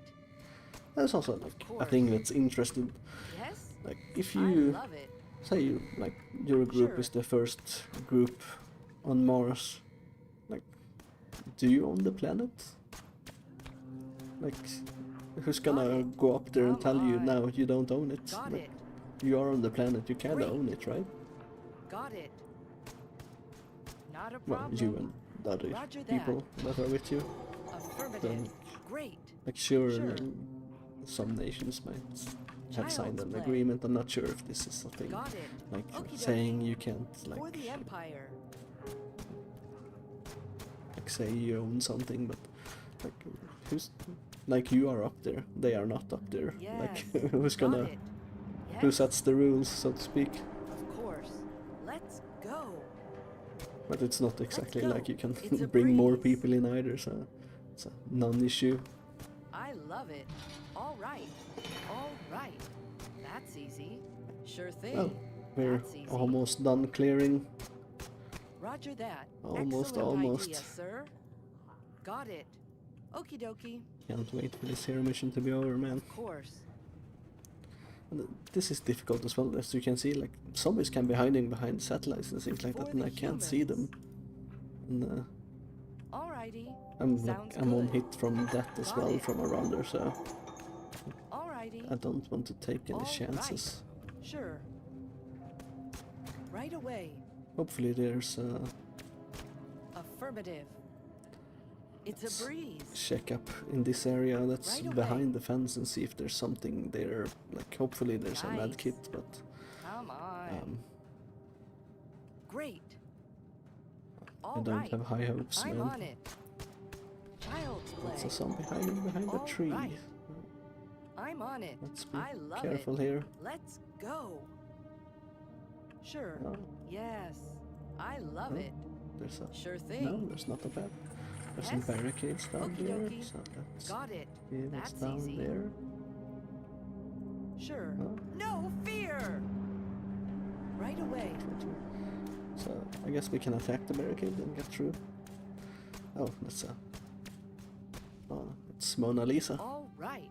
There's also like a course. thing that's interesting. Yes? Like if I you love it. say your group Sure. is the first group on Mars, like do you own the planet? Like who's gonna Got it. go up there and Come tell you on. no, you don't own it? Got Like, it. you are on the planet, you can't Great. own it, right? Got it. Not a Well, problem. you and the other Roger that. people that are with you. Affirmative. Then- Great. Like sure, Sure. some nations might have signed Child's an play. agreement. I'm not sure if this is a thing. Got it. Like Okie saying dokie. you can't For the Empire. like say you own something, but like who's like you are up there, they are not up there. Like Yes. who's Got gonna it. who Yes? sets the rules, so to speak? Of course. Let's go. But it's not exactly go. like you can It's a bring more breeze. people in either, so it's a non-issue. I love it. All right. All right. That's easy. Sure thing. Well, we're That's easy. almost done clearing. Roger that. Almost, Excellent almost. idea, sir. Got it. Okie dokie. Can't wait for this hero mission to be over, man. Of course. And this is difficult as well, as you can see, like, zombies can be hiding behind satellites and things like that, For and the I can't see them. And Alrighty. I'm Sounds on good. hit from that as Got well, it. from around there, so Alrighty. I don't want to take any All chances. Sure. Right away. Hopefully there's a Affirmative. It's Let's a breeze. check up in this area that's Right away. behind the fence and see if there's something there. Like, hopefully there's a med Nice. kit, but Come on. Great. I All don't right. have high hopes, I'm man. on it. Child's It's a play. zombie hiding behind a All tree. right. I'm on it. Let's be I love careful it. here. Let's go. Sure. Oh, Yes. I love Oh. it. there's a Sure thing. no, there's not a bad. There's some Yes. barricades down Okie here, dokie. so let's Got it. see what's That's down easy. there. Sure. Oh. No fear. Right away. So I guess we can attack the barricade and get through. Oh, that's a. Oh, it's Mona Lisa. All right.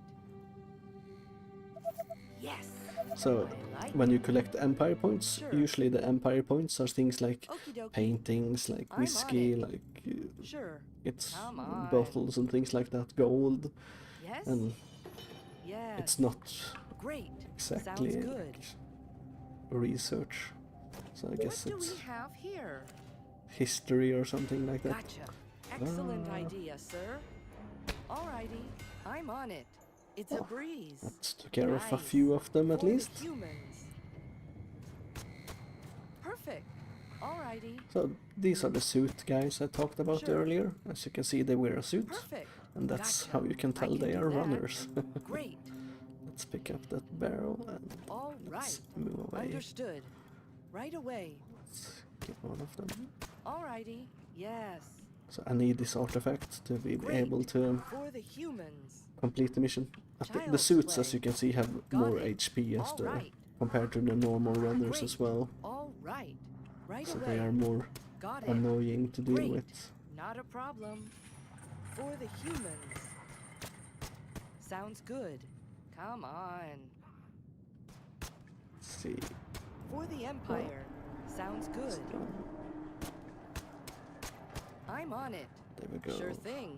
Yes. So I like when you collect empire points, Sure. usually the empire points are things like Okie dokie. paintings, like I'm on whiskey, it. like Sure. it's Come on. bottles and things like that, gold, Yes. and Yes. it's not Great. exactly Sounds good. like research. So I guess What do it's we have here? history or something like that. Gotcha. Excellent Ah. idea, sir. Alrighty. I'm on it. It's a Oh, breeze. That took care of a Nice. few of them at For the least. humans. Perfect. Alrighty. So these are the suit guys I talked about Sure. earlier. As you can see, they wear a suit, Perfect. and that's Gotcha. how you can I tell they do are that. runners. Great. Let's pick up that barrel and All let's right. move away. Understood. Right away. Let's get one of them. Alrighty. Yes. So I need this artifact to be Great. able to For the humans. complete the mission. I think the Child's suits, as play. you can see, have Got more it. HP as the Alright. compared to the normal runners Great. as well. All right. Right So away. they are more Got it. annoying to deal Great. with. Not a problem. For the humans. Sounds good. Come on. Let's see. For the Empire. Sounds good. I'm on it. There we go. Sure thing.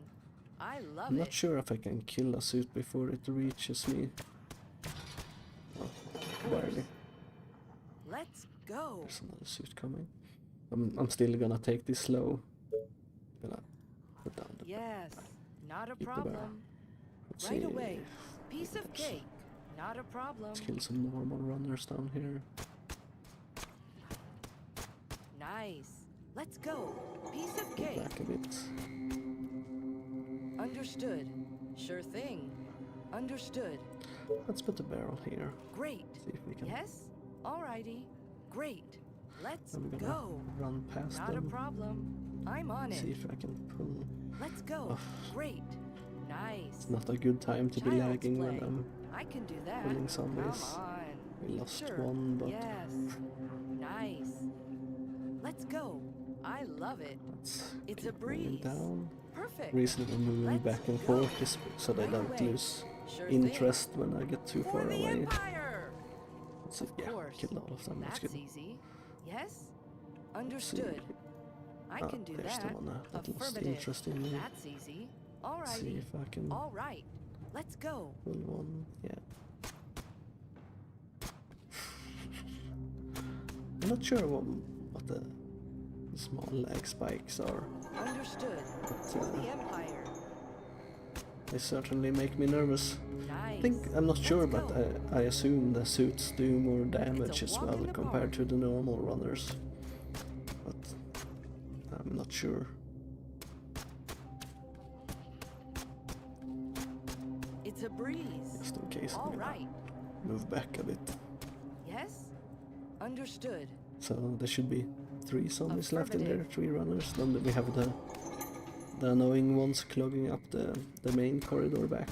I love I'm it. not sure if I can kill a suit before it reaches me. Oh, barely. Let's go. There's another suit coming. I'm still gonna take this slow. Gonna put down the Yes. Not a Keep the barrel. problem. Let's Right see. away. Piece of Oops. cake. Not a problem. Let's kill some normal runners down here. Nice. Let's go. Piece of cake. Back a bit. Understood. Sure thing. Understood. Let's put the barrel here. Great. See if we can. Yes? Alrighty. Great. Let's I'm gonna go. run past Not a them. problem. I'm on See it. if I can pull. Let's go. Ugh. Great. Nice. It's not a good time to be Child's lagging play. when I'm I can do that. killing zombies. Come on. We lost Sure. one, but Yes. Nice. Let's go. I love it. let's It's a keep moving breeze. down. Perfect. Reason I'm moving Let's back and go. forth is so they Right don't away. lose Sure thing. interest when I get too For far the away. Empire. Let's see. Yeah, course. killed all of them. That's That's good. easy. Yes? Let's see. Understood. I Ah, can do there's that. the one that lost Affirmative. interest in me. That's easy. Let's see Alrighty. if I can Alright. Let's go. pull one. Yeah. I'm not sure what the small lag spikes are, Understood. but For the Empire. they certainly make me nervous. Nice. I'm not sure, Let's but go. I assume the suits do more damage as walk well in the compared park. to the normal runners. But I'm not sure. It's a breeze. Just in case, I'm gonna Alright. move back a bit. Yes? Understood. So there should be 3 zombies left in there, 3 runners. Then we have the annoying ones clogging up the main corridor back.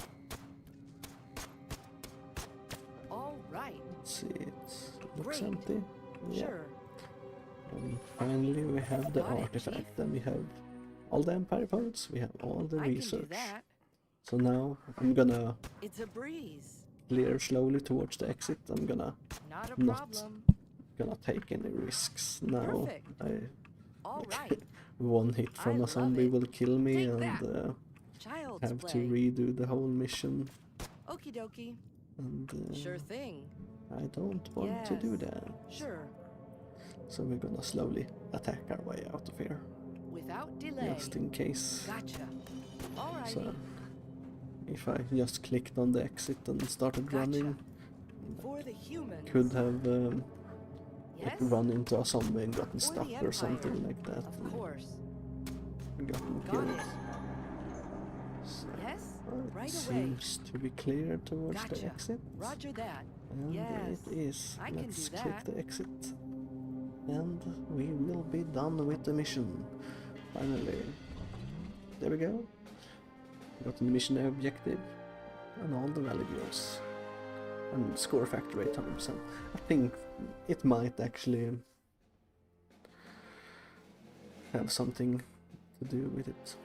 All right. Let's see, it looks Great. empty. Yeah. Sure. And finally we have the Got it, artifact, Chief. and we have all the Empire parts, we have all the I can do research. that. So now I'm gonna It's a breeze. clear slowly towards the exit. I'm Not a Not. problem. gonna take any risks now. Perfect. All right. One hit I from a love zombie it. will kill me, Take and that. Child's have play. to redo the whole mission. Okie dokie. And Sure thing. I don't want to do Yes. that. Sure. So we're gonna slowly attack our way out of here, Without delay. just in case. Gotcha. Alrighty. So if I just clicked on the exit and started Gotcha. running, For the humans. could have Yes. run into a zombie and gotten For stuck the or Empire. something like that, Of course. and gotten Got killed. it. So Yes. it Right away. seems to be clear towards the Gotcha. exit. Roger that. And Yes, it is. I can Let's do click that. the exit. And we will be done with the mission. Finally. There we go. Got the mission objective and all the values. And score factor 800%. I think it might actually have something to do with it.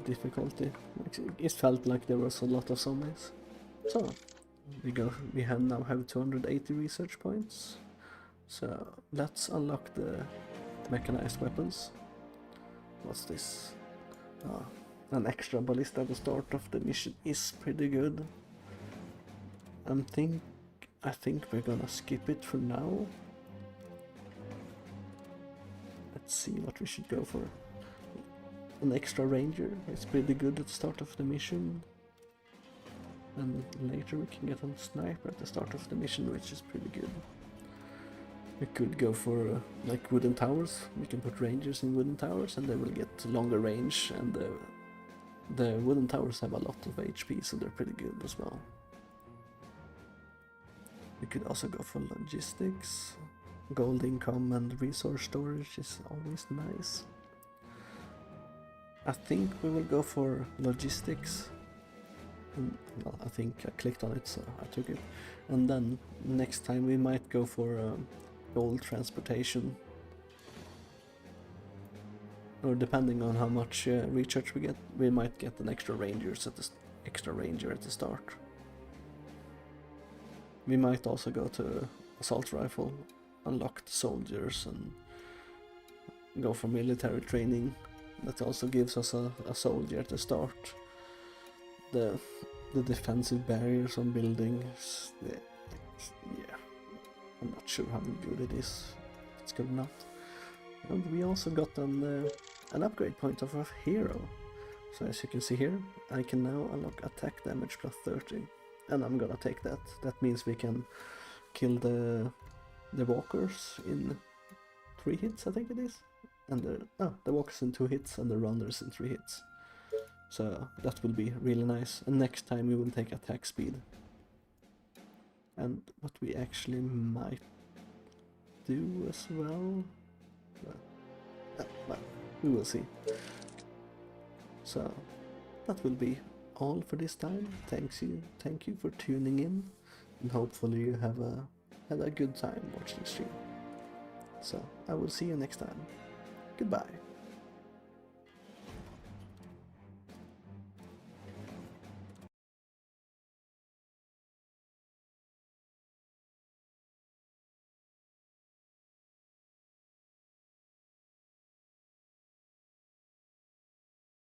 Difficulty. It felt like there was a lot of zombies. So we now have 280 research points. So let's unlock the mechanized weapons. What's this? An extra ballista at the start of the mission is pretty good. I think we're gonna skip it for now. Let's see what we should go for. An extra ranger is pretty good at the start of the mission. And later we can get a sniper at the start of the mission, which is pretty good. We could go for like wooden towers. We can put rangers in wooden towers and they will get longer range, and the wooden towers have a lot of HP, so they're pretty good as well. We could also go for logistics. Gold income and resource storage is always nice. I think we will go for logistics. Well, I think I clicked on it, so I took it. And then next time we might go for gold transportation. Or depending on how much research we get, we might get an extra ranger at the start. We might also go to assault rifle, unlock the soldiers, and go for military training. That also gives us a soldier at the start. The defensive barriers on buildings, yeah, I'm not sure how good it is. It's good enough. And we also got an upgrade point of a hero. So as you can see here, I can now unlock attack damage plus 30. And I'm gonna take that. That means we can kill the walkers in 3 hits, I think it is. And the walkers in 2 hits and the runners in 3 hits. So that will be really nice. And next time we will take attack speed. And what we actually might do as well, well, we will see. So that will be all for this time. Thank you for tuning in, and hopefully you have had a good time watching the stream. So I will see you next time. Goodbye.